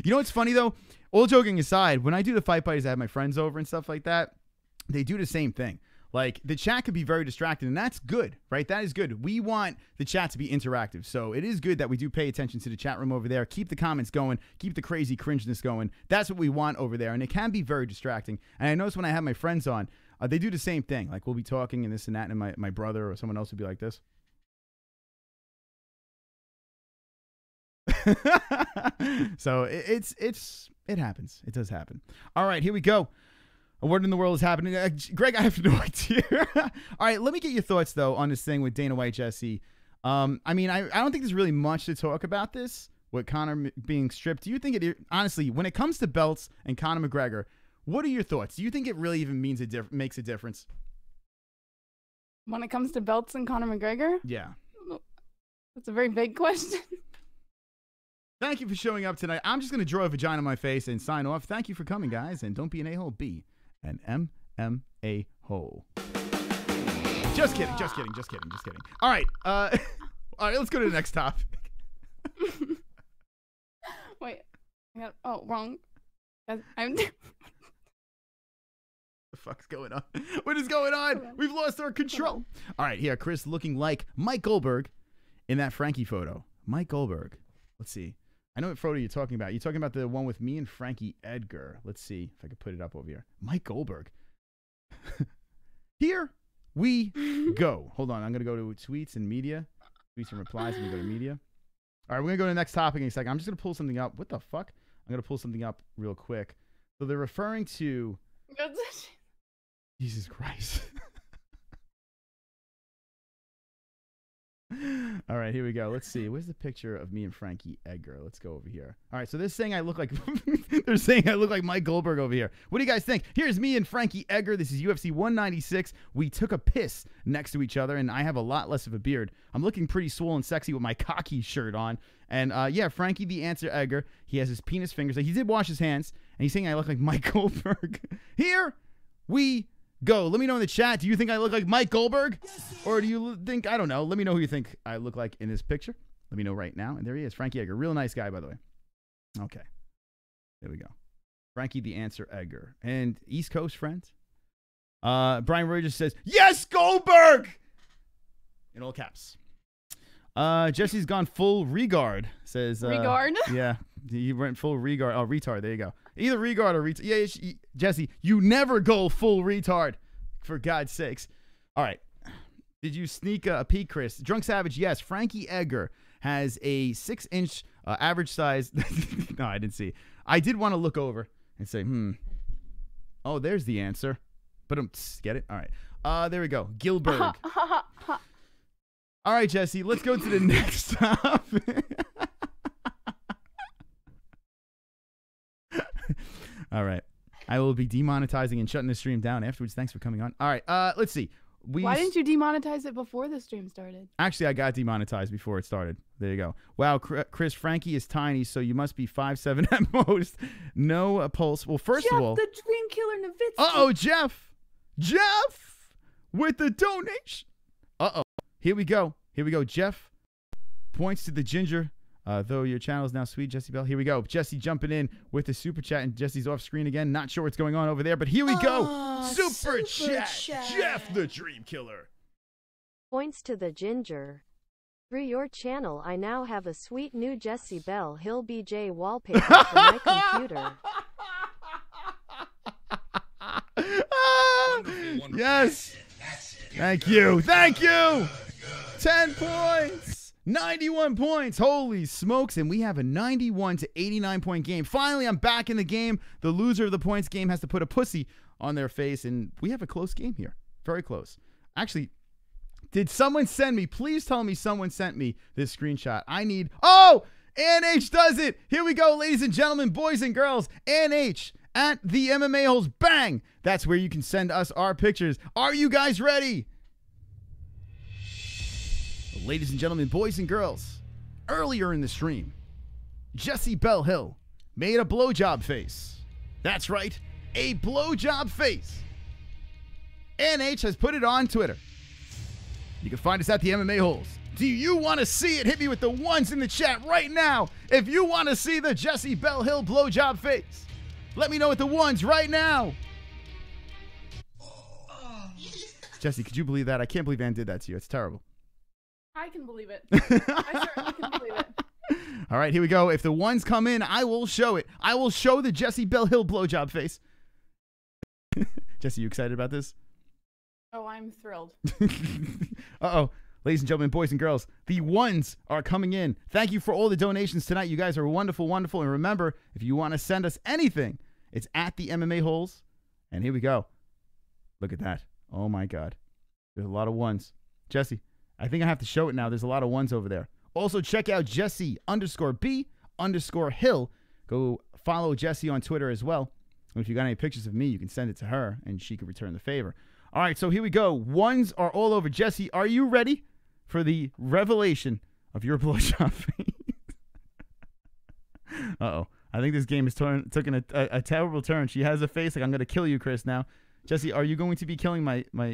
Speaker 5: You know what's funny, though? All joking aside, when I do the fight parties, I have my friends over and stuff like that. They do the same thing. Like, the chat could be very distracting, and that's good, right? That is good. We want the chat to be interactive, so it is good that we do pay attention to the chat room over there. Keep the comments going. Keep the crazy cringeness going. That's what we want over there, and it can be very distracting. And I notice when I have my friends on, they do the same thing. Like, we'll be talking and this and that, and my brother or someone else will be like this. So it happens. It does happen. All right, here we go. A word in the world is happening. Greg, I have no idea. All right, let me get your thoughts, though, on this thing with Dana White, Jessie. I mean, I don't think there's really much to talk about this, with Conor being stripped. Do you think it, honestly, when it comes to belts and Conor McGregor, what are your thoughts? Do you think it really even makes a difference?
Speaker 3: When it comes to belts and Conor McGregor?
Speaker 5: Yeah.
Speaker 3: That's a very big question.
Speaker 5: Thank you for showing up tonight. I'm just going to draw a vagina on my face and sign off. Thank you for coming, guys. And don't be an a-hole. Be an MMA-hole. Just kidding. Just kidding. Just kidding. Just kidding. All right. All right. Let's go to the next topic.
Speaker 3: Wait. Wrong. I'm...
Speaker 5: The fuck's going on? What is going on? We've lost our control. All right. Here, Chris looking like Mike Goldberg in that Frankie photo. Mike Goldberg. Let's see. I know what photo you're talking about. You're talking about the one with me and Frankie Edgar. Let's see if I can put it up over here. Mike Goldberg. Here we go. Hold on. I'm going to go to tweets and media. Tweets and replies. And we go to media. All right. We're going to go to the next topic in a second. I'm just going to pull something up. What the fuck? I'm going to pull something up real quick. So they're referring to... Jesus Christ. All right, here we go. Let's see. Where's the picture of me and Frankie Edgar? Let's go over here. All right, so they're saying I look like they're saying I look like Mike Goldberg over here. What do you guys think? Here's me and Frankie Edgar. This is UFC 196. We took a piss next to each other, and I have a lot less of a beard. I'm looking pretty swole and sexy with my cocky shirt on. And yeah, Frankie the Answer Edgar. He has his penis fingers. He did wash his hands, and he's saying I look like Mike Goldberg. Here we go. Let me know in the chat. Do you think I look like Mike Goldberg? Or do you think, I don't know. Let me know who you think I look like in this picture. Let me know right now. And there he is, Frankie Edgar. Real nice guy, by the way. Okay. There we go. Frankie the Answer Edgar. And East Coast friends. Brian Rogers says, yes, Goldberg! In all caps. Jesse's gone full regard. Says
Speaker 3: regard?
Speaker 5: Yeah. He went full regard. Oh, retard. There you go. Either regard or retard. Yeah, Jesse, you never go full retard. For God's sakes. All right. Did you sneak a peek, Chris? Drunk Savage, yes. Frankie Edgar has a 6-inch average size. No, I didn't see. I did want to look over and say, oh, there's the answer. But get it? All right. There we go. Gilbert. All right, Jesse, let's go to the next topic. All right. I will be demonetizing and shutting the stream down afterwards. Thanks for coming on. All right. Let's see.
Speaker 3: Why didn't you demonetize it before the stream started?
Speaker 5: Actually, I got demonetized before it started. There you go. Wow, Chris, Frankie is tiny, so you must be 5'7" at most. No pulse. Well, first
Speaker 3: Jeff,
Speaker 5: of all...
Speaker 3: the Dream Killer Nowitzki.
Speaker 5: Uh-oh, Jeff. Jeff with the donation. Uh-oh. Here we go. Here we go. Jeff points to the ginger. Though your channel is now sweet, Jesse Bell. Here we go. Jesse jumping in with the super chat, and Jesse's off screen again. Not sure what's going on over there, but here we go. Super chat. Jeff the Dream Killer.
Speaker 7: Points to the ginger. Through your channel, I now have a sweet new Jessie Bell Hill BJ wallpaper for my computer.
Speaker 4: Wonderful.
Speaker 5: Yes. Thank you. Thank you. 10 points. 91 points. Holy smokes. And we have a 91 to 89 point game. Finally, I'm back in the game. The loser of the points game has to put a pussy on their face. And we have a close game here. Very close. Actually, did someone send me? Please tell me someone sent me this screenshot. I need... Oh! NH does it. Here we go, ladies and gentlemen, boys and girls. NH at the MMA-Holes. Bang! That's where you can send us our pictures. Are you guys ready? Ladies and gentlemen, boys and girls, earlier in the stream, Jessie Belle Hill made a blowjob face. That's right, a blowjob face. NH has put it on Twitter. You can find us at the MMA-Holes. Do you want to see it? Hit me with the ones in the chat right now. If you want to see the Jessie Belle Hill blowjob face, let me know with the ones right now. Jessie, could you believe that? I can't believe Ann did that to you. It's terrible.
Speaker 3: I can believe it. I certainly can believe it.
Speaker 5: All right, here we go. If the ones come in, I will show it. I will show the Jessie Belle Hill blowjob face. Jessie, you excited about this?
Speaker 3: Oh, I'm thrilled.
Speaker 5: Uh-oh. Ladies and gentlemen, boys and girls, the ones are coming in. Thank you for all the donations tonight. You guys are wonderful, wonderful. And remember, if you want to send us anything, it's at the MMA-Holes. And here we go. Look at that. Oh, my God. There's a lot of ones. Jessie, I think I have to show it now. There's a lot of ones over there. Also, check out Jessie_B_Hill. Go follow Jessie on Twitter as well. And if you got any pictures of me, you can send it to her, and she can return the favor. All right, so here we go. Ones are all over. Jessie, are you ready for the revelation of your blowjob face? Uh-oh. I think this game is taking a terrible turn. She has a face like, I'm going to kill you, Chris, now. Jessie, are you going to be killing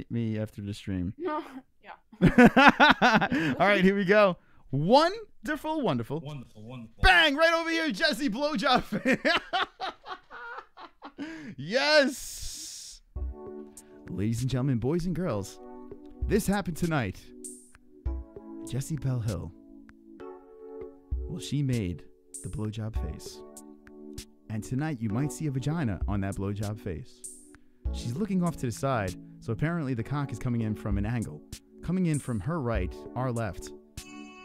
Speaker 5: me after the stream?
Speaker 3: No. Yeah.
Speaker 5: All right, here we go. Wonderful, wonderful.
Speaker 4: Wonderful, wonderful.
Speaker 5: Bang! Right over here, Jessie blowjob face. Yes! Ladies and gentlemen, boys and girls, this happened tonight. Jessie Belle Hill. Well, she made the blowjob face. And tonight you might see a vagina on that blowjob face. She's looking off to the side, so apparently the cock is coming in from an angle. Coming in from her right, our left.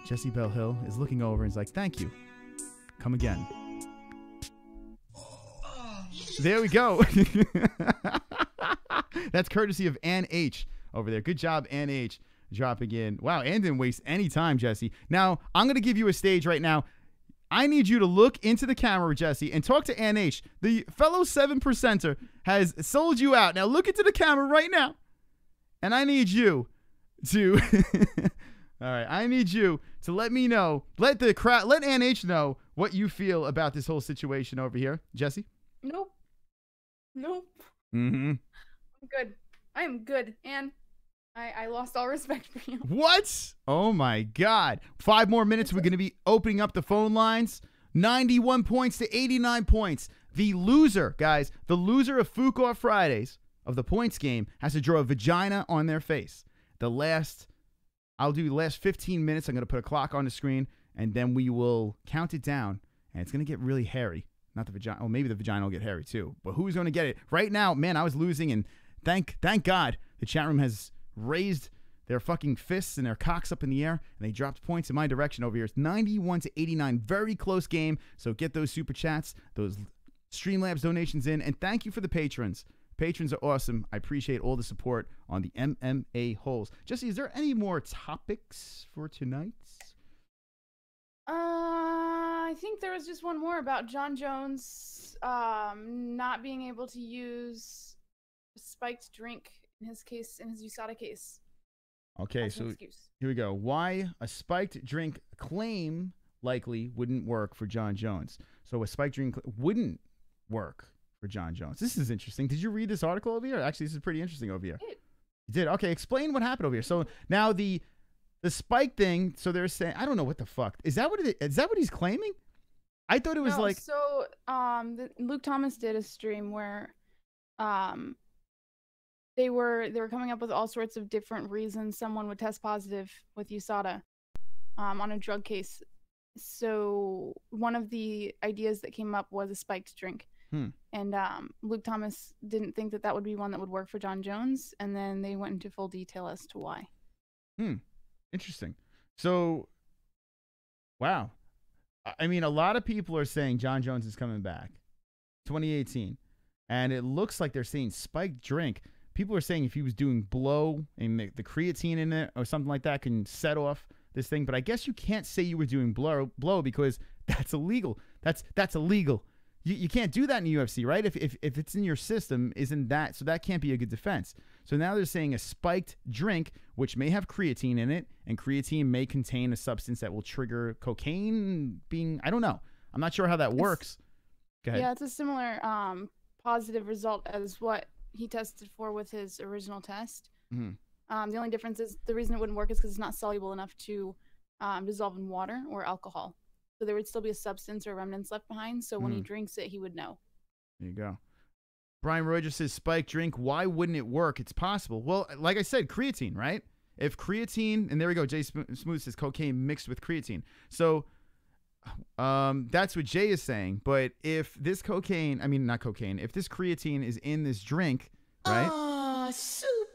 Speaker 5: Jessie Belle Hill is looking over and is like, thank you. Come again. There we go. That's courtesy of Ann H. over there. Good job, Ann H. dropping in. Wow, Ann didn't waste any time, Jessie. Now, I'm going to give you a stage right now. I need you to look into the camera, Jessie, and talk to Ann H. The fellow 7%er has sold you out. Now, look into the camera right now. And I need you to... All right, I need you to let me know, let the crowd, let Ann H know what you feel about this whole situation over here. Jessie?
Speaker 3: Nope. Nope.
Speaker 5: Mm-hmm.
Speaker 3: I'm good. I am good. And I lost all respect for you.
Speaker 5: What? Oh, my God. 5 more minutes. We're going to be opening up the phone lines. 91 points to 89 points. The loser, guys, the loser of Fuqua Fridays of the points game has to draw a vagina on their face. I'll do the last 15 minutes. I'm going to put a clock on the screen, and then we will count it down, and it's going to get really hairy. Not the vagina. Oh, maybe the vagina will get hairy, too. But who's going to get it? Right now, man, I was losing, and thank God the chat room has raised their fucking fists and their cocks up in the air, and they dropped points in my direction over here. It's 91 to 89. Very close game. So get those super chats, those Streamlabs donations in, and thank you for the patrons. Patrons are awesome. I appreciate all the support on the MMA-Holes. Jessie, is there any more topics for tonight?
Speaker 3: I think there was just one more about John Jones not being able to use a spiked drink in his case, in his USADA case.
Speaker 5: Okay,
Speaker 3: That's
Speaker 5: so
Speaker 3: no excuse.
Speaker 5: Here we go. Why a spiked drink claim likely wouldn't work for John Jones. So a spiked drink wouldn't work for John Jones. This is interesting. Did you read this article over here? Actually, this is pretty interesting over here. You did? Okay, explain what happened over here. So now the spike thing, so they're saying, I don't know what the fuck. Is that what he's claiming? I thought it was like...
Speaker 3: So, Luke Thomas did a stream where they were coming up with all sorts of different reasons someone would test positive with USADA on a drug case. So one of the ideas that came up was a spiked drink. And Luke Thomas didn't think that would be one that would work for John Jones, and then they went into full detail as to why.
Speaker 5: Interesting. So, wow. I mean, a lot of people are saying John Jones is coming back. 2018. And it looks like they're saying spiked drink. People are saying if he was doing blow and the creatine in it or something like that can set off this thing, but I guess you can't say you were doing blow because that's illegal. That's illegal. You can't do that in the UFC, right? If it's in your system, isn't that, so that can't be a good defense. So now they're saying a spiked drink, which may have creatine in it, and creatine may contain a substance that will trigger cocaine being, I don't know. I'm not sure how that works. Go ahead.
Speaker 3: Yeah, it's a similar positive result as what he tested for with his original test.
Speaker 5: Mm-hmm.
Speaker 3: The only difference is the reason it wouldn't work is because it's not soluble enough to dissolve in water or alcohol. So there would still be a substance or remnants left behind. So when he drinks it, he would know. There
Speaker 5: you go. Brian Roy just says, spike drink, why wouldn't it work? It's possible. Well, like I said, creatine, right? If creatine, and there we go, Jay Smooth says cocaine mixed with creatine. So that's what Jay is saying. But if this cocaine, I mean, not cocaine, if this creatine is in this drink, right?
Speaker 10: Oh,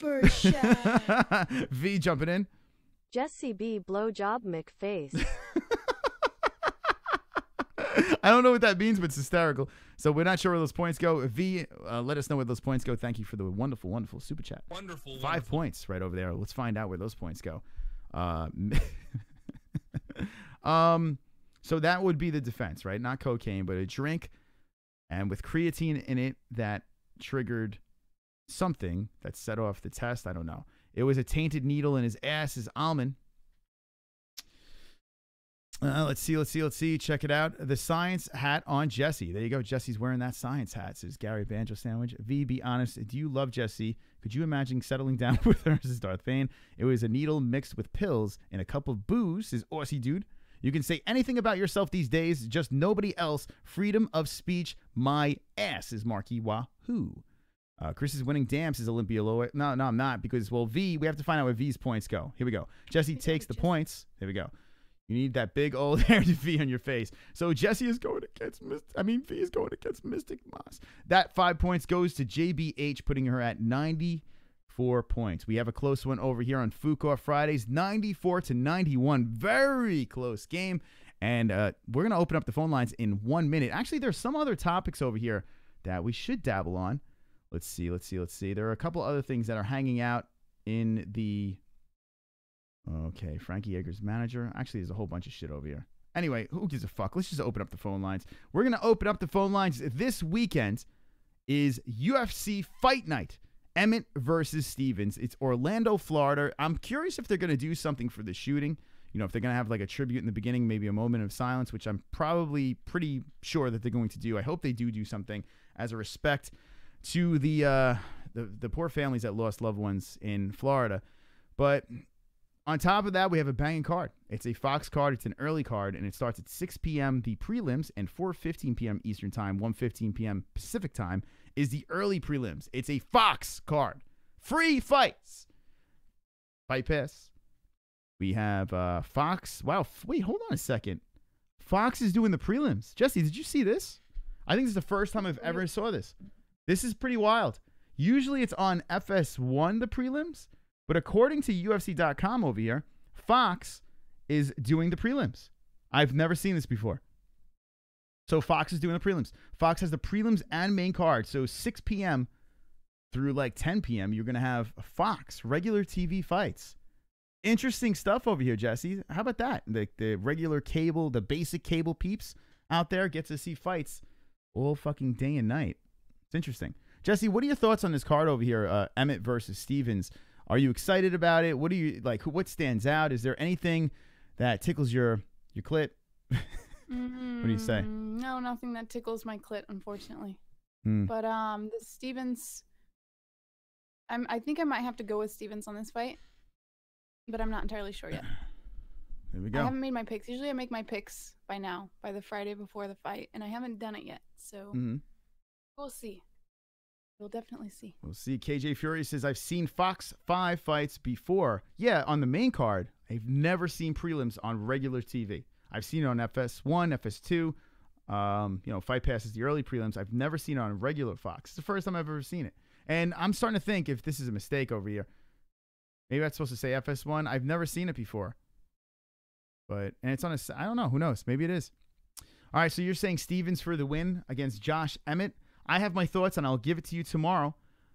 Speaker 10: SUPERCHAT.
Speaker 5: V jumping in.
Speaker 7: Jessie B. blowjob McFace.
Speaker 5: I don't know what that means, but it's hysterical. So we're not sure where those points go. V, let us know where those points go. Thank you for the wonderful, wonderful super chat.
Speaker 4: Wonderful.
Speaker 5: 5 points right over there. Let's find out where those points go. So that would be the defense, right? Not cocaine, but a drink, and with creatine in it that triggered something that set off the test. I don't know. It was a tainted needle in his ass, his almond. Let's see. Check it out. The science hat on Jessie. There you go. Jessie's wearing that science hat, says Gary Banjo Sandwich. V, be honest. Do you love Jessie? Could you imagine settling down with her, says Darth Bane? It was a needle mixed with pills and a cup of booze, says Aussie Dude. You can say anything about yourself these days, just nobody else. Freedom of speech, my ass, says Marky Wahoo. Chris is winning. Damn, says Olympia Lower. No, I'm not, because, well, V, we have to find out where V's points go. Here we go. Jessie takes the points. There we go. You need that big old hair to V on your face. So Jessie is going against V is going against Mystic Moss. That 5 points goes to JBH, putting her at 94 points. We have a close one over here on Fuqua Fridays, 94-91. Very close game. And we're going to open up the phone lines in 1 minute. Actually, there's some other topics over here that we should dabble on. Let's see. There are a couple other things that are hanging out in the... Okay, Frankie Edgar's manager. Actually, there's a whole bunch of shit over here. Anyway, who gives a fuck? Let's just open up the phone lines. We're going to open up the phone lines. This weekend is UFC Fight Night. Emmett versus Stevens. It's Orlando, Florida. I'm curious if they're going to do something for the shooting. You know, if they're going to have like a tribute in the beginning, maybe a moment of silence, which I'm probably pretty sure that they're going to do. I hope they do something as a respect to the poor families that lost loved ones in Florida. But... on top of that, we have a banging card. It's a Fox card. It's an early card, and it starts at 6 p.m. the prelims, and 4:15 p.m. Eastern Time, 1:15 p.m. Pacific Time is the early prelims. It's a Fox card. Free fights. Fight Pass. We have Fox. Wow, wait, hold on a second. Fox is doing the prelims. Jessie, did you see this? I think this is the first time I've ever saw this. This is pretty wild. Usually it's on FS1, the prelims. But according to UFC.com over here, Fox is doing the prelims. I've never seen this before. So Fox is doing the prelims. Fox has the prelims and main card. So 6 p.m. through like 10 p.m., you're going to have Fox, regular TV fights. Interesting stuff over here, Jessie. How about that? The regular cable, the basic cable peeps out there get to see fights all fucking day and night. It's interesting. Jessie, what are your thoughts on this card over here, Emmett versus Stevens? Are you excited about it? What do you like? What stands out? Is there anything that tickles your clit? What do you say?
Speaker 3: No, nothing that tickles my clit, unfortunately. But the Stevens, I think I might have to go with Stevens on this fight, but I'm not entirely sure yet.
Speaker 5: There we go.
Speaker 3: I haven't made my picks. Usually I make my picks by now, by the Friday before the fight, and I haven't done it yet. So we'll see. We'll definitely see.
Speaker 5: We'll see. KJ Fury says, I've seen Fox 5 fights before. Yeah, on the main card. I've never seen prelims on regular TV. I've seen it on FS1, FS2. You know, Fight Pass is the early prelims. I've never seen it on regular Fox. It's the first time I've ever seen it. And I'm starting to think if this is a mistake over here. Maybe I'm supposed to say FS1. I've never seen it before. And it's on I don't know. Who knows? Maybe it is. All right, so you're saying Stevens for the win against Josh Emmett. I have my thoughts, and I'll give it to you tomorrow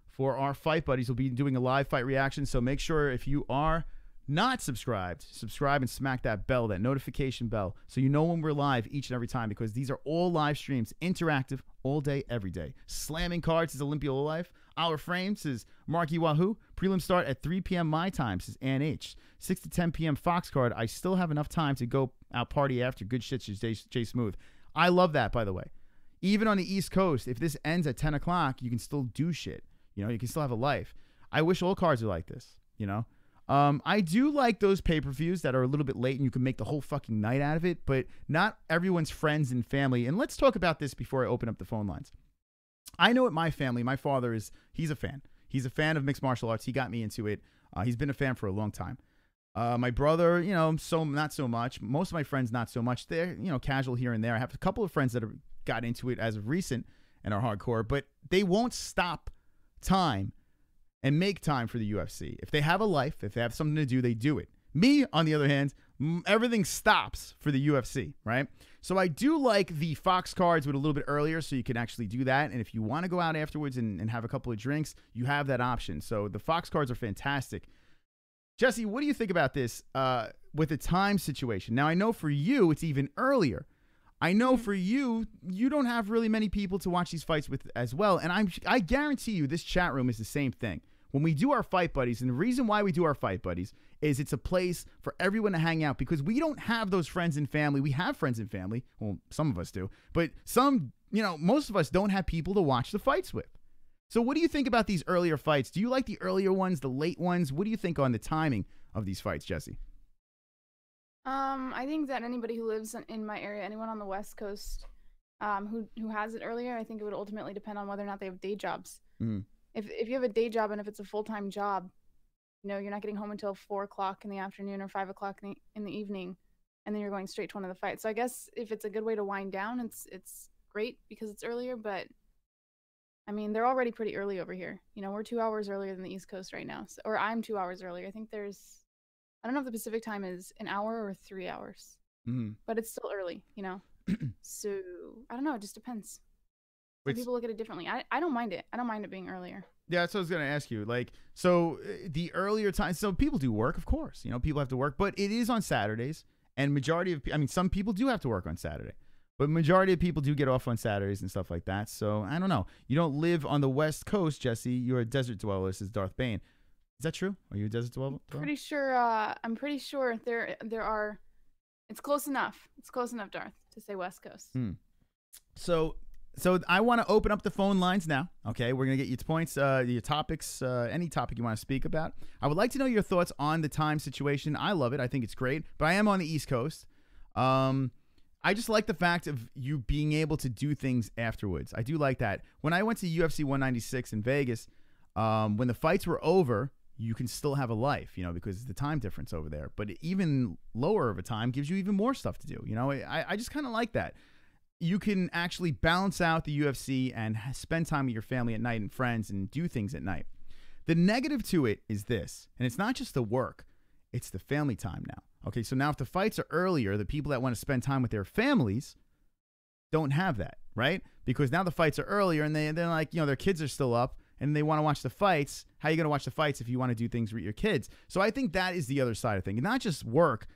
Speaker 5: for our Fight Buddies. We'll be doing a live fight reaction, so make sure if you are not subscribed, subscribe and smack that bell, that notification bell, so you know when we're live each and every time, because these are all live streams, interactive, all day, every day. Slamming cards is Olympia Life. Our frames is Marky Wahoo. Prelim start at 3 p.m. my time, says Ann H. 6 to 10 p.m. Fox card. I still have enough time to go out party after. Good shit, says Jay Smooth. I love that, by the way. Even on the East Coast, if this ends at 10 o'clock, you can still do shit. You know, you can still have a life. I wish all cards are like this, you know. I do like those pay-per-views that are a little bit late and you can make the whole fucking night out of it, but not everyone's friends and family. And let's talk about this before I open up the phone lines. I know at my family, my father he's a fan. He's a fan of mixed martial arts. He got me into it. He's been a fan for a long time. My brother, you know, not so much. Most of my friends, not so much. They're, you know, casual here and there. I have a couple of friends that have got into it as of recent and are hardcore, but they won't stop time and make time for the UFC. If they have a life, if they have something to do, they do it. Me, on the other hand, everything stops for the UFC, right? So I do like the Fox cards with a little bit earlier so you can actually do that. And if you want to go out afterwards and have a couple of drinks, you have that option. So the Fox cards are fantastic. Jessie, what do you think about this with the time situation? Now, I know for you, it's even earlier. I know for you, you don't have really many people to watch these fights with as well. And I guarantee you this chat room is the same thing. When we do our Fight Buddies, and the reason why we do our Fight Buddies is it's a place for everyone to hang out because we don't have those friends and family. We have friends and family. Well, some of us do. But some, you know, most of us don't have people to watch the fights with. So what do you think about these earlier fights? Do you like the earlier ones, the late ones? What do you think on the timing of these fights, Jessie?
Speaker 3: I think that anybody who lives in my area, anyone on the West Coast who has it earlier, I think it would ultimately depend on whether or not they have day jobs.
Speaker 5: Mm-hmm.
Speaker 3: If you have a day job and if it's a full-time job, you know, you're not getting home until 4 o'clock in the afternoon or 5 o'clock in the evening, and then you're going straight to one of the fights. So I guess if it's a good way to wind down, it's great because it's earlier, but I mean, they're already pretty early over here. You know, we're 2 hours earlier than the East Coast right now, so, or I'm 2 hours earlier. I think I don't know if the Pacific time is an hour or 3 hours, but it's still early, you know? So I don't know. It just depends. Some people look at it differently. I don't mind it. I don't mind it being earlier.
Speaker 5: Yeah, that's what I was going to ask you. Like, so the earlier time, so people do work, of course. You know, people have to work, but it is on Saturdays. And majority of, I mean, some people do have to work on Saturday, but majority of people do get off on Saturdays and stuff like that. So I don't know. You don't live on the West Coast, Jessie. You're a desert dweller, says Darth Bane. Is that true? Are you a desert dweller?
Speaker 3: Pretty sure. I'm pretty sure there are. It's close enough. It's close enough, Darth, to say West Coast.
Speaker 5: So I want to open up the phone lines now. Okay, we're gonna get you points, your topics, any topic you want to speak about. I would like to know your thoughts on the time situation. I love it. I think it's great. But I am on the East Coast. I just like the fact of you being able to do things afterwards. I do like that. When I went to UFC 196 in Vegas, when the fights were over, you can still have a life, you know, because of the time difference over there. But even lower of a time gives you even more stuff to do. You know, I just kind of like that. You can actually balance out the UFC and spend time with your family at night and friends and do things at night. The negative to it is this, and it's not just the work, it's the family time now. Okay, so now if the fights are earlier, the people that want to spend time with their families don't have that, right? Because now the fights are earlier and they're like, you know, their kids are still up and they want to watch the fights. How are you going to watch the fights if you want to do things with your kids? So I think that is the other side of things. Not just work,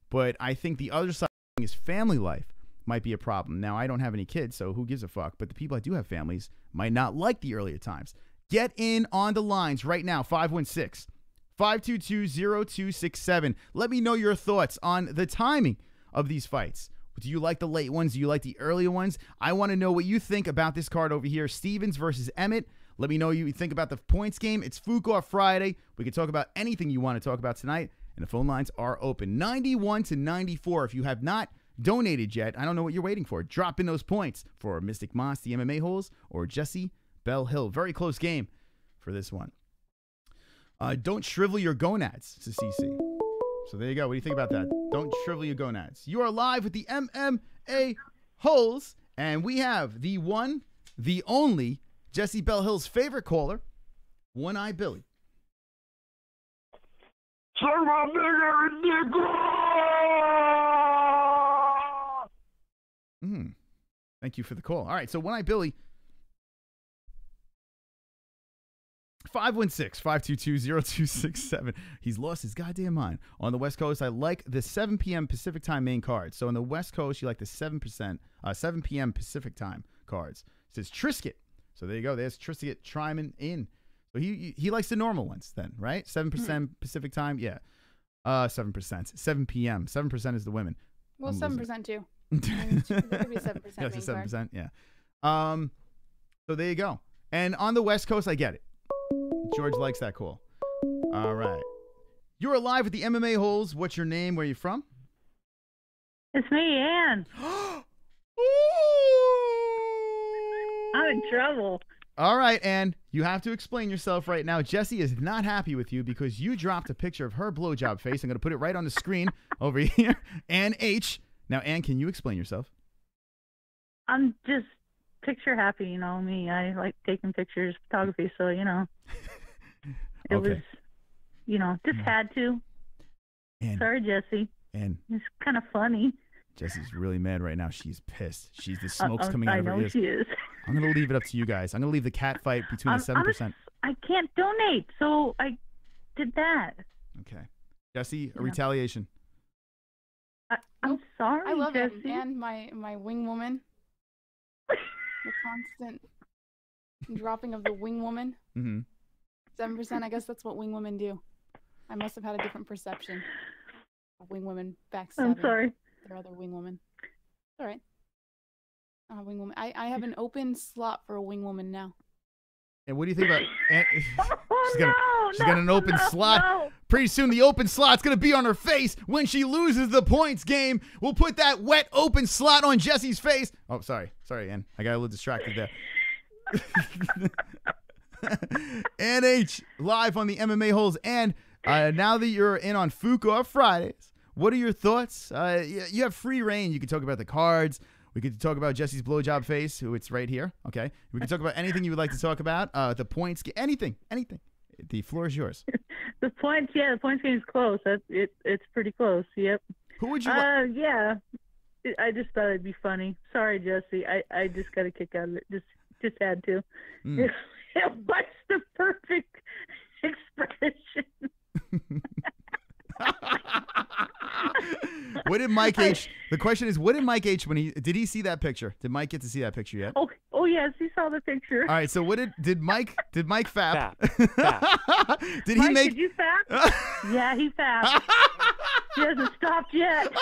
Speaker 5: but I think the other side of things is family life might be a problem. Now, I don't have any kids, so who gives a fuck? But the people that do have families might not like the earlier times. Get in on the lines right now, 516-522-0267. Let me know your thoughts on the timing of these fights. Do you like the late ones? Do you like the earlier ones? I want to know what you think about this card over here, Stevens versus Emmett. Let me know what you think about the points game. It's Fuqua Friday. We can talk about anything you want to talk about tonight, and the phone lines are open. 91 to 94. If you have not donated yet, I don't know what you're waiting for. Drop in those points for Mystic Moss, the MMA-Holes, or Jessie Belle Hill. Very close game for this one. Don't shrivel your gonads, says CC. So there you go. What do you think about that? Don't shrivel your gonads. You are live with the MMA-Holes, and we have the one, the only, Jessie Belle Hill's favorite caller, One Eye Billy.
Speaker 2: Suck my bigger dick.
Speaker 5: Thank you for the call. All right, so One Eye Billy, 516-522-0267. He's lost his goddamn mind. On the West Coast, I like the 7 p.m. Pacific time main card. So on the West Coast, you like the 7 p.m. Pacific time cards. It says Trisket. So there you go. There's Trisket chiming in. So he likes the normal ones then, right? 7% Pacific time. Yeah. 7%. 7 p.m. 7% is the women.
Speaker 3: Well, 7% too. It could be 7%.
Speaker 5: Yeah, 7%. Yeah. So there you go. And on the West Coast, I get it. George likes that call. All right. You're alive with the MMA-Holes. What's your name? Where are you from?
Speaker 11: It's me, Ann. I'm in trouble.
Speaker 5: All right, Ann. You have to explain yourself right now. Jessie is not happy with you because you dropped a picture of her blowjob face. I'm going to put it right on the screen over here. Ann H. Now, Ann, can you explain yourself?
Speaker 11: I'm just picture happy, you know me. I like taking pictures, photography, so, you know. It was, you know, just had to.
Speaker 5: And,
Speaker 11: sorry, Jessie.
Speaker 5: And
Speaker 11: it's kind of funny.
Speaker 5: Jessie's really mad right now. She's pissed. The smoke's coming out of her ears.
Speaker 11: I know she is.
Speaker 5: I'm going to leave it up to you guys. I'm going to leave the cat fight between the 7%.
Speaker 11: I can't donate, so I did that.
Speaker 5: Okay. Jessie, a retaliation.
Speaker 11: I'm sorry,
Speaker 3: I love
Speaker 11: Jessie.
Speaker 3: it. And my wing woman. The constant dropping of the wing woman. 7%, I guess that's what wing women do. I must have had a different perception of wing women backstabbing.
Speaker 11: I'm sorry.
Speaker 3: Their other wing woman. All right. Wing woman. I have an open slot for a wing woman now.
Speaker 5: And what do you think about? She's got an open slot.
Speaker 11: No.
Speaker 5: Pretty soon, the open slot's gonna be on her face when she loses the points game. We'll put that wet open slot on Jessie's face. Oh, sorry, Ann. I got a little distracted there. Ann H. live on the MMA-Holes. And now that you're in on Fuku Fridays, what are your thoughts? You have free reign. You can talk about the cards. We could talk about Jessie's blowjob face, who it's right here. Okay. We can talk about anything you would like to talk about. The points, anything. The floor is yours.
Speaker 11: The points game is close. It's pretty close. Yep.
Speaker 5: Who would you?
Speaker 11: Yeah. I just thought it'd be funny. Sorry, Jessie. I just got a kick out of it. Just had to. It was the perfect expression.
Speaker 5: What did Mike H? The question is, what did Mike H did he see that picture? Did Mike get to see that picture yet?
Speaker 11: Oh yes, he saw the picture.
Speaker 5: All right. So what did Mike fap? Did
Speaker 11: Mike,
Speaker 5: he make?
Speaker 11: Did you fap? Yeah, he fapped. He hasn't stopped yet.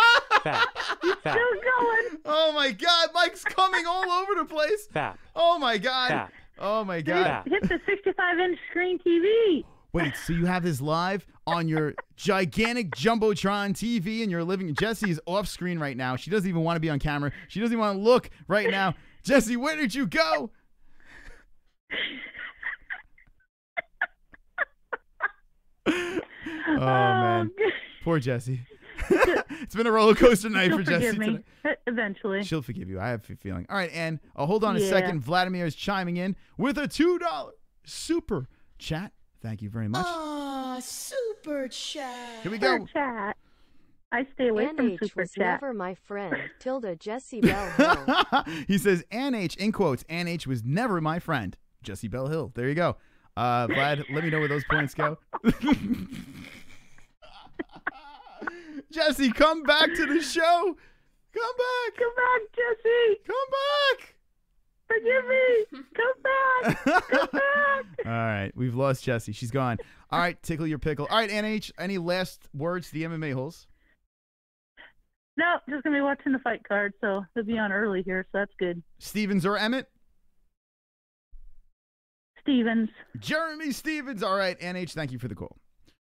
Speaker 11: He's still going.
Speaker 5: Oh my God, Mike's coming all over the place.
Speaker 1: Fap.
Speaker 5: Oh my God.
Speaker 1: Fap.
Speaker 5: Oh my God.
Speaker 11: Hit the 65-inch screen TV.
Speaker 5: Wait, so you have this live on your gigantic Jumbotron TV in your living room. Jessie is off screen right now. She doesn't even want to be on camera. She doesn't even want to look right now. Jessie, where did you go? Oh, man. Poor Jessie. It's been a roller coaster night for Jessie
Speaker 11: tonight. Eventually.
Speaker 5: She'll forgive you. I have a feeling. All right, and hold on a second. Vladimir is chiming in with a $2 super chat. Thank you very much.
Speaker 10: Super chat.
Speaker 5: Here we go.
Speaker 11: Super chat. I stay away from
Speaker 7: NH
Speaker 11: super
Speaker 7: was
Speaker 11: chat.
Speaker 7: never my friend. Tilda Jessie Bell Hill.
Speaker 5: He says, Ann H, in quotes, Ann H was never my friend. Jessie Bell Hill. There you go. Vlad, let me know where those points go. Jessie, come back to the show. Come back.
Speaker 11: Come back, Jessie.
Speaker 5: Come back.
Speaker 11: Forgive me. Come back. Come back.
Speaker 5: All right. We've lost Jessie. She's gone. All right. Tickle your pickle. All right, Ann H, any last words to the MMA-Holes?
Speaker 11: No, just going to be watching the fight card, so they'll be on early here, so that's good.
Speaker 5: Stevens or Emmett?
Speaker 11: Stevens.
Speaker 5: Jeremy Stevens. All right, Ann H, thank you for the call.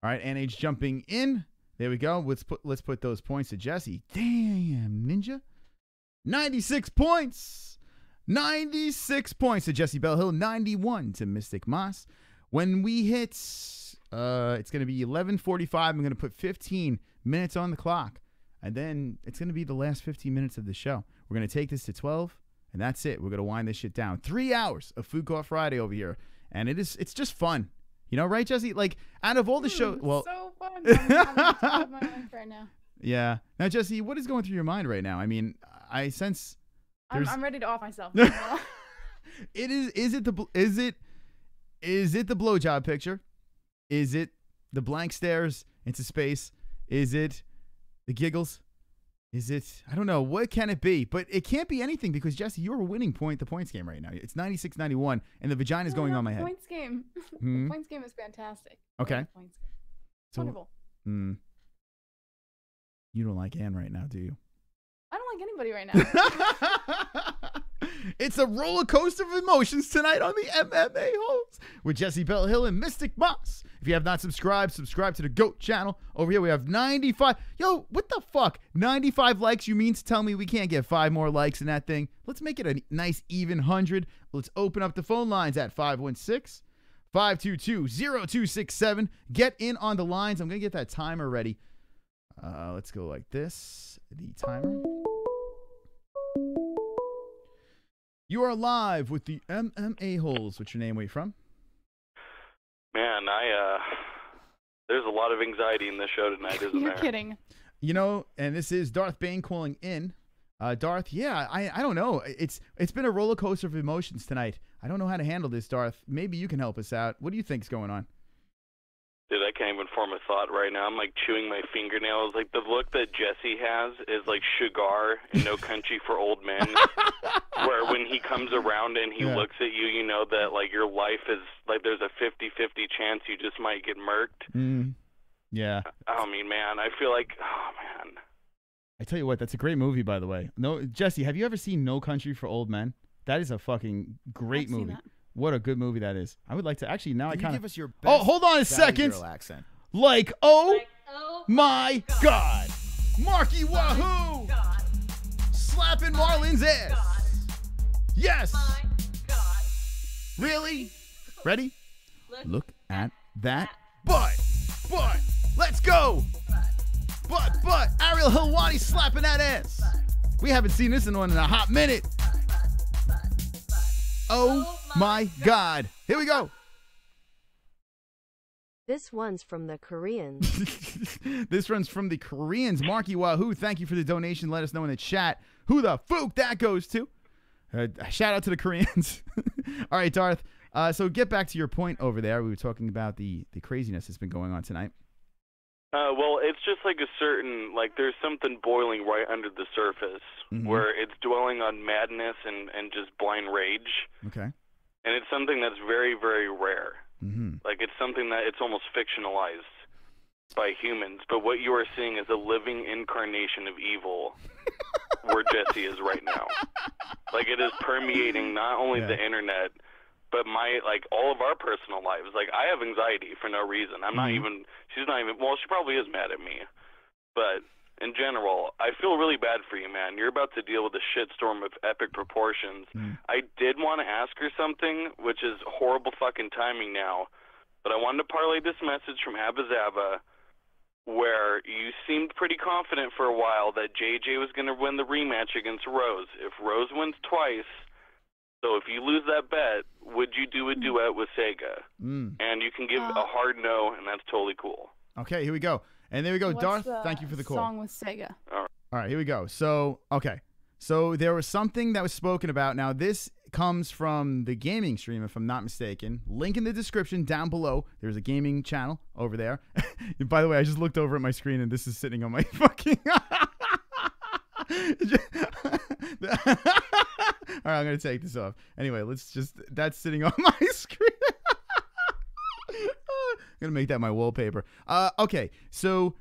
Speaker 5: All right, Ann H jumping in. There we go. Let's put those points to Jessie. Damn, Ninja. 96 points. 96 points to Jessie Bell Hill. 91 to Mystic Moss. When we hit, it's going to be 11:45. I'm going to put 15 minutes on the clock. And then it's going to be the last 15 minutes of the show. We're going to take this to 12, and that's it. We're going to wind this shit down. 3 hours of Food Court Friday over here. And it's just fun. You know, right, Jessie? Like, out of all the shows... Well,
Speaker 3: so fun. I'm having the time of my life right now.
Speaker 5: Yeah. Now, Jessie, what is going through your mind right now? I mean, I sense...
Speaker 3: I'm ready to off myself.
Speaker 5: Is Is it the blowjob picture? Is it the blank stares into space? Is it the giggles? Is it, I don't know, what can it be? But it can't be anything because, Jessie, you're winning the points game right now. It's 96-91, and the vagina's going on my head.
Speaker 3: Points game.
Speaker 5: Hmm?
Speaker 3: The points game is fantastic.
Speaker 5: Okay.
Speaker 3: I love the points game. It's wonderful.
Speaker 5: You don't like Ann right now, do you?
Speaker 3: I don't like anybody right now.
Speaker 5: It's a roller coaster of emotions tonight on the MMA-Holes with Jessie Belle Hill and Mystic Moss. If you have not subscribed, subscribe to the GOAT channel. Over here we have 95. Yo, what the fuck? 95 likes? You mean to tell me we can't get 5 more likes in that thing? Let's make it a nice even 100. Let's open up the phone lines at 516-522-0267. Get in on the lines. I'm going to get that timer ready. Let's go like this. The timer. You are live with the MMA-Holes. What's your name? Where you from?
Speaker 12: Man, there's a lot of anxiety in this show tonight, isn't there?
Speaker 3: You're kidding.
Speaker 5: You know, and this is Darth Bane calling in. Darth, yeah, I don't know. It's been a roller coaster of emotions tonight. I don't know how to handle this, Darth. Maybe you can help us out. What do you think's going on?
Speaker 12: Dude, I can't even form a thought right now. I'm like chewing my fingernails. Like the look that Jessie has is like Sugar in No Country for Old Men, where when he comes around and he looks at you, you know that like your life is like there's a 50-50 chance you just might get murked.
Speaker 5: Yeah.
Speaker 12: I mean, man, I feel like, oh man.
Speaker 5: I tell you what, that's a great movie, by the way. No, Jessie, have you ever seen No Country for Old Men? That is a fucking great movie.
Speaker 3: That.
Speaker 5: What a good movie that is. I would like to actually now.
Speaker 13: Can
Speaker 5: I kind of
Speaker 13: give us your best
Speaker 5: oh, hold on a second.
Speaker 13: Girl accent.
Speaker 5: Like oh, my God, Marky Wahoo, slapping Marlyn's ass. Yes. Really? Ready? Look at that butt. Let's go. Butt. Ariel Helwani slapping that ass. We haven't seen this one in a hot minute. Oh my God. Here we go.
Speaker 7: This one's from the Koreans.
Speaker 5: This one's from the Koreans. Marky Wahoo, thank you for the donation. Let us know in the chat who the fook that goes to. Shout out to the Koreans. All right, Darth. So get back to your point over there. We were talking about the craziness that's been going on tonight.
Speaker 12: Well, it's just like a certain, like there's something boiling right under the surface where it's dwelling on madness and just blind rage.
Speaker 5: Okay.
Speaker 12: And it's something that's very, very rare. Like it's something that it's almost fictionalized by humans. But what you are seeing is a living incarnation of evil where Jessie is right now. Like it is permeating not only the internet, but like all of our personal lives. Like I have anxiety for no reason. I'm not even, she's not even, well, she probably is mad at me. But in general, I feel really bad for you, man. You're about to deal with a shitstorm of epic proportions. I did want to ask her something, which is horrible fucking timing now. But I wanted to parlay this message from Abba where you seemed pretty confident for a while that JJ was going to win the rematch against Rose. If Rose wins twice, so if you lose that bet, would you do a duet with Sega? And you can give a hard no, and that's totally cool.
Speaker 5: Okay, here we go. And there we go.
Speaker 3: What's
Speaker 5: Darth,
Speaker 3: the
Speaker 5: thank you for the call.
Speaker 3: song with Sega.
Speaker 5: All right, here we go. So, okay. So there was something that was spoken about. Now, this comes from the gaming stream, if I'm not mistaken. Link in the description down below. There's a gaming channel over there. By the way, I just looked over at my screen, and this is sitting on my fucking... All right, I'm going to take this off. Anyway, that's sitting on my screen. I'm going to make that my wallpaper. Okay, so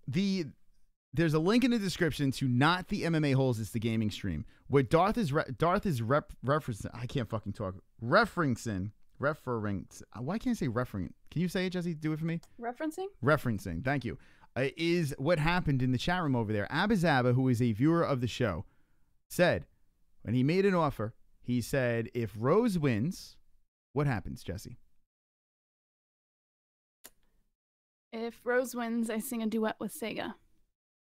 Speaker 5: there's a link in the description to not the MMA-Holes, it's the gaming stream. What Darth is referencing, I can't fucking talk. Referencing. Why can't I say referring? Can you say it, Jessie? Do it for me. Referencing. Thank you. Is what happened in the chat room over there. Abba, who is a viewer of the show, said when he made an offer, he said, if Rose wins, what happens, Jessie?
Speaker 3: If Rose wins, I sing a duet with Sega.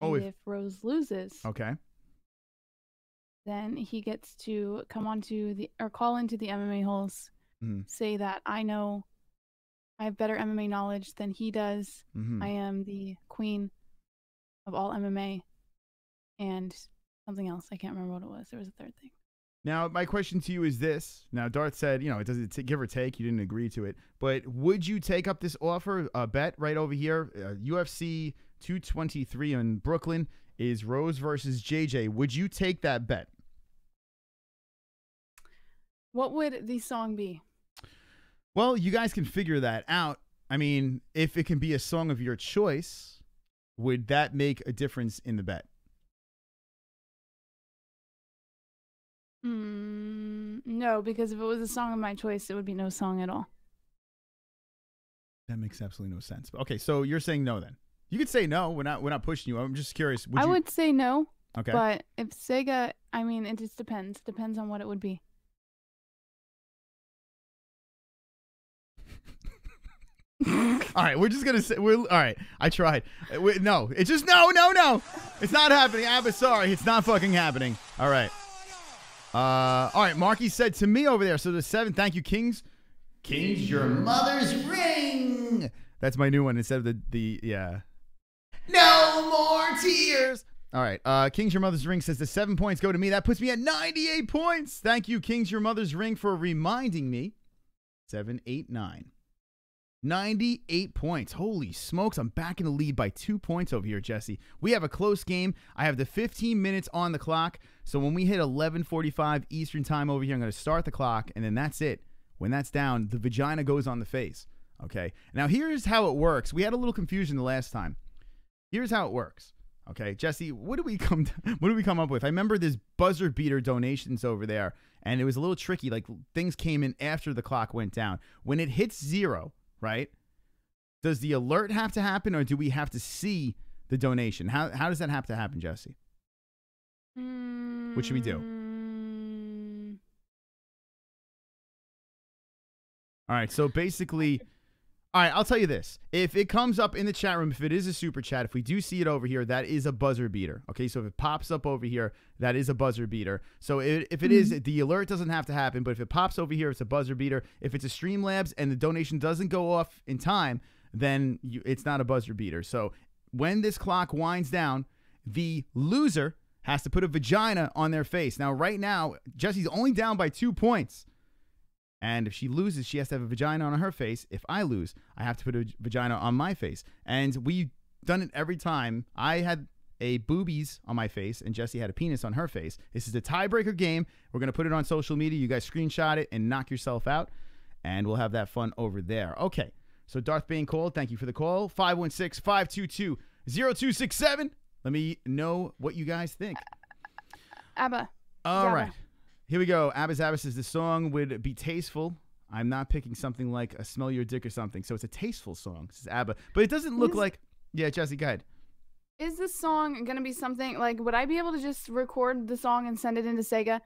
Speaker 5: Oh,
Speaker 3: if Rose loses,
Speaker 5: okay,
Speaker 3: then he gets to come onto call into the MMA-Holes, say that I know I have better MMA knowledge than he does. I am the queen of all MMA, and something else. I can't remember what it was. There was a third thing.
Speaker 5: Now, my question to you is this. Now, Darth said, you know, it doesn't give or take. You didn't agree to it. But would you take up this offer? Bet right over here. UFC 223 in Brooklyn is Rose versus JJ. Would you take that bet?
Speaker 3: What would the song be?
Speaker 5: Well, you guys can figure that out. I mean, if it can be a song of your choice, would that make a difference in the bet?
Speaker 3: No, because if it was a song of my choice, it would be no song at all.
Speaker 5: That makes absolutely no sense. Okay, so you're saying no then. You could say no. We're not pushing you. I'm just curious.
Speaker 3: I would say no.
Speaker 5: Okay.
Speaker 3: But if Sega, I mean, it just depends. Depends on what it would be.
Speaker 5: All right, we're just gonna say all right. I tried. No, it's just no. It's not happening. I'm sorry, it's not fucking happening. All right. All right. Marky said to me over there. So the 7. Thank you, Kings. Kings, your mother's ring. That's my new one instead of the yeah. No more tears. All right. Kings, your mother's ring says the 7 points go to me. That puts me at 98 points. Thank you, Kings, your mother's ring, for reminding me. 7, 8, 9. 98 points. Holy smokes. I'm back in the lead by 2 points over here, Jesse. We have a close game. I have the 15 minutes on the clock. So when we hit 11:45 Eastern time over here, I'm going to start the clock, and then that's it. When that's down, the vagina goes on the face. Okay? Now, here's how it works. We had a little confusion the last time. Here's how it works. Okay, Jesse, what did we come up with? I remember there's buzzer beater donations over there, and it was a little tricky. Like, things came in after the clock went down. When it hits 0, right? Does the alert have to happen, or do we have to see the donation? How does that have to happen, Jesse? What should we do? All right, so basically, all right, I'll tell you this. If it comes up in the chat room, if it is a super chat, if we do see it over here, that is a buzzer beater. Okay, so if it pops up over here, that is a buzzer beater. So if it is, the alert doesn't have to happen, but if it pops over here, it's a buzzer beater. If it's a Streamlabs and the donation doesn't go off in time, then it's not a buzzer beater. So when this clock winds down, the loser has to put a vagina on their face. Now, right now, Jessie's only down by 2 points. And if she loses, she has to have a vagina on her face. If I lose, I have to put a vagina on my face. And we've done it every time. I had a boobies on my face, and Jessie had a penis on her face. This is a tiebreaker game. We're going to put it on social media. You guys screenshot it and knock yourself out. And we'll have that fun over there. Okay. So Darth Bane called. Thank you for the call. 516-522-0267. Let me know what you guys think.
Speaker 3: ABBA.
Speaker 5: All right. Here we go. Abba Zabba says the song would be tasteful. I'm not picking something like a Smell Your Dick or something. So it's a tasteful song. This is ABBA. But it doesn't look like... Yeah, Jesse, go ahead.
Speaker 3: Is this song going to be something... Like, would I be able to just record the song and send it into Sega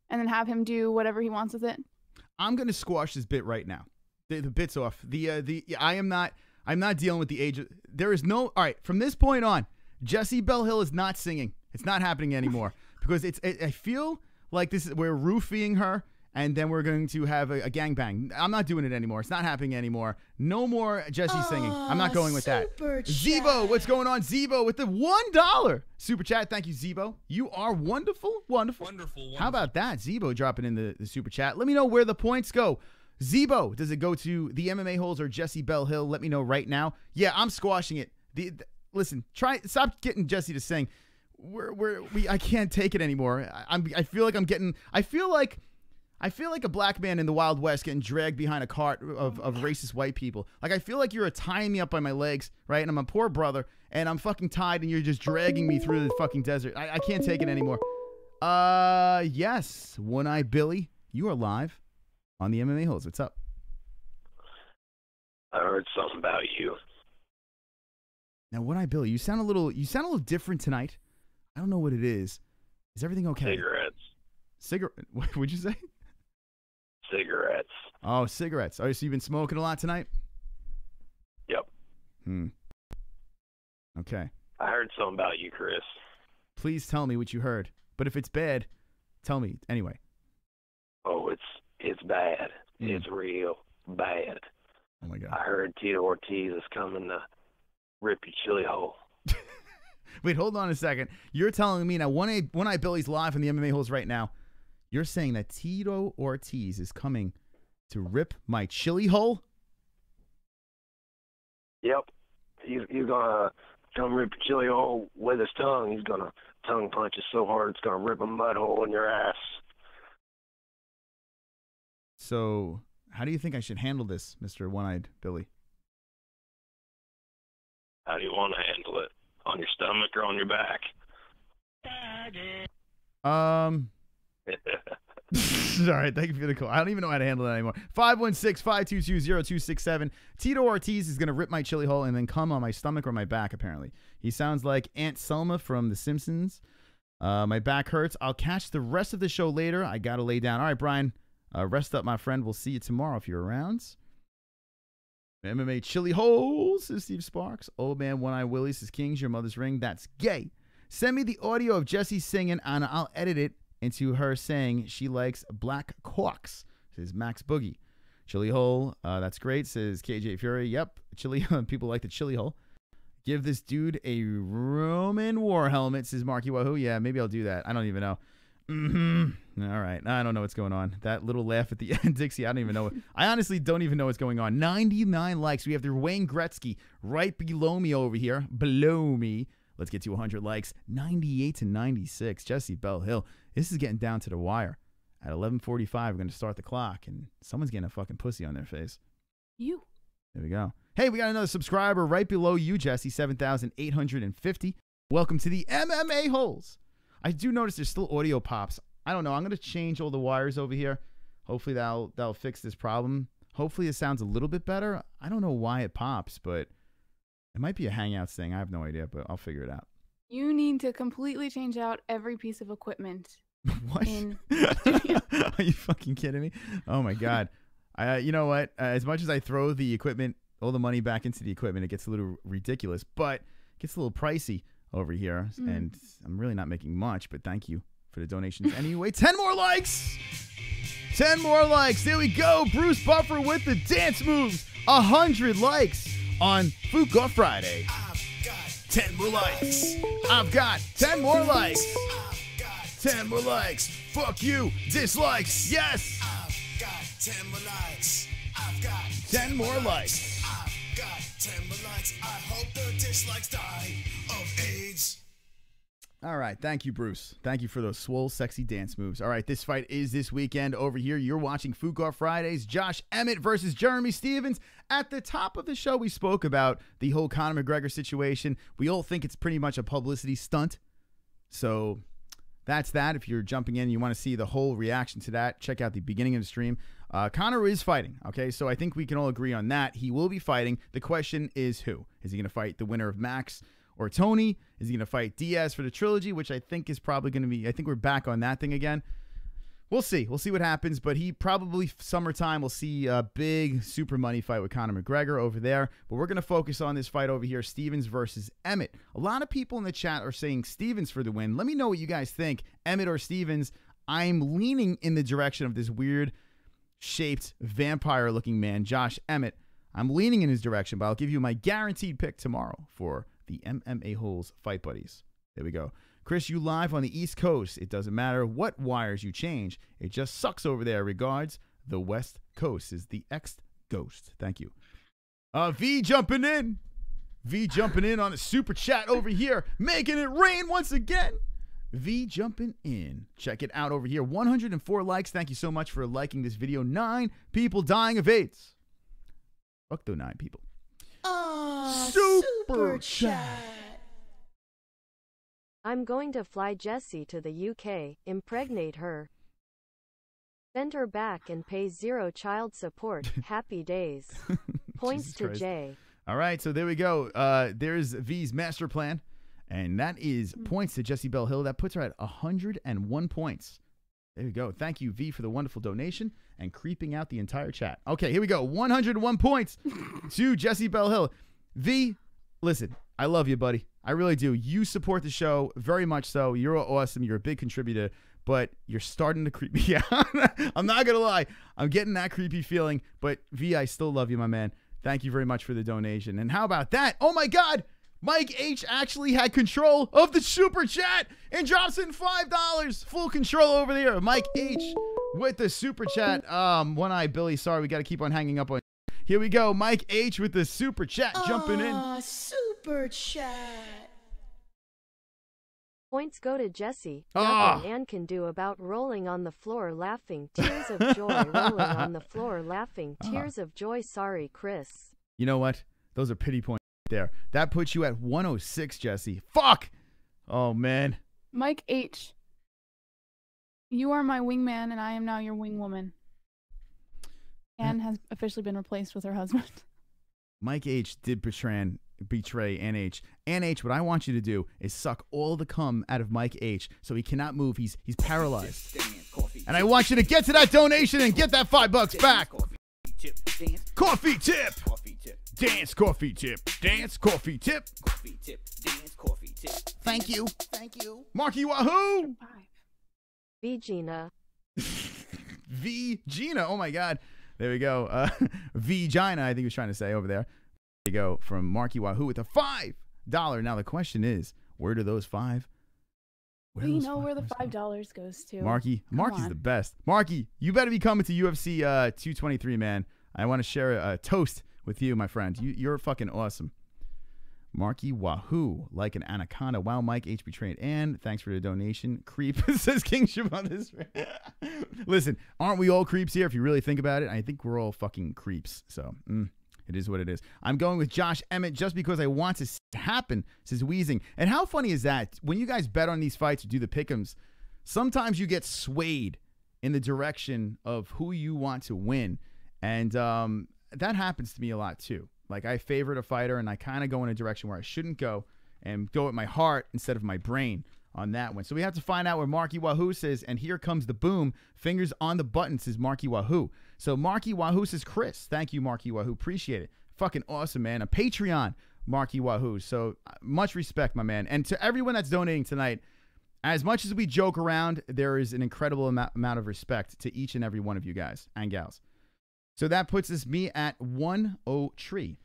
Speaker 3: and then have him do whatever he wants with it?
Speaker 5: I'm going to squash this bit right now. The bit's off. I'm not dealing with the age of... There is no... All right, from this point on, Jessie Bell Hill is not singing. It's not happening anymore. Because I feel... Like we're roofing her, and then we're going to have a gangbang. I'm not doing it anymore. It's not happening anymore. No more Jessie singing. I'm not going with that. Zebo, what's going on? Zebo with the $1 super chat. Thank you, Zebo. You are wonderful. How about that? Zebo dropping in the super chat. Let me know where the points go. Zebo, does it go to the MMA-Holes or Jessie Bell Hill? Let me know right now. Yeah, I'm squashing it. Listen, stop getting Jessie to sing. I can't take it anymore. I feel like a black man in the Wild West getting dragged behind a cart of racist white people. Like, I feel like you're tying me up by my legs, right? And I'm a poor brother, and I'm fucking tied, and you're just dragging me through the fucking desert. I can't take it anymore. Yes, One-Eye Billy, you are live on the MMA-Holes. What's up?
Speaker 13: I heard something about you.
Speaker 5: Now, One-Eye Billy, you sound a little different tonight. I don't know what it is. Is everything okay?
Speaker 13: Cigarettes.
Speaker 5: What'd you say?
Speaker 13: Cigarettes.
Speaker 5: Oh, cigarettes. Oh, so you've been smoking a lot tonight?
Speaker 13: Yep.
Speaker 5: Okay.
Speaker 13: I heard something about you, Chris.
Speaker 5: Please tell me what you heard. But if it's bad, tell me anyway.
Speaker 13: Oh, it's bad. It's real bad.
Speaker 5: Oh my God.
Speaker 13: I heard Tito Ortiz is coming to rip your chili hole.
Speaker 5: Wait, hold on a second. You're telling me now One-Eye Billy's live in the MMA-Holes right now. You're saying that Tito Ortiz is coming to rip my chili hole?
Speaker 13: Yep. He's gonna come rip your chili hole with his tongue. He's gonna tongue punch you so hard it's gonna rip a mud hole in your ass.
Speaker 5: So, how do you think I should handle this, Mr. One-Eyed Billy?
Speaker 13: How do you want to handle it? On your stomach or on your back?
Speaker 5: All right, thank you for the call. I don't even know how to handle that anymore. 516-522-0267. Tito Ortiz is going to rip my chili hole and then come on my stomach or my back, apparently. He sounds like Aunt Selma from The Simpsons. My back hurts. I'll catch the rest of the show later. I got to lay down. All right, Brian, rest up, my friend. We'll see you tomorrow if you're around. MMA chili holes, says Steve Sparks. Old man One-Eye Willie says, Kings, your mother's ring. That's gay. Send me the audio of Jessie singing, and I'll edit it into her saying she likes black corks, says Max Boogie. Chili hole, that's great, says KJ Fury. Yep, chili. People like the chili hole. Give this dude a Roman war helmet, says Marky Wahoo. Yeah, maybe I'll do that. I don't even know. All right, I don't know what's going on. That little laugh at the end, Dixie, I don't even know. I honestly don't even know what's going on. 99 likes. We have the Wayne Gretzky right below me over here. Below me. Let's get to 100 likes. 98 to 96. Jessie Bell Hill. This is getting down to the wire. At 11:45, we're going to start the clock, and someone's getting a fucking pussy on their face.
Speaker 3: You.
Speaker 5: There we go. Hey, we got another subscriber right below you, Jessie, 7,850. Welcome to the MMA-Holes. I do notice there's still audio pops. I don't know. I'm going to change all the wires over here. Hopefully that'll fix this problem. Hopefully it sounds a little bit better. I don't know why it pops, but it might be a Hangouts thing. I have no idea, but I'll figure it out.
Speaker 3: You need to completely change out every piece of equipment.
Speaker 5: What? Are you fucking kidding me? Oh, my God. You know what? As much as I throw the equipment, all the money back into the equipment, it gets a little ridiculous, but it gets a little pricey over here, and I'm really not making much, but thank you for the donations anyway. 10 more likes! 10 more likes! There we go! Bruce Buffer with the dance moves! 100 likes on Food Court Friday. 10 more likes! I've got 10 more likes! 10 more likes! Fuck you! Dislikes! Yes!
Speaker 6: I've got 10 more likes. I've got
Speaker 5: 10 more likes.
Speaker 6: I've got 10 more likes. I hope the dislikes die of AIDS.
Speaker 5: All right. Thank you, Bruce. Thank you for those swole, sexy dance moves. All right. This fight is this weekend over here. You're watching Food Court Fridays. Josh Emmett versus Jeremy Stephens. At the top of the show, we spoke about the whole Conor McGregor situation. We all think it's pretty much a publicity stunt. So that's that. If you're jumping in and you want to see the whole reaction to that, check out the beginning of the stream. Conor is fighting, okay? So I think we can all agree on that. He will be fighting. The question is who? Is he going to fight the winner of Max or Tony? Is he going to fight Diaz for the trilogy, which I think is probably going to be, I think we're back on that thing again. We'll see. We'll see what happens, but he probably, summertime, we'll see a big super money fight with Conor McGregor over there. But we're going to focus on this fight over here, Stephens versus Emmett. A lot of people in the chat are saying Stephens for the win. Let me know what you guys think, Emmett or Stephens. I'm leaning in the direction of this weird-shaped, vampire-looking man, Josh Emmett. I'm leaning in his direction, but I'll give you my guaranteed pick tomorrow for the MMA-Holes Fight Buddies. There we go. Chris, you live on the East Coast. It doesn't matter what wires you change. It just sucks over there. Regards, the West Coast is the ex-ghost. Thank you. V jumping in. V jumping in on a super chat over here. Making it rain once again. V jumping in. Check it out over here. 104 likes. Thank you so much for liking this video. 9 people dying of AIDS. Fuck those 9 people. Super chat.
Speaker 7: I'm going to fly Jessie to the UK, impregnate her, send her back and pay 0 child support. Happy days. Points to Jay.
Speaker 5: All right, so there we go. There's V's master plan, and that is points to Jessie Bell Hill. That puts her at 101 points. There we go. Thank you, V, for the wonderful donation and creeping out the entire chat. Okay, here we go. 101 points to Jessie Bell Hill. V, listen, I love you, buddy. I really do. You support the show very much so. You're awesome. You're a big contributor, but you're starting to creep me out. I'm not going to lie. I'm getting that creepy feeling, but V, I still love you, my man. Thank you very much for the donation. And how about that? Oh, my God. Mike H actually had control of the super chat and drops in $5. Full control over there. Mike H with the super chat. One-Eye Billy, sorry, we got to keep on hanging up on. Here we go. Mike H with the super chat jumping in.
Speaker 10: Super chat.
Speaker 7: Points go to Jessie.
Speaker 5: Ah.
Speaker 7: Nothing Ann can do about rolling on the floor laughing. Tears of joy. Rolling on the floor laughing. Tears of joy. Sorry, Chris.
Speaker 5: You know what? Those are pity points there. That puts you at 106, Jessie. Fuck! Oh, man.
Speaker 3: Mike H. You are my wingman, and I am now your wingwoman. Anne has officially been replaced with her husband.
Speaker 5: Mike H did betray NH. NH, what I want you to do is suck all the cum out of Mike H so he cannot move. He's paralyzed. And I want you to get to that donation and get that $5 back. Coffee tip. Dance coffee tip. Dance coffee tip. Thank you. Thank you. Marky Wahoo.
Speaker 7: V Gina.
Speaker 5: V Gina. Oh my God. There we go. V Gina, I think he was trying to say over there. There you go from Marky Wahoo with a $5. Now the question is, where do those $5?
Speaker 3: We know where the $5 goes to.
Speaker 5: Marky's the best. Marky, you better be coming to UFC 223, man. I want to share a toast with you, my friend. You're fucking awesome. Marky Wahoo, like an anaconda. Wow, Mike H betrayed. And thanks for the donation. Creep, says King Shabbat. Listen, aren't we all creeps here? If you really think about it, I think we're all fucking creeps. So, it is what it is. I'm going with Josh Emmett just because I want to see it happen, says Wheezing. And how funny is that? When you guys bet on these fights or do the pick'ems, sometimes you get swayed in the direction of who you want to win. And that happens to me a lot too. Like I favorite a fighter and I kind of go in a direction where I shouldn't go and go with my heart instead of my brain on that one. So we have to find out where Marky Wahoo says, and here comes the boom. Fingers on the button, says Marky Wahoo. So Marky Wahoo says Chris. Thank you, Marky Wahoo. Appreciate it. Fucking awesome, man. A Patreon, Marky Wahoo. So much respect, my man. And to everyone that's donating tonight, as much as we joke around, there is an incredible amount of respect to each and every one of you guys and gals. So that puts me at 103,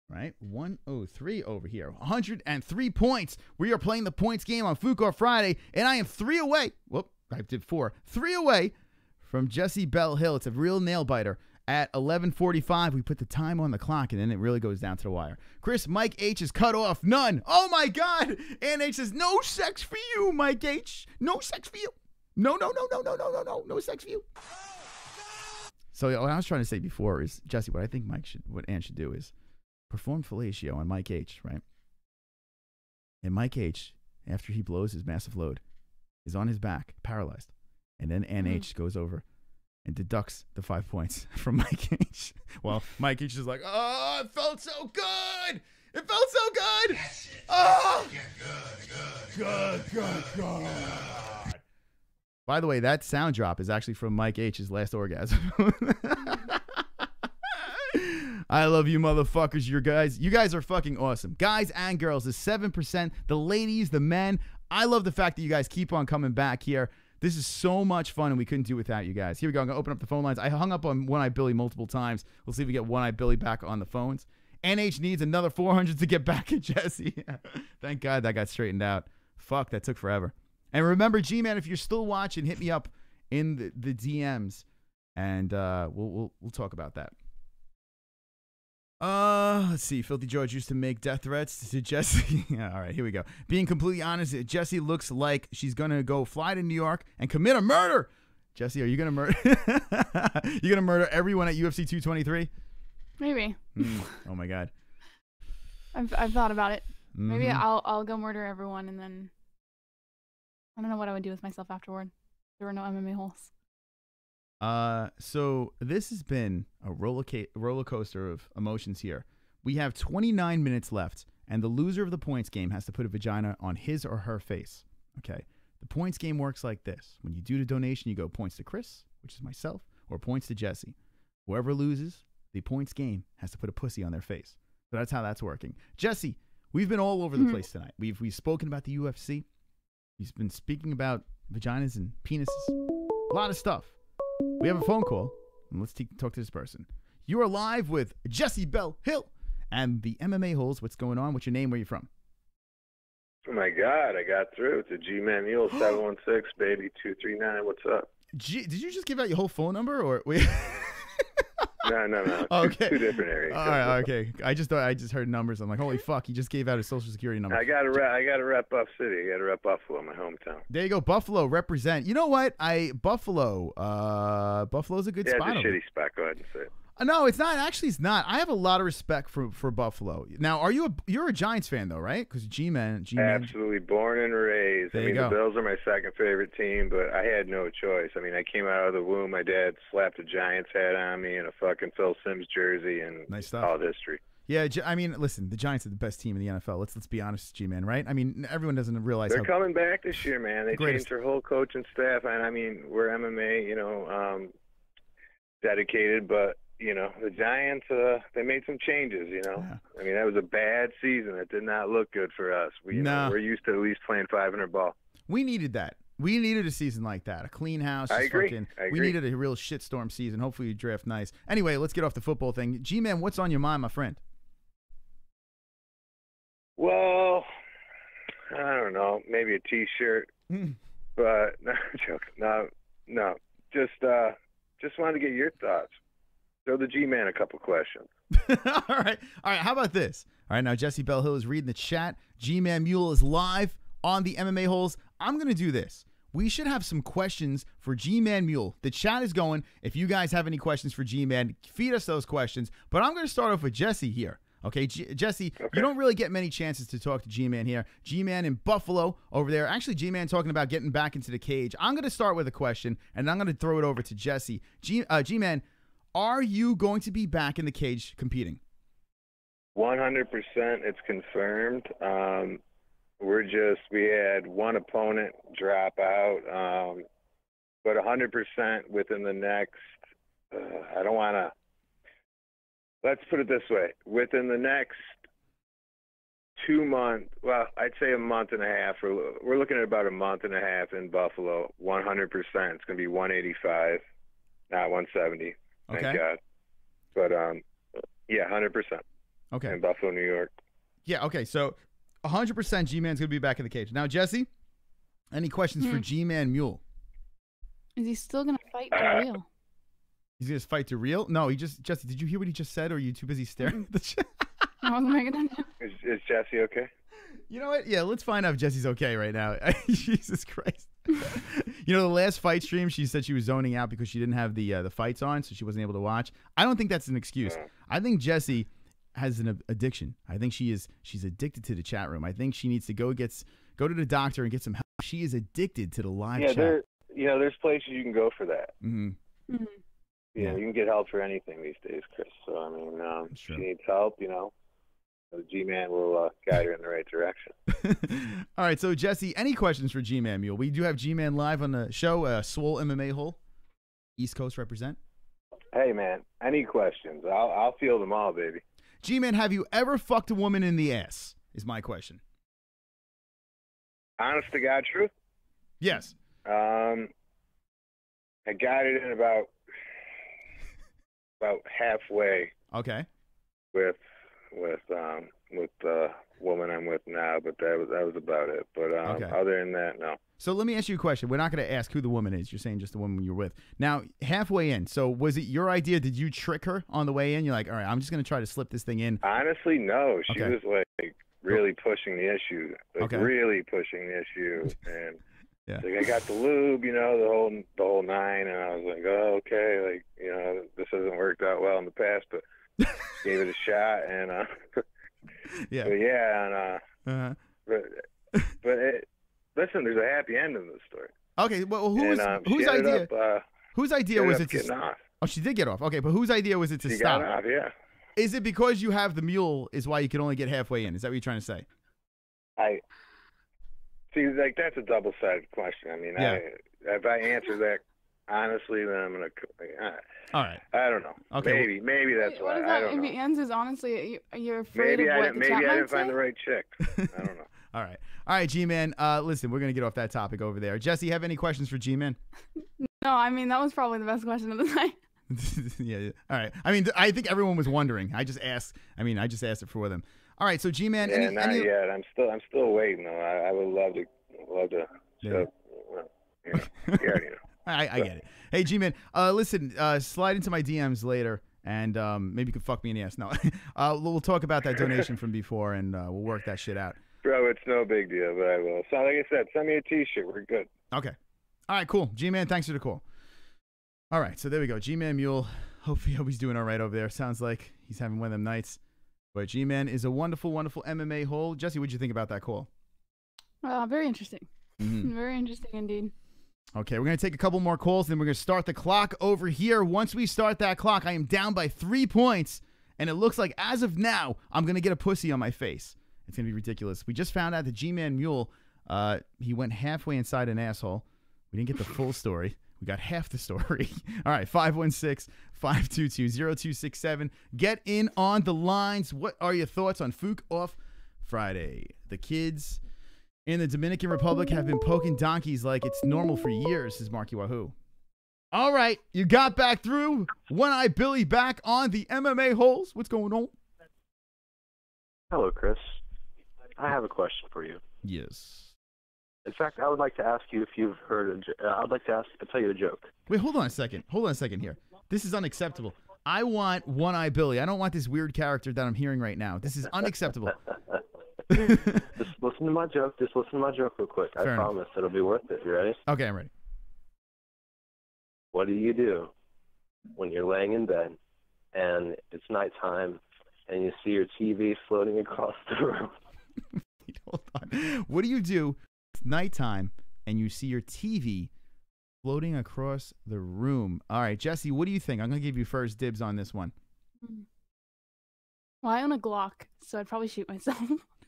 Speaker 5: right? 103 over here. 103 points. We are playing the points game on Fuko Friday, and I am 3 away. Whoop, I did 4. 3 away from Jessie Bell Hill. It's a real nail biter. At 11:45, we put the time on the clock, and then it really goes down to the wire. Chris, Mike H is cut off. None. Oh, my God. And H says, no sex for you, Mike H. No sex for you. No. No sex for you. So what I was trying to say before is, Jessie, what I think what Ann should do is perform fellatio on Mike H, right? And Mike H, after he blows his massive load, is on his back, paralyzed. And then Ann H goes over and deducts the 5 points from Mike H. Well, Mike H is like, oh, it felt so good. It felt so good. Oh, good. By the way, that sound drop is actually from Mike H's last orgasm. I love you motherfuckers. You guys are fucking awesome. Guys and girls, the 7%, the ladies, the men. I love the fact that you guys keep on coming back here. This is so much fun, and we couldn't do it without you guys. Here we go. I'm going to open up the phone lines. I hung up on One-Eye Billy multiple times. We'll see if we get One-Eye Billy back on the phones. NH needs another 400 to get back at Jessie. Thank God that got straightened out. Fuck, that took forever. And remember, G-Man, if you're still watching, hit me up in the DMs, and we'll talk about that. Let's see. Filthy George used to make death threats to Jessie. Yeah, all right, here we go. Being completely honest, Jessie looks like she's gonna go fly to New York and commit a murder. Jessie, are you gonna murder? You gonna murder everyone at UFC 223?
Speaker 3: Maybe.
Speaker 5: Oh my God.
Speaker 3: I've thought about it. Maybe I'll go murder everyone, and then I don't know what I would do with myself afterward. There were no MMA holes.
Speaker 5: So this has been a roller coaster of emotions here. We have 29 minutes left, and the loser of the points game has to put a vagina on his or her face. Okay. The points game works like this. When you do the donation, you go points to Chris, which is myself, or points to Jessie. Whoever loses the points game has to put a pussy on their face. So that's how that's working. Jessie, we've been all over the place tonight. We've spoken about the UFC. We've been speaking about vaginas and penises. A lot of stuff. We have a phone call, and let's talk to this person. You are live with Jessie Bell Hill and the MMA Holes. What's going on? What's your name? Where are you from?
Speaker 13: Oh my God, I got through. It's a G-Man Mule 716 baby 239. What's up?
Speaker 5: Did you just give out your whole phone number or?
Speaker 13: No.
Speaker 5: Okay.
Speaker 13: Two different areas.
Speaker 5: All right. Okay. I just thought I just heard numbers. I'm like, holy fuck! He just gave out his social security number.
Speaker 13: I got to rep Buff City. I got to rep Buffalo, my hometown.
Speaker 5: There you go, Buffalo represent. You know what? Buffalo's a good spot.
Speaker 13: Yeah, it's a shitty spot. Go ahead and say it.
Speaker 5: No, it's not. Actually, it's not. I have a lot of respect for Buffalo. Now, you're a Giants fan though, right? Because G-Man.
Speaker 13: Absolutely, born and raised.
Speaker 5: There
Speaker 13: I mean,
Speaker 5: you go.
Speaker 13: the Bills are my second favorite team, but I had no choice. I mean, I came out of the womb. My dad slapped a Giants hat on me and a fucking Phil Simms jersey, and
Speaker 5: nice stuff.
Speaker 13: All history.
Speaker 5: Yeah, I mean, listen, the Giants are the best team in the NFL. Let's be honest, G-Man, right? I mean, everyone doesn't realize
Speaker 13: they're coming back this year, man. They
Speaker 5: Greatest.
Speaker 13: changed their whole coaching staff, and I mean, we're MMA, dedicated, but. You know, the Giants, they made some changes, you know. Yeah. I mean, that was a bad season. It did not look good for us. We're used to at least playing 500 ball.
Speaker 5: We needed that. We needed a season like that. A clean house.
Speaker 13: I agree.
Speaker 5: We needed a real shitstorm season. Hopefully you draft nice. Anyway, let's get off the football thing. G-Man, what's on your mind, my friend?
Speaker 13: Well, I don't know. Maybe a T-shirt. But, no, joking. No. Just wanted to get your thoughts. Throw the G-Man a couple questions.
Speaker 5: All right. How about this? All right, now Jessie Bell Hill is reading the chat. G-Man Mule is live on the MMA-Holes. I'm going to do this. We should have some questions for G-Man Mule. The chat is going. If you guys have any questions for G-Man, feed us those questions. But I'm going to start off with Jessie here. Okay, Jessie, you don't really get many chances to talk to G-Man here. G-Man in Buffalo over there. Actually, G-Man talking about getting back into the cage. I'm going to start with a question, and I'm going to throw it over to Jessie. G-Man, are you going to be back in the cage competing?
Speaker 13: 100%. It's confirmed. We had one opponent drop out, but 100% within the next. I don't want to. Let's put it this way: within the next 2 months. Well, I'd say a month and a half. We're looking at about a month and a half in Buffalo. 100%. It's going to be 185, not 170. Thank God. But, yeah, 100%.
Speaker 5: Okay.
Speaker 13: In Buffalo, New York.
Speaker 5: Yeah, okay. So 100% G-Man's going to be back in the cage. Now, Jessie, any questions for G-Man Mule?
Speaker 3: Is he still going to fight for real?
Speaker 5: He's going to fight to real? No, Jessie, did you hear what he just said, or are you too busy staring at the chat?
Speaker 3: I wasn't paying attention.
Speaker 13: Is Jessie okay?
Speaker 5: You know what? Yeah, let's find out if Jessie's okay right now. Jesus Christ. You know, the last fight stream, she said she was zoning out because she didn't have the fights on, so she wasn't able to watch. I don't think that's an excuse. I think Jessie has an addiction. I think she's addicted to the chat room. I think she needs to go to the doctor and get some help. She is addicted to the live chat.
Speaker 13: There's places you can go for that.
Speaker 5: Mm-hmm.
Speaker 3: Mm-hmm.
Speaker 13: You can get help for anything these days, Chris. So, I mean, she needs help, the G-Man will guide her in the right direction.
Speaker 5: All right, so Jessie, any questions for G-Man Mule? We do have G-Man live on the show, Swole MMA Hole. East Coast represent.
Speaker 13: Hey, man, any questions? I'll field them all, baby.
Speaker 5: G-Man, have you ever fucked a woman in the ass, is my question.
Speaker 13: Honest to God truth?
Speaker 5: Yes.
Speaker 13: I got it in about halfway.
Speaker 5: Okay.
Speaker 13: With the woman I'm with now, but that was about it. But other than that, no. So
Speaker 5: let me ask you a question. We're not going to ask who the woman is. You're saying just the woman you're with. Now, halfway in, so was it your idea? Did you trick her on the way in? You're like, all right, I'm just going to try to slip this thing in.
Speaker 13: Honestly, no. She was like really pushing the issue, really pushing the issue, and like, I got the lube, the whole nine, and I was like, oh, okay, like, this hasn't worked out well in the past, but gave it a shot, and listen, there's a happy end in this story.
Speaker 5: Okay, well, whose idea? Whose idea was it to stop? Oh, she did get off. Okay, but whose idea was it to stop?
Speaker 13: Got off, yeah.
Speaker 5: Is it because you have the mule is why you can only get halfway in? Is that what you're trying to say?
Speaker 13: I see, like, that's a double-sided question. I mean, if I answer that honestly, then I'm gonna.
Speaker 5: All right.
Speaker 13: I don't know.
Speaker 5: Okay.
Speaker 13: Maybe that's why. I don't know.
Speaker 3: If the answer honestly, you're afraid of what the chat
Speaker 13: maybe I didn't
Speaker 3: might
Speaker 13: find
Speaker 3: say?
Speaker 13: the right chick. I don't know.
Speaker 5: All right, G-Man. Listen, we're gonna get off that topic over there. Jessie, have any questions for G-Man?
Speaker 3: No, I mean that was probably the best question of the night.
Speaker 5: Yeah. All right. I mean, I think everyone was wondering. I just asked it for them. All right, so G-Man.
Speaker 13: Yeah, not yet. I'm still waiting though. I would love to.
Speaker 5: Yeah.
Speaker 13: You already know.
Speaker 5: I get it. Hey, G-Man, listen, slide into my DMs later, and maybe you can fuck me in the ass. No, we'll talk about that donation from before, and we'll work that shit out.
Speaker 13: Bro, it's no big deal, but I will. So, like I said, send me a T-shirt. We're good.
Speaker 5: Okay. All right, cool. G-Man, thanks for the call. All right, so there we go. G-Man Mule, hopefully he's doing all right over there. Sounds like he's having one of them nights. But G-Man is a wonderful, wonderful MMA hole. Jessie, what'd you think about that call?
Speaker 3: Very interesting.
Speaker 5: Mm-hmm.
Speaker 3: Very interesting indeed.
Speaker 5: Okay, we're going to take a couple more calls, then we're going to start the clock over here. Once we start that clock, I am down by 3 points, and it looks like, as of now, I'm going to get a pussy on my face. It's going to be ridiculous. We just found out that G-Man Mule, he went halfway inside an asshole. We didn't get the full story. We got half the story. All right, 516-522-0267. Get in on the lines. What are your thoughts on Fook Off Friday? The kids in the Dominican Republic have been poking donkeys like it's normal for years, says Marky Wahoo. All right, you got back through. One-Eye Billy back on the MMA-Holes. What's going on?
Speaker 14: Hello, Chris. I have a question for you.
Speaker 5: Yes.
Speaker 14: In fact, I would like to ask you if you've heard. I'd like to tell you a joke.
Speaker 5: Wait, hold on a second. Hold on a second here. This is unacceptable. I want One-Eye Billy. I don't want this weird character that I'm hearing right now. This is unacceptable.
Speaker 14: Just listen to my joke. Just listen to my joke real quick.
Speaker 5: Fair
Speaker 14: I
Speaker 5: enough.
Speaker 14: promise it'll be worth it. You ready?
Speaker 5: Okay, I'm ready.
Speaker 14: What do you do when you're laying in bed and it's nighttime and you see your TV floating across the room?
Speaker 5: Hold on. What do you do? It's nighttime and you see your TV floating across the room. All right, Jessie, what do you think? I'm going to give you first dibs on this one.
Speaker 3: Well, I own a Glock, so I'd probably shoot myself.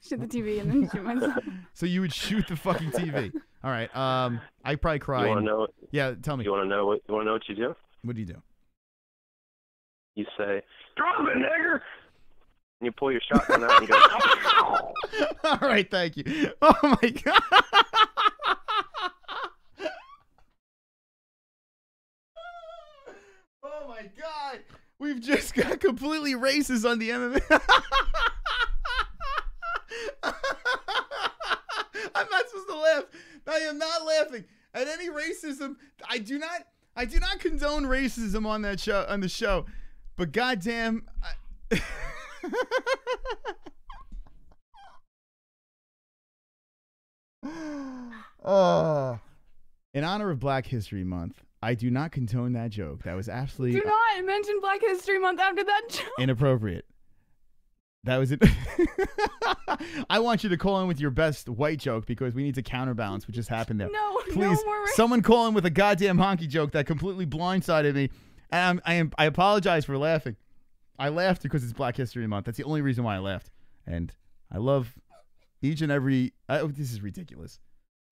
Speaker 3: Shoot the TV and then shoot myself.
Speaker 5: So you would shoot the fucking TV. All right. I probably cry.
Speaker 14: You want to know?
Speaker 5: Yeah, tell me.
Speaker 14: You want to know what? You want to know what you do?
Speaker 5: What do you do?
Speaker 14: You say, "Drop it, nigger!" And you pull your shotgun out and go.
Speaker 5: All right, thank you. Oh my god. Oh my god. We've just got completely racist on the MMA. I'm not supposed to laugh. I am not laughing at any racism. I do not condone racism on that show, on the show. But goddamn, in honor of Black History Month, I do not condone that joke. That was absolutely
Speaker 3: Do not mention Black History Month after that joke.
Speaker 5: inappropriate. That was it. I want you to call in with your best white joke because we need to counterbalance what just happened there.
Speaker 3: No,
Speaker 5: please,
Speaker 3: no more
Speaker 5: someone call in with a goddamn honky joke that completely blindsided me, and I apologize for laughing. I laughed because it's Black History Month. That's the only reason why I laughed, and I love each and every. This is ridiculous.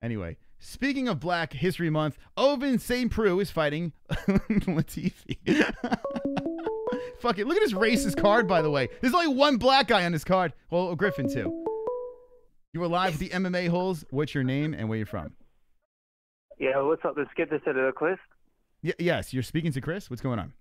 Speaker 5: Anyway, speaking of Black History Month, Oven St. Preux is fighting Latifi. Fuck it. Look at his racist card, by the way. There's only one black guy on this card. Well, Griffin, too. You are live with the MMA-Holes. What's your name and where you're from?
Speaker 15: Yeah, what's up? Let's get this at a Chris.
Speaker 5: Yes, you're speaking to Chris. What's going on?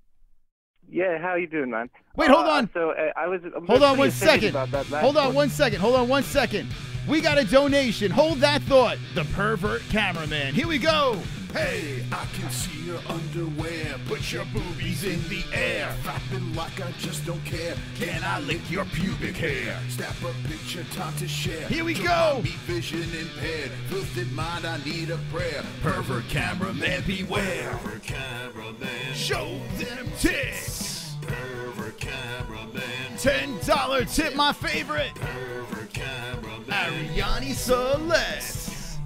Speaker 15: Yeah, how you doing, man?
Speaker 5: Wait, hold on.
Speaker 15: So I'm
Speaker 5: Hold on one
Speaker 15: pretty
Speaker 5: second.
Speaker 15: about that last
Speaker 5: Hold on
Speaker 15: one.
Speaker 5: 1 second. Hold on 1 second. We got a donation. Hold that thought. The Pervert Cameraman. Here we go.
Speaker 6: Hey, I can see your underwear. Put your boobies in the air. Flapping like I just don't care. Can I lick your pubic hair? Snap a picture, time to share.
Speaker 5: Here we
Speaker 6: To
Speaker 5: go.
Speaker 6: my meat vision impaired. Filthy mind, I need a prayer. Pervert cameraman, beware. Pervert cameraman.
Speaker 5: Show them tits.
Speaker 6: Pervert cameraman.
Speaker 5: $10 tip, my favorite.
Speaker 6: Pervert cameraman.
Speaker 5: Ariane Celeste.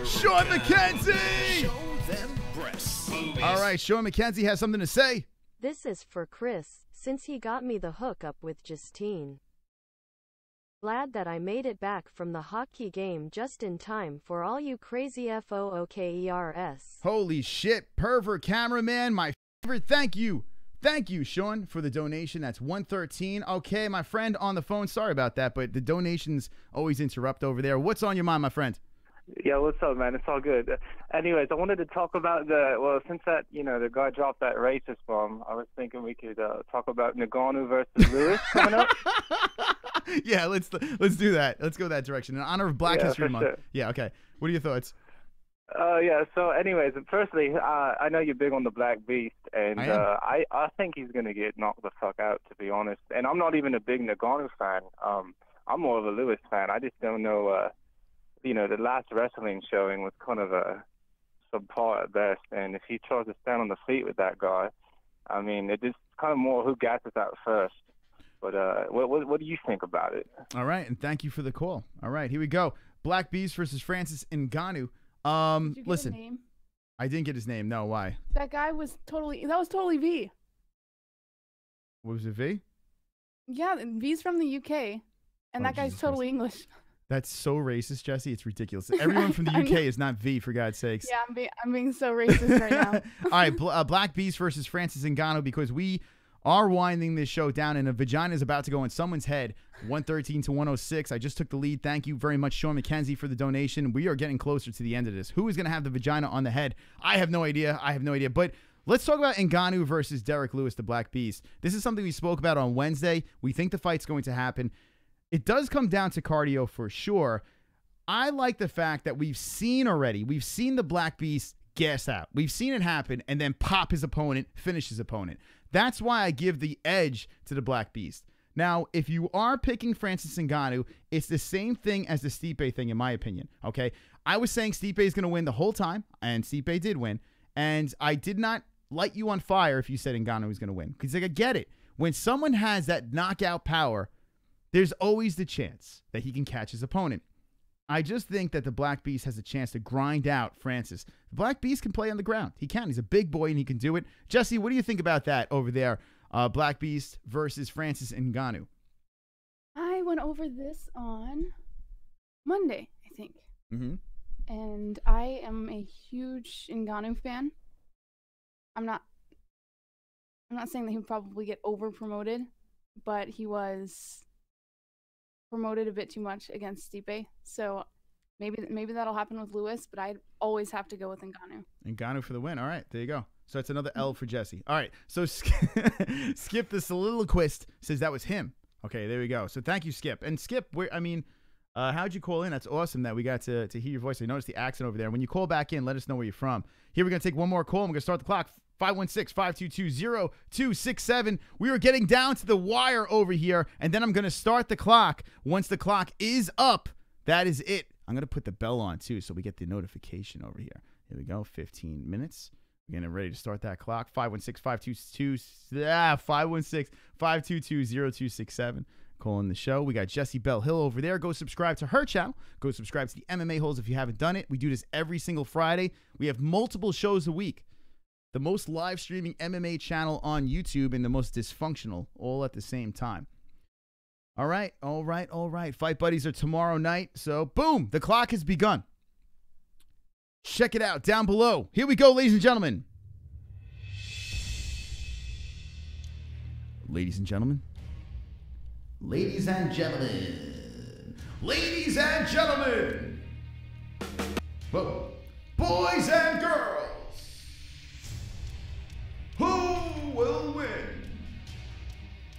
Speaker 5: Sean Mckenzie.
Speaker 6: Show them breasts.
Speaker 5: All right, Sean Mckenzie has something to say.
Speaker 7: This is for Chris, since he got me the hookup with Justine. Glad that I made it back from the hockey game just in time for all you crazy FOOKERS.
Speaker 5: Holy shit, Pervert Cameraman, my favorite. Thank you. Thank you, Sean, for the donation. That's $113. Okay, my friend on the phone, sorry about that, but the donations always interrupt over there. What's on your mind, my friend?
Speaker 15: Yeah, what's up, man? It's all good. Anyways, I wanted to talk about since that, the guy dropped that racist bomb, I was thinking we could talk about Ngannou versus Lewis coming up.
Speaker 5: Yeah, let's do that. Let's go that direction in honor of Black History
Speaker 15: for
Speaker 5: Month.
Speaker 15: sure.
Speaker 5: Yeah, okay. What are your thoughts?
Speaker 15: Yeah. So, anyways, firstly, I know you're big on the Black Beast, and I think he's gonna get knocked the fuck out, to be honest. And I'm not even a big Nagano fan. I'm more of a Lewis fan. I just don't know. The last wrestling showing was kind of a subpar at best, and if he tries to stand on the feet with that guy, I mean, it just kind of more who gasses out first. But what do you think about it?
Speaker 5: All right, and thank you for the call. All right, here we go. Black Beast versus Francis Ngannou.
Speaker 3: Did you get
Speaker 5: Listen,
Speaker 3: a name?
Speaker 5: I didn't get his name. No, why?
Speaker 3: That guy was totally. That was totally V.
Speaker 5: What was it, V?
Speaker 3: Yeah, V's from the UK, and that guy's totally English.
Speaker 5: That's so racist, Jesse. It's ridiculous. Everyone from the UK is not V, for God's sakes.
Speaker 3: Yeah, I'm being so racist right now.
Speaker 5: All right, Black Beast versus Francis Ngannou, because we are winding this show down, and a vagina is about to go in someone's head. 113 to 106. I just took the lead. Thank you very much, Sean Mckenzie, for the donation. We are getting closer to the end of this. Who is going to have the vagina on the head? I have no idea. But let's talk about Ngannou versus Derek Lewis, the Black Beast. This is something we spoke about on Wednesday. We think the fight's going to happen. It does come down to cardio for sure. I like the fact that we've seen the Black Beast gas out. We've seen it happen and then pop his opponent, finish his opponent. That's why I give the edge to the Black Beast. Now, if you are picking Francis Ngannou, it's the same thing as the Stipe thing, in my opinion. Okay, I was saying Stipe is going to win the whole time, and Stipe did win. And I did not light you on fire if you said Ngannou was going to win, because I get it. When someone has that knockout power, there's always the chance that he can catch his opponent. I just think that the Black Beast has a chance to grind out Francis. The Black Beast can play on the ground. He can. He's a big boy, and he can do it. Jesse, what do you think about that over there? Black Beast versus Francis Ngannou.
Speaker 3: I went over this on Monday, I think.
Speaker 5: Mm-hmm.
Speaker 3: And I am a huge Ngannou fan. I'm not saying that he would probably get over-promoted, but he was promoted a bit too much against Stipe, so maybe that'll happen with Lewis, but I'd always have to go with Ngannou.
Speaker 5: Ngannou for the win. All right, there you go. So it's another L for Jesse. All right, so Skip the soliloquist says that was him. Okay, there we go. So thank you, Skip. And Skip, how'd you call in? That's awesome that we got to hear your voice. I noticed the accent over there. When you call back in, let us know where you're from. Here, we're going to take one more call. I'm going to start the clock. 516-522-0267. We are getting down to the wire over here, and then I'm going to start the clock. Once the clock is up, that is it. I'm going to put the bell on, too, so we get the notification over here. Here we go, 15 minutes. We're getting ready to start that clock. 516-522-0267. Calling the show. We got Jessie Bell Hill over there. Go subscribe to her channel. Go subscribe to the MMA-Holes if you haven't done it. We do this every single Friday. We have multiple shows a week. The most live streaming MMA channel on YouTube and the most dysfunctional all at the same time. All right. Fight Buddies are tomorrow night. So, boom, the clock has begun. Check it out down below. Here we go, ladies and gentlemen. Ladies and gentlemen. Ladies and gentlemen. Ladies and gentlemen. Whoa. Boys and girls. Who will win?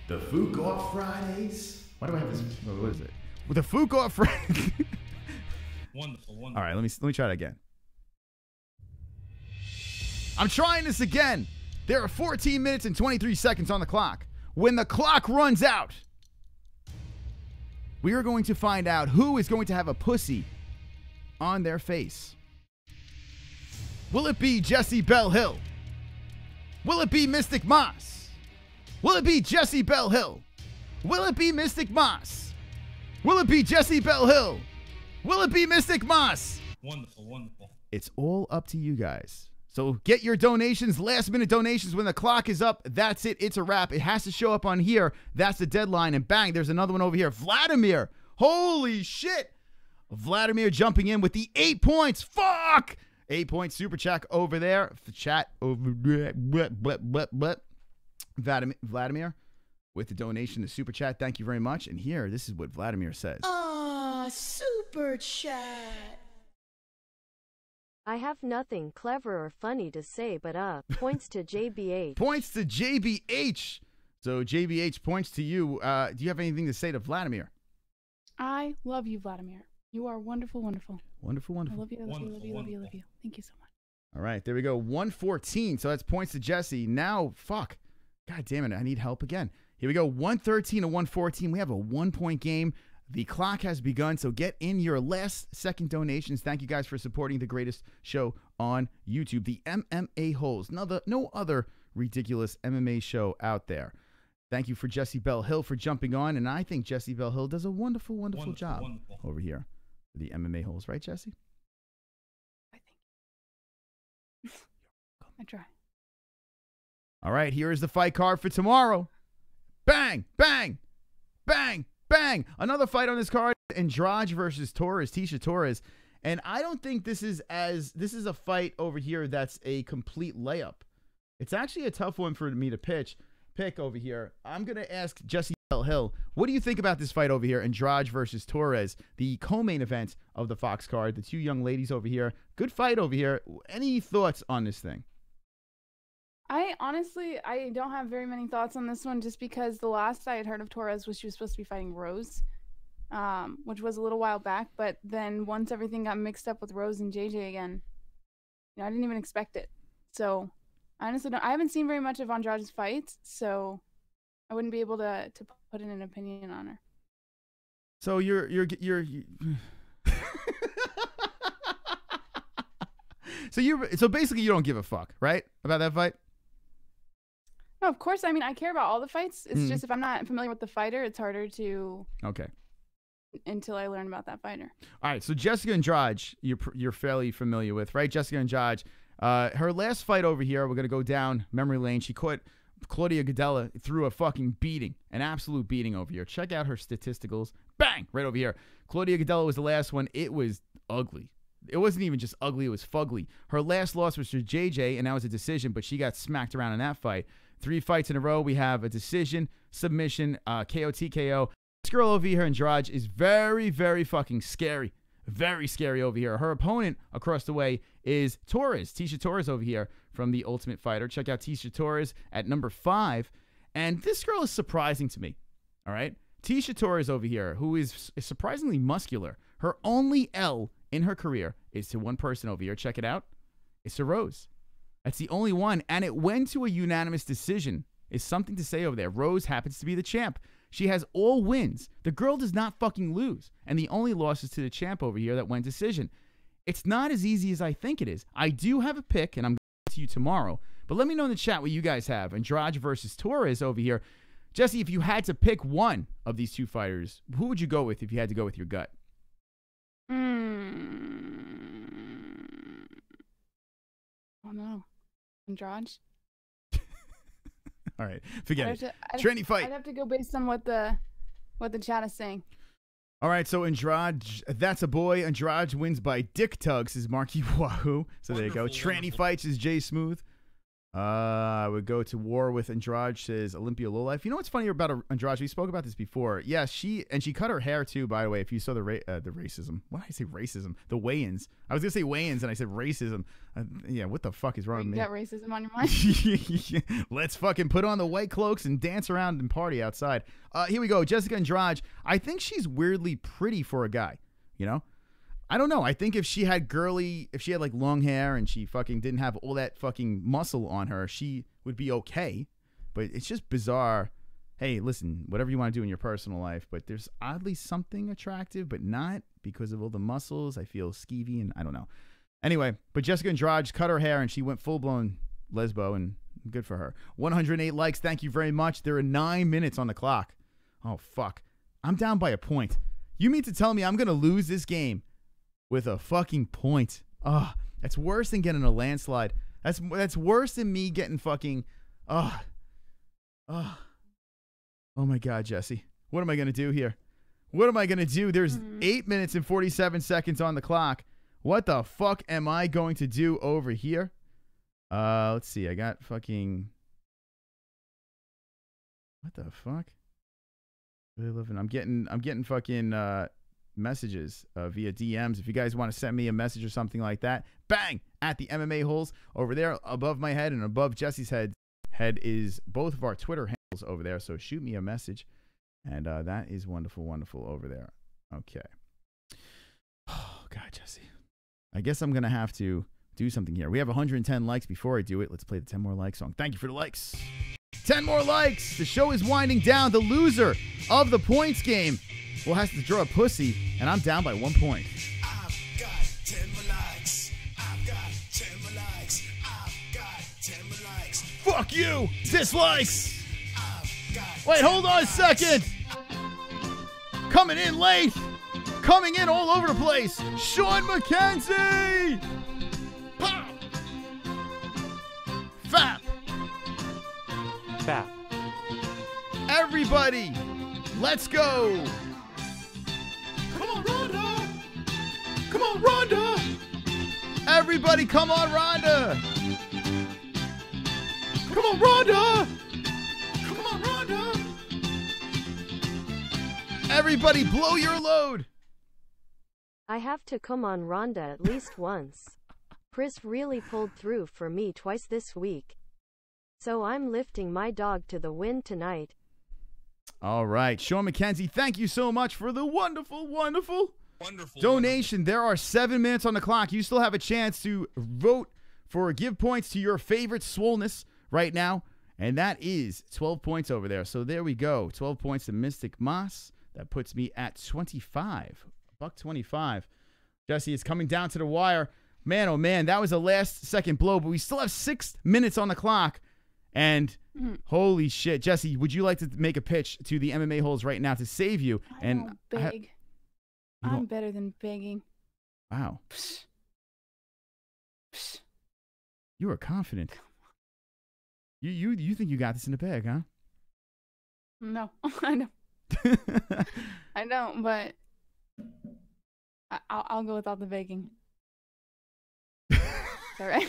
Speaker 5: The Fook Off Fridays. Why do I have this? What is it? With the Fook Off Fridays.
Speaker 4: Wonderful.
Speaker 5: All right, let me try it again. I'm trying this again. There are 14 minutes and 23 seconds on the clock. When the clock runs out, we are going to find out who is going to have a pussy on their face. Will it be Jessie Bell Hill? Will it be Mystic Moss? Will it be Jessie Bell Hill? Will it be Mystic Moss? Will it be Jessie Bell Hill? Will it be Mystic Moss?
Speaker 4: Wonderful.
Speaker 5: It's all up to you guys. So get your donations, last minute donations. When the clock is up, that's it. It's a wrap. It has to show up on here. That's the deadline. And bang, there's another one over here. Vladimir. Holy shit. Vladimir jumping in with the 8 points. Fuck. 8-point super chat over there. Chat over there. Vladimir with the donation to super chat. Thank you very much. And here, this is what Vladimir says.
Speaker 10: Super chat.
Speaker 7: I have nothing clever or funny to say, but points to JBH.
Speaker 5: Points to JBH. So JBH points to you. Do you have anything to say to Vladimir?
Speaker 3: I love you, Vladimir. You are wonderful, wonderful.
Speaker 5: Wonderful, wonderful.
Speaker 3: I love you, I love you, love you, love you, love you. Thank you so much.
Speaker 5: All right, there we go. 114. So that's points to Jessie. Now, fuck. God damn it. I need help again. Here we go. 113 to 114. We have a 1-point game. The clock has begun. So get in your last second donations. Thank you guys for supporting the greatest show on YouTube, the MMA-Holes. No other ridiculous MMA show out there. Thank you for Jessie Belle Hill for jumping on. And I think Jessie Belle Hill does a wonderful, wonderful job over here for the MMA-Holes. Right, Jessie?
Speaker 3: I try.
Speaker 5: All right, here is the fight card for tomorrow. Bang, bang, bang, bang. Another fight on this card, Andrade versus Torres, Tisha Torres. And I don't think this is a fight over here that's a complete layup. It's actually a tough one for me to pick over here. I'm going to ask Jessie Belle Hill, what do you think about this fight over here, Andrade versus Torres, the co-main event of the Fox card, the two young ladies over here. Good fight over here. Any thoughts on this thing?
Speaker 3: I don't have very many thoughts on this one, just because the last I had heard of Torres was she was supposed to be fighting Rose, which was a little while back. But then once everything got mixed up with Rose and JJ again, I didn't even expect it. So I honestly don't. I haven't seen very much of Andrade's fights, so I wouldn't be able to put in an opinion on her.
Speaker 5: So you're so basically you don't give a fuck, right, about that fight?
Speaker 3: No, of course. I mean, I care about all the fights. It's just if I'm not familiar with the fighter, it's harder to.
Speaker 5: Okay.
Speaker 3: Until I learn about that fighter.
Speaker 5: All right. So Jessica Andrade, you're fairly familiar with, right? Jessica Andrade. Her last fight over here, we're gonna go down memory lane. She caught Claudia Gadelha through a fucking beating, an absolute beating over here. Check out her statisticals. Bang! Right over here. Claudia Gadelha was the last one. It was ugly. It wasn't even just ugly, it was fugly. Her last loss was to JJ, and that was a decision, but she got smacked around in that fight. 3 fights in a row. We have a decision, submission, KO, TKO. This girl over here, Andrade, is very, very fucking scary. Very scary over here. Her opponent across the way is Torres, Tisha Torres over here from The Ultimate Fighter. Check out Tisha Torres at number 5. And this girl is surprising to me. All right? Tisha Torres over here, who is surprisingly muscular. Her only L in her career is to one person over here. Check it out. It's to Rose. That's the only one. And it went to a unanimous decision. Is something to say over there. Rose happens to be the champ. She has all wins. The girl does not fucking lose. And the only loss is to the champ over here that went decision. It's not as easy as I think it is. I do have a pick, and I'm going to to you tomorrow. But let me know in the chat what you guys have. Andrade versus Torres over here. Jessie, if you had to pick one of these two fighters, who would you go with if you had to go with your gut?
Speaker 3: Oh no, Andrade.
Speaker 5: All right, forget it. Trendy fight.
Speaker 3: I'd have to go based on what the chat is saying.
Speaker 5: All right, so Andrade, that's a boy. Andrade wins by dick tugs, says Marky Wahoo. So there you go. Tranny fights is Jay Smooth. I would go to war with Andrade, says Olympia Lowlife. You know what's funny about Andrade? We spoke about this before. Yeah, she cut her hair too, by the way, if you saw the racism. Why did I say racism? The weigh-ins. I was going to say weigh-ins, and I said racism. Yeah, what the fuck is wrong with me?
Speaker 3: You got racism on your mind?
Speaker 5: Let's fucking put on the white cloaks and dance around and party outside. Here we go. Jessica Andrade. I think she's weirdly pretty for a guy, you know? I don't know. I think if she had like long hair and she fucking didn't have all that fucking muscle on her, she would be okay. But it's just bizarre. Hey, listen, whatever you want to do in your personal life, but there's oddly something attractive, but not because of all the muscles. I feel skeevy and I don't know. Anyway, but Jessica Andrade cut her hair and she went full-blown lesbo, and good for her. 108 likes. Thank you very much. There are 9 minutes on the clock. Oh, fuck. I'm down by a point. You mean to tell me I'm going to lose this game with a fucking point? Oh, that's worse than getting a landslide. That's worse than me getting fucking... Oh my God, Jessie. What am I going to do here? What am I going to do? There's 8 minutes and 47 seconds on the clock. What the fuck am I going to do over here? Let's see. I got fucking... What the fuck? I'm getting fucking messages via DMs. If you guys want to send me a message or something like that, bang, at the MMA-Holes over there above my head, and above Jessie's head is both of our Twitter handles over there. So shoot me a message, and that is wonderful over there. Okay. Oh, God, Jesse. I guess I'm going to have to do something here. We have 110 likes. Before I do it, let's play the 10 more likes song. Thank you for the likes. 10 more likes. The show is winding down. The loser of the points game will have to draw a pussy, and I'm down by 1 point.
Speaker 6: I've got 10 more likes. I've got 10 more likes. I've got 10 more likes.
Speaker 5: Fuck you. Dislikes.
Speaker 6: I've got
Speaker 5: Wait, hold on a second. Coming in late. Coming in all over the place. Sean Mckenzie. Pop. Fap.
Speaker 1: Fap.
Speaker 5: Everybody, let's go.
Speaker 10: Come on, Ronda. Come on, Ronda.
Speaker 5: Everybody, come on, Ronda.
Speaker 10: Come on, Ronda. Come on, Ronda.
Speaker 5: Everybody, blow your load.
Speaker 7: I have to come on Ronda at least once. Chris really pulled through for me twice this week. So I'm lifting my dog to the win tonight.
Speaker 5: All right, Sean Mckenzie, thank you so much for the wonderful donation. There are 7 minutes on the clock. You still have a chance to vote for give points to your favorite swollenness right now, and that is 12 points over there. So there we go, 12 points to Mystic Moss. That puts me at 25. $1.25. Jesse, it's coming down to the wire. Man, oh man, that was a last-second blow, but we still have 6 minutes on the clock. And holy shit, Jesse, would you like to make a pitch to the MMA-Holes right now to save you?
Speaker 3: And beg. I'm better than begging.
Speaker 5: Wow. You are confident. You think you got this in the bag, huh?
Speaker 3: No, I know. I don't, but I'll go without the begging. All right.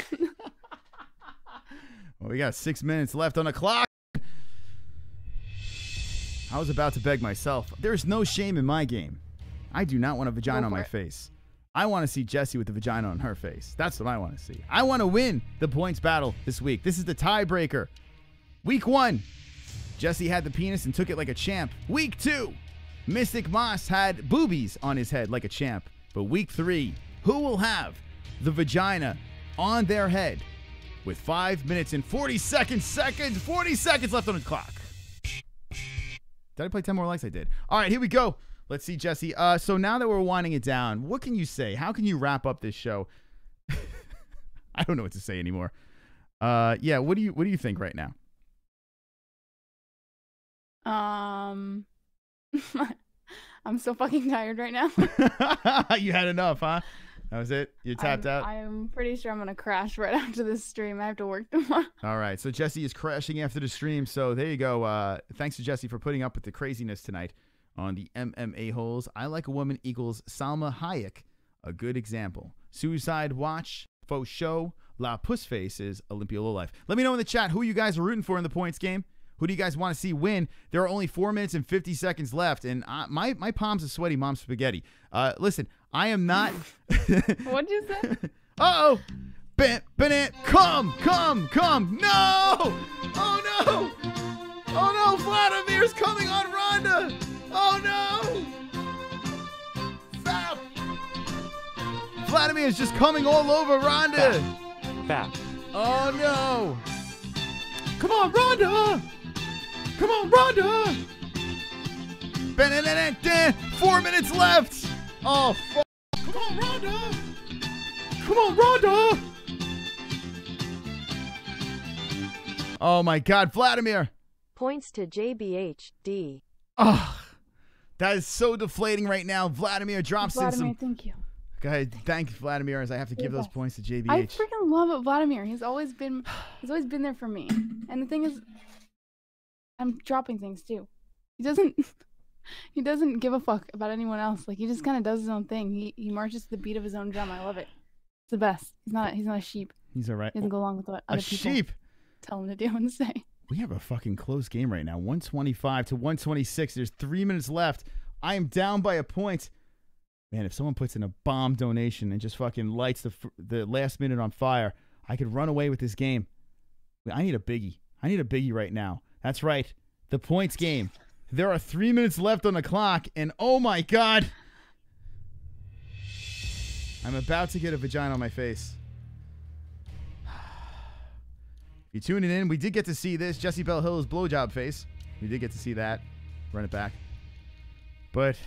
Speaker 5: Well, we got 6 minutes left on the clock. I was about to beg myself. There's no shame in my game. I do not want a vagina on my face. I want to see Jessie with the vagina on her face. That's what I want to see. I want to win the points battle this week. This is the tiebreaker. Week 1, Jessie had the penis and took it like a champ. Week 2, Mystic Moss had boobies on his head like a champ. But week 3, who will have the vagina on their head with 5 minutes and 40 seconds left on the clock? Did I play 10 more likes? I did. All right, here we go. Let's see, Jessie. So now that we're winding it down, what can you say? How can you wrap up this show? I don't know what to say anymore. Yeah, what do you think right now?
Speaker 3: I'm so fucking tired right now.
Speaker 5: You had enough, huh? That was it? You tapped out?
Speaker 3: I'm pretty sure I'm going to crash right after this stream. I have to work tomorrow.
Speaker 5: All right. So Jessie is crashing after the stream. So there you go. Thanks to Jessie for putting up with the craziness tonight on the MMA-Holes. I Like a Woman equals Salma Hayek. A good example. Suicide Watch, Faux Show, La Pussface is Olympia Lowlife. Let me know in the chat who you guys are rooting for in the points game. Who do you guys want to see win? There are only 4 minutes and 50 seconds left, and my palms are sweaty, Mom Spaghetti. Listen, I am not...
Speaker 3: What'd you say?
Speaker 5: Uh-oh! Come! No! Oh, no! Oh, no! Vladimir's coming on Ronda! Oh, no! Stop! Vladimir is just coming all over Ronda!
Speaker 1: Fap.
Speaker 5: Oh, no!
Speaker 10: Come on, Ronda! Come on, Ronda!
Speaker 5: 4 minutes left! Oh, fuck.
Speaker 10: Come on, Ronda! Come on, Ronda!
Speaker 5: Oh, my God, Vladimir!
Speaker 7: Points to JBHD.
Speaker 5: Oh, that is so deflating right now. Vladimir drops in some...
Speaker 3: thank you.
Speaker 5: Go ahead. Thank you, Vladimir, as I have to give those points to JBH.
Speaker 3: I freaking love Vladimir. He's always been there for me. And the thing is, I'm dropping things too. He doesn't give a fuck about anyone else. Like, he just kind of does his own thing. He marches to the beat of his own drum. I love it. It's the best. He's not a sheep.
Speaker 5: He's all right.
Speaker 3: He doesn't go along with what other people tell him to do and say.
Speaker 5: We have a fucking close game right now. 125 to 126. There's 3 minutes left. I am down by a point. Man, if someone puts in a bomb donation and just fucking lights the last minute on fire, I could run away with this game. I need a biggie. I need a biggie right now. That's right. The points game. There are 3 minutes left on the clock, and oh my God, I'm about to get a vagina on my face. If you're tuning in, we did get to see this. Jessie Belle Hill's blowjob face. We did get to see that. Run it back. But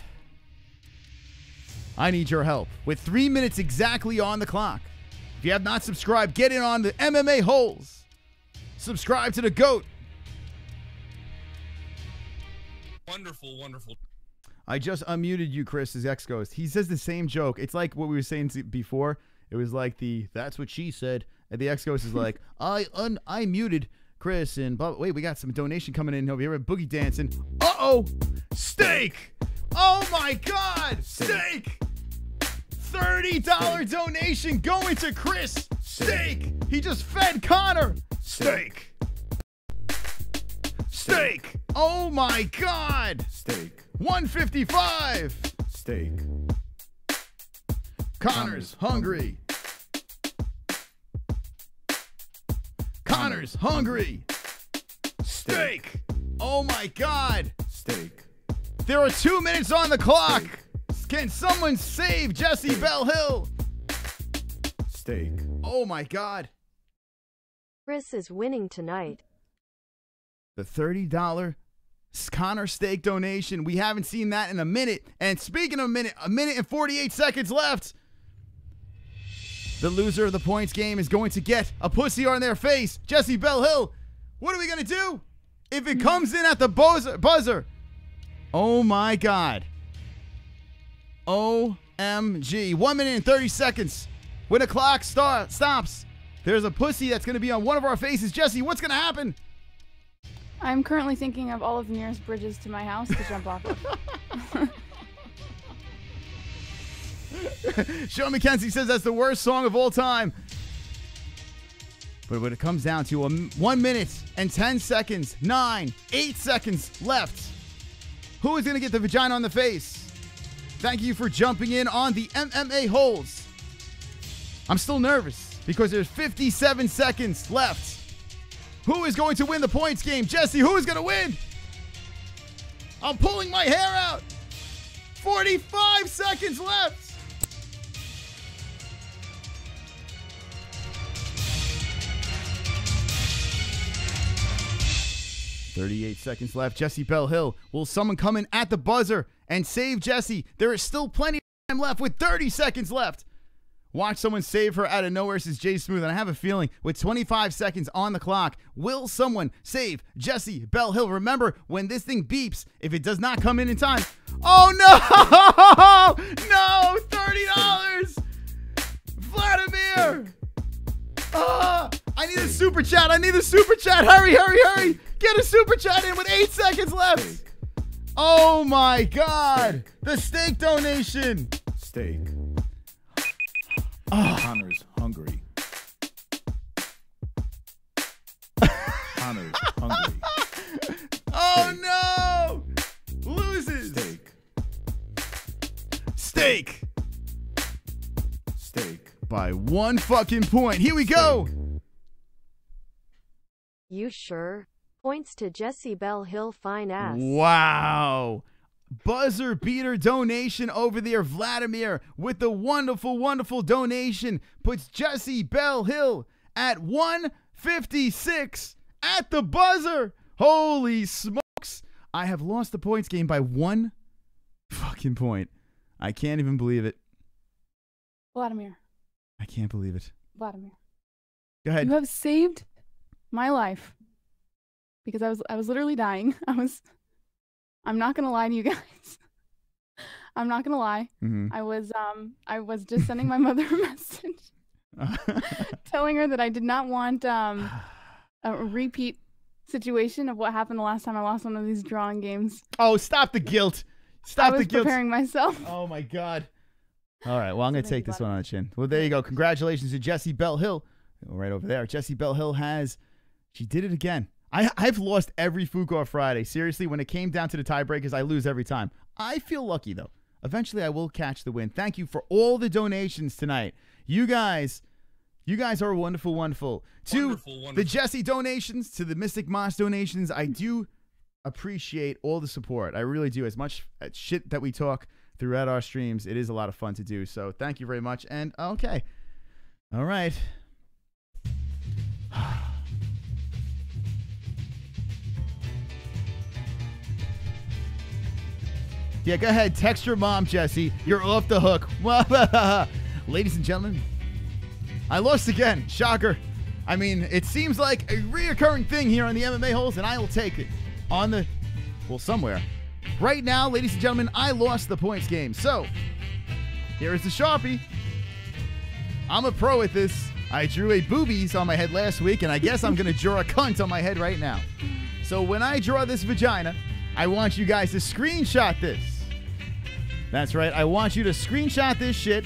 Speaker 5: I need your help. With 3 minutes exactly on the clock. If you have not subscribed, get in on the MMA-Holes. Subscribe to the GOAT.
Speaker 16: Wonderful, wonderful.
Speaker 5: I just unmuted you, Chris, his ex-ghost. He says the same joke. It's like what we were saying before. It was like the, that's what she said. And the ex-ghost is like, I muted Chris and blah. Wait, we got some donation coming in over here. We're boogie dancing. Uh-oh. Steak. Oh, my God. Steak. $30 donation going to Chris. Steak. He just fed Conor. Steak. Steak. Oh, my God. Steak. 155. Steak. Conor's hungry. Conor's hungry. Steak. Oh my God. Steak. There are 2 minutes on the clock. Can someone save Jessie Belle Hill? Steak. Oh my God.
Speaker 7: Chris is winning tonight.
Speaker 5: The $30 Conor steak donation. We haven't seen that in a minute. And speaking of a minute and 48 seconds left. The loser of the points game is going to get a pussy on their face. Jessie Belle Hill. What are we going to do? If it comes in at the buzzer. Oh my God. OMG. 1 minute and 30 seconds. When the clock stops, there's a pussy that's going to be on one of our faces. Jessie, what's going to happen?
Speaker 3: I'm currently thinking of all of the nearest bridges to my house to jump off of.
Speaker 5: Sean Mckenzie says that's the worst song of all time. But when it comes down to 1 minute and 10 seconds, 8 seconds left. Who is going to get the vagina on the face? Thank you for jumping in on the MMA-Holes. I'm still nervous because there's 57 seconds left. Who is going to win the points game? Jessie, who is going to win? I'm pulling my hair out. 45 seconds left. $38 seconds left. Jessie Belle Hill. Will someone come in at the buzzer and save Jessie? There is still plenty of time left with 30 seconds left. Watch someone save her out of nowhere, says Jay Smooth. And I have a feeling with 25 seconds on the clock, will someone save Jessie Belle Hill? Remember, when this thing beeps, if it does not come in time. Oh, no! No! $30! Vladimir! I need a super chat. I need a super chat. Hurry, hurry, hurry. Get a super chat in with 8 seconds left. Oh, my God. The steak donation. Steak.
Speaker 17: Conor's hungry. Conor's hungry.
Speaker 5: Oh, no. Loses. Steak. Steak. By 1 fucking point. Here we go.
Speaker 7: You sure? Points to Jessie Belle Hill, fine ass.
Speaker 5: Wow. Buzzer beater donation over there. Vladimir with the wonderful, wonderful donation puts Jessie Belle Hill at 156 at the buzzer. Holy smokes. I have lost the points game by 1 fucking point. I can't even believe it.
Speaker 3: Vladimir.
Speaker 5: I can't believe it.
Speaker 3: Vladimir.
Speaker 5: Go ahead.
Speaker 3: You have saved my life because I was literally dying. I'm not gonna lie to you guys. I'm not gonna lie.
Speaker 5: Mm-hmm.
Speaker 3: I was just sending my mother a message telling her that I did not want a repeat situation of what happened the last time I lost one of these drawing games.
Speaker 5: Oh, stop the guilt. Stop the guilt.
Speaker 3: I was preparing myself.
Speaker 5: Oh my God. All right, well, I'm going to take this one on the chin. Well, there you go. Congratulations to Jessie Belle Hill. Right over there. Jessie Belle Hill she did it again. I've lost every Fuqua Friday. Seriously, when it came down to the tiebreakers, I lose every time. I feel lucky, though. Eventually, I will catch the win. Thank you for all the donations tonight. You guys are wonderful, wonderful. To the Jessie donations, to the Mystic Moss donations, I do appreciate all the support. I really do. As much shit that we talk throughout our streams. It is a lot of fun to do. So thank you very much. And okay. All right. Yeah, go ahead. Text your mom, Jesse. You're off the hook. Ladies and gentlemen, I lost again. Shocker. I mean, it seems like a reoccurring thing here on the MMA-Holes, and I will take it on the, well, somewhere. Right now, ladies and gentlemen, I lost the points game. So, here is the Sharpie. I'm a pro at this. I drew a boobies on my head last week, and I guess I'm going to draw a cunt on my head right now. So when I draw this vagina, I want you guys to screenshot this. That's right. I want you to screenshot this shit,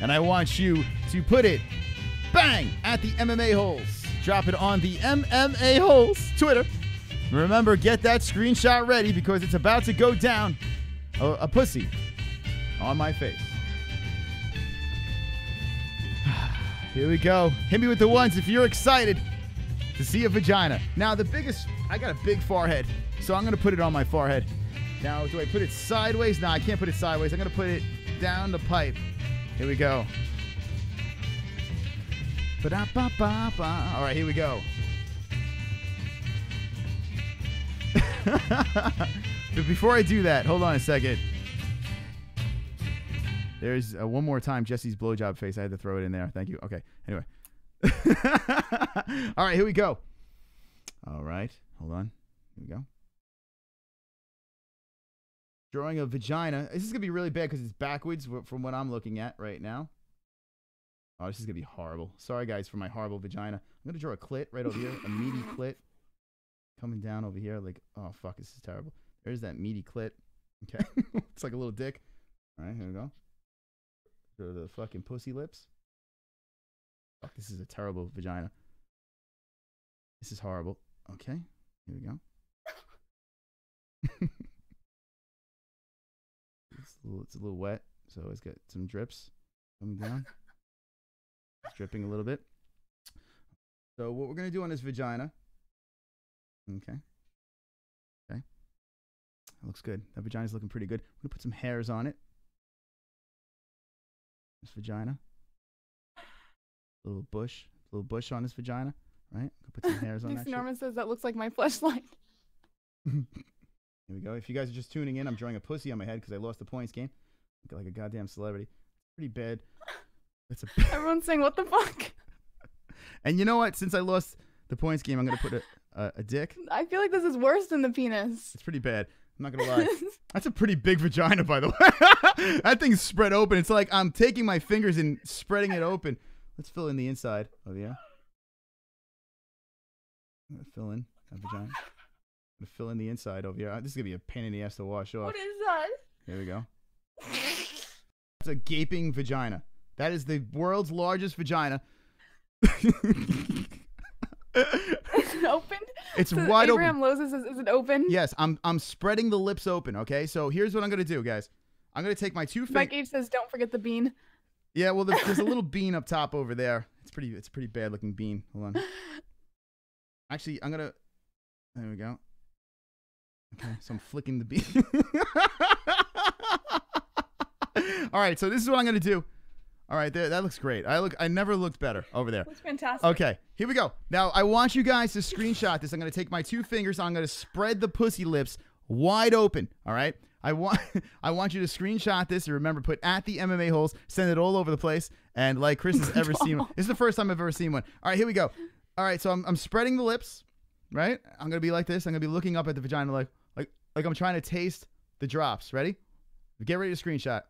Speaker 5: and I want you to put it, bang, at the MMA-Holes. Drop it on the MMA-Holes Twitter. Remember, get that screenshot ready because it's about to go down a pussy on my face. Here we go. Hit me with the ones if you're excited to see a vagina. Now, the biggest, I got a big forehead, so I'm going to put it on my forehead. Now, do I put it sideways? No, I can't put it sideways. I'm going to put it down the pipe. Here we go. Ba-da-ba-ba-ba. All right, here we go. But before I do that, hold on a second. There's one more time Jesse's blowjob face. I had to throw it in there. Thank you. Okay. Anyway. All right, here we go. All right. Hold on. Here we go. Drawing a vagina. This is going to be really bad because it's backwards from what I'm looking at right now. Oh, this is going to be horrible. Sorry, guys, for my horrible vagina. I'm going to draw a clit right over here. A meaty clit. Coming down over here. Like, oh, fuck, this is terrible. There's that meaty clit. Okay. It's like a little dick. All right, here we go. Draw the fucking pussy lips. Fuck, this is a terrible vagina. This is horrible. Okay, here we go. It's a little wet, so it's got some drips coming down. It's dripping a little bit. So what we're going to do on this vagina. Okay. Okay. That looks good. That vagina's looking pretty good. I'm going to put some hairs on it. This vagina. A little bush on this vagina. Right? Put some hairs on that shit.
Speaker 3: Norman says that looks like my fleshlight.
Speaker 5: Here we go. If you guys are just tuning in, I'm drawing a pussy on my head because I lost the points game. Look like a goddamn celebrity. Pretty bad. That's
Speaker 3: Everyone's saying, what the fuck?
Speaker 5: And you know what? Since I lost the points game, I'm going to put a dick.
Speaker 3: I feel like this is worse than the penis.
Speaker 5: It's pretty bad. I'm not going to lie. That's a pretty big vagina, by the way. That thing's spread open. It's like I'm taking my fingers and spreading it open. Let's fill in the inside. Oh, yeah. I'm going to fill in that vagina. I'm going to fill in the inside over here. This is going to be a pain in the ass to wash off.
Speaker 3: What is that?
Speaker 5: Here we go. It's a gaping vagina. That is the world's largest vagina.
Speaker 3: Is it open?
Speaker 5: It's
Speaker 3: so
Speaker 5: wide
Speaker 3: Abraham
Speaker 5: open.
Speaker 3: Lowe says, is it open?
Speaker 5: Yes, I'm spreading the lips open, okay? So here's what I'm going to do, guys. I'm going to take my two fingers.
Speaker 3: Mike H says, don't forget the bean.
Speaker 5: Yeah, well, there's a little bean up top over there. It's a pretty bad looking bean. Hold on. Actually, I'm going to... There we go. Okay, so I'm flicking the bean. All right, so this is what I'm going to do. All right, there, that looks great. I never looked better over there.
Speaker 3: Looks fantastic.
Speaker 5: Okay, here we go. Now, I want you guys to screenshot this. I'm going to take my two fingers. I'm going to spread the pussy lips wide open. All right? I want you to screenshot this and remember, put at the MMA-Holes. Send it all over the place. And like Chris has ever seen one. This is the first time I've ever seen one. All right, here we go. All right, so I'm spreading the lips, right? I'm going to be like this. I'm going to be looking up at the vagina like I'm trying to taste the drops. Ready? Get ready to screenshot.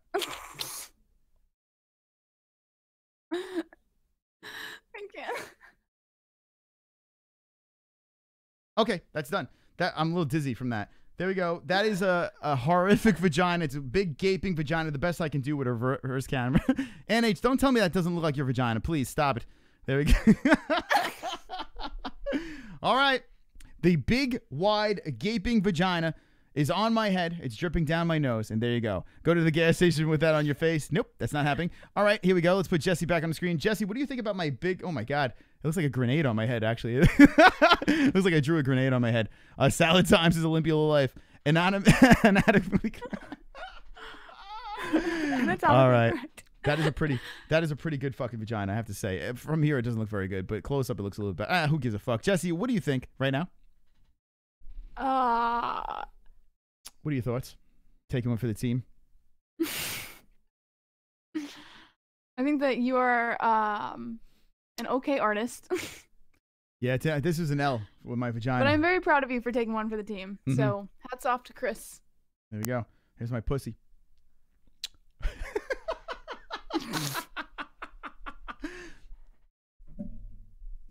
Speaker 3: I can't.
Speaker 5: Okay, that's done. I'm a little dizzy from that. There we go. That is a horrific vagina. It's a big gaping vagina. The best I can do with a reverse camera. NH, don't tell me that doesn't look like your vagina. Please stop it. There we go. All right. The big, wide, gaping vagina is on my head. It's dripping down my nose. And there you go. Go to the gas station with that on your face. Nope, that's not happening. All right, here we go. Let's put Jessie back on the screen. Jessie, what do you think about my big... Oh, my God. It looks like a grenade on my head, actually. It looks like I drew a grenade on my head. Salad Times is Olympia Life. Anatomically...
Speaker 3: That's
Speaker 5: All right. That is a pretty good fucking vagina, I have to say. From here, it doesn't look very good, but close up, it looks a little bit. Who gives a fuck? Jessie, what do you think right now? What are your thoughts? Taking one for the team.
Speaker 3: I think that you are an okay artist.
Speaker 5: Yeah, this is an L with my vagina.
Speaker 3: But I'm very proud of you for taking one for the team.
Speaker 5: Mhm.
Speaker 3: So hats off to Chris.
Speaker 5: There we go. Here's my pussy.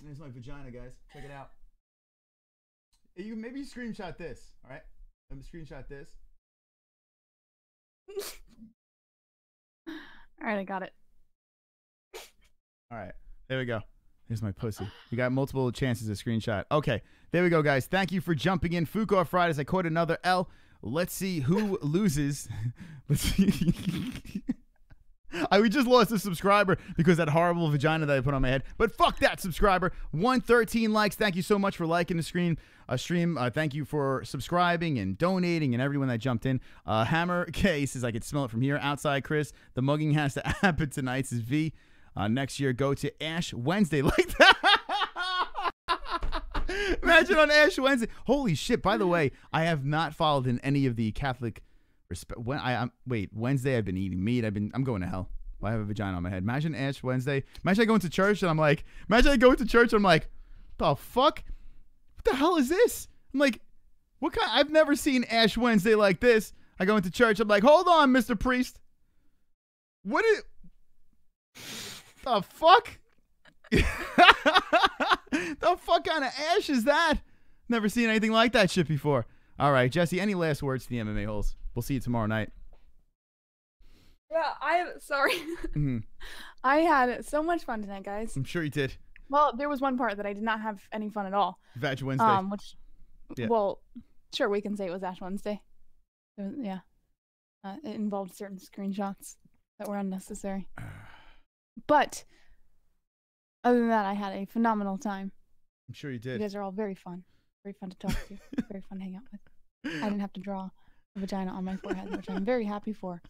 Speaker 5: There's my vagina, guys. Check it out. Maybe screenshot this. All right, let me screenshot this.
Speaker 3: All right, I got it.
Speaker 5: All right, there we go. Here's my pussy. You got multiple chances to screenshot. Okay, there we go, guys. Thank you for jumping in. Fuko Fridays. I caught another L. Let's see who loses. Let's see. We just lost a subscriber because that horrible vagina that I put on my head. But fuck that subscriber. 113 likes. Thank you so much for liking the stream. Thank you for subscribing and donating and everyone that jumped in. Hammer K says I could smell it from here. Outside Chris. The mugging has to happen tonight, says V. Next year, go to Ash Wednesday like that. Imagine on Ash Wednesday. Holy shit. By the way, I have not followed in any of the Catholic wait, Wednesday I've been eating meat. I'm going to hell. I have a vagina on my head. Imagine Ash Wednesday. Imagine I go into church and I'm like, the fuck? What the hell is this? I'm like, what kind? I've never seen Ash Wednesday like this. I go into church. I'm like, hold on, Mr. Priest. What is the fuck? The fuck kind of ash is that? Never seen anything like that shit before. All right, Jessie, any last words to the MMA holes? We'll see you tomorrow night.
Speaker 3: Yeah, sorry.
Speaker 5: Mm-hmm.
Speaker 3: I had so much fun tonight, guys.
Speaker 5: I'm sure you did.
Speaker 3: Well, there was one part that I did not have any fun at all.
Speaker 5: Vag Wednesday.
Speaker 3: Well, sure, we can say it was Ash Wednesday. It involved certain screenshots that were unnecessary. But other than that, I had a phenomenal time.
Speaker 5: I'm sure you did.
Speaker 3: You guys are all very fun to talk to, very fun to hang out with. I didn't have to draw a vagina on my forehead, which I'm very happy for.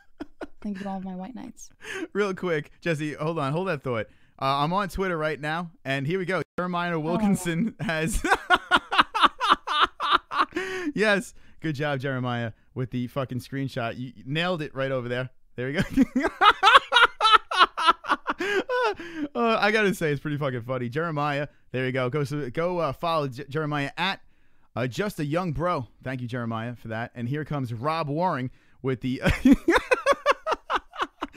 Speaker 3: Thank you to all of my white knights.
Speaker 5: Real quick, Jessie, hold that thought. I'm on Twitter right now, and here we go. Jeremiah Wilkinson has... Yes, good job, Jeremiah, with the fucking screenshot. You nailed it right over there. There we go. I gotta say, it's pretty fucking funny. Jeremiah, there you go. Go follow Jeremiah at Just a Young Bro. Thank you, Jeremiah, for that. And here comes Rob Waring with the...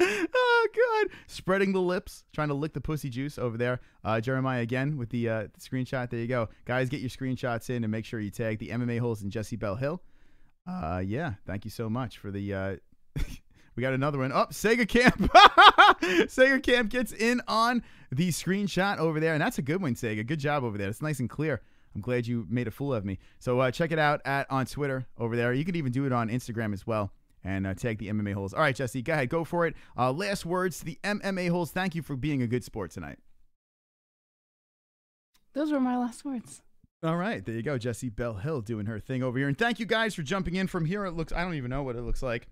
Speaker 5: Oh, God. Spreading the lips, trying to lick the pussy juice over there. Jeremiah again with the screenshot. There you go. Guys, get your screenshots in and make sure you tag the MMA-Holes and Jessie Belle Hill. Yeah, thank you so much for the... We got another one. Oh, Sega Camp. Sega Camp gets in on the screenshot over there. And that's a good one, Sega. Good job over there. It's nice and clear. I'm glad you made a fool of me. So check it out on Twitter over there. You can even do it on Instagram as well. And tag the MMA Holes. All right, Jessie, go ahead. Go for it. Last words to the MMA Holes. Thank you for being a good sport tonight.
Speaker 3: Those were my last words.
Speaker 5: All right, there you go. Jessie Belle Hill doing her thing over here. And thank you guys for jumping in from here. It looks, I don't even know what it looks like.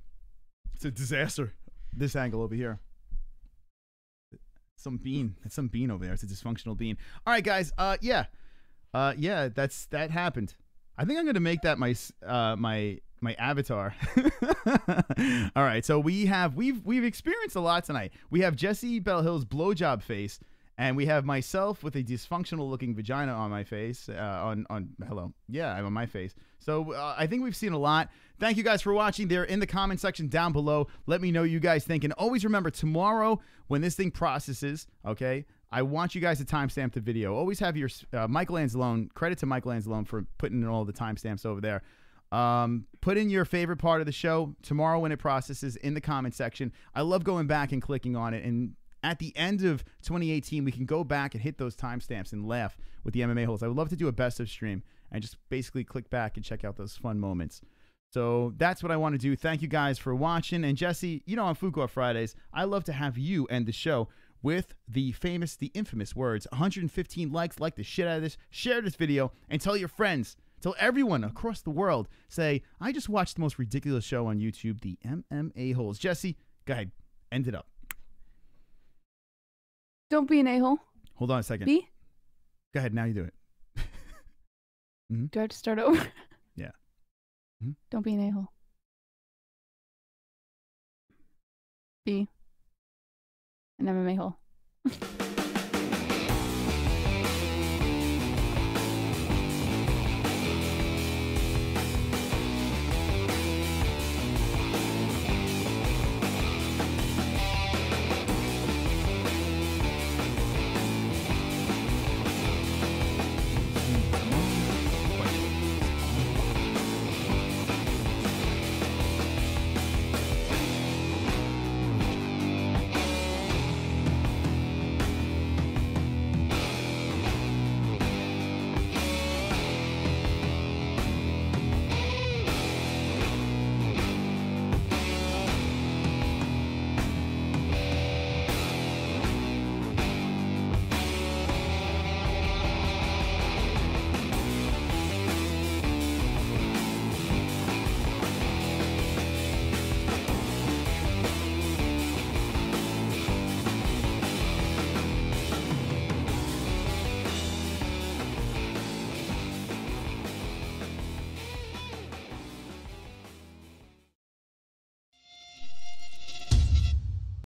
Speaker 5: It's a disaster. This angle over here. Some bean. That's some bean over there. It's a dysfunctional bean. All right, guys. Yeah, that happened. I think I'm gonna make that my avatar. All right, so we've experienced a lot tonight. We have Jessie Belle Hill's blowjob face, and we have myself with a dysfunctional looking vagina on my face. I'm on my face. So I think we've seen a lot. Thank you guys for watching. There in the comment section down below. Let me know what you guys think. And always remember, tomorrow when this thing processes, okay, I want you guys to timestamp the video. Always have your Michael Anzalone. Credit to Michael Anzalone for putting in all the timestamps over there. Put in your favorite part of the show tomorrow when it processes in the comment section. I love going back and clicking on it. And at the end of 2018, we can go back and hit those timestamps and laugh with the MMA Holes. I would love to do a best of stream and just basically click back and check out those fun moments. So that's what I want to do. Thank you guys for watching. And Jessie, you know, on Fuko Fridays, I love to have you end the show with the infamous words, 115 likes, like the shit out of this, share this video, and tell your friends, tell everyone across the world, say, I just watched the most ridiculous show on YouTube, the MMA Holes. Jessie, Go ahead. End it up.
Speaker 3: Don't be an a-hole.
Speaker 5: Hold on a second.
Speaker 3: B?
Speaker 5: Go ahead. Now you do it.
Speaker 3: Do I have to start over?
Speaker 5: Yeah.
Speaker 3: Don't be an a-hole. B. An MMA hole.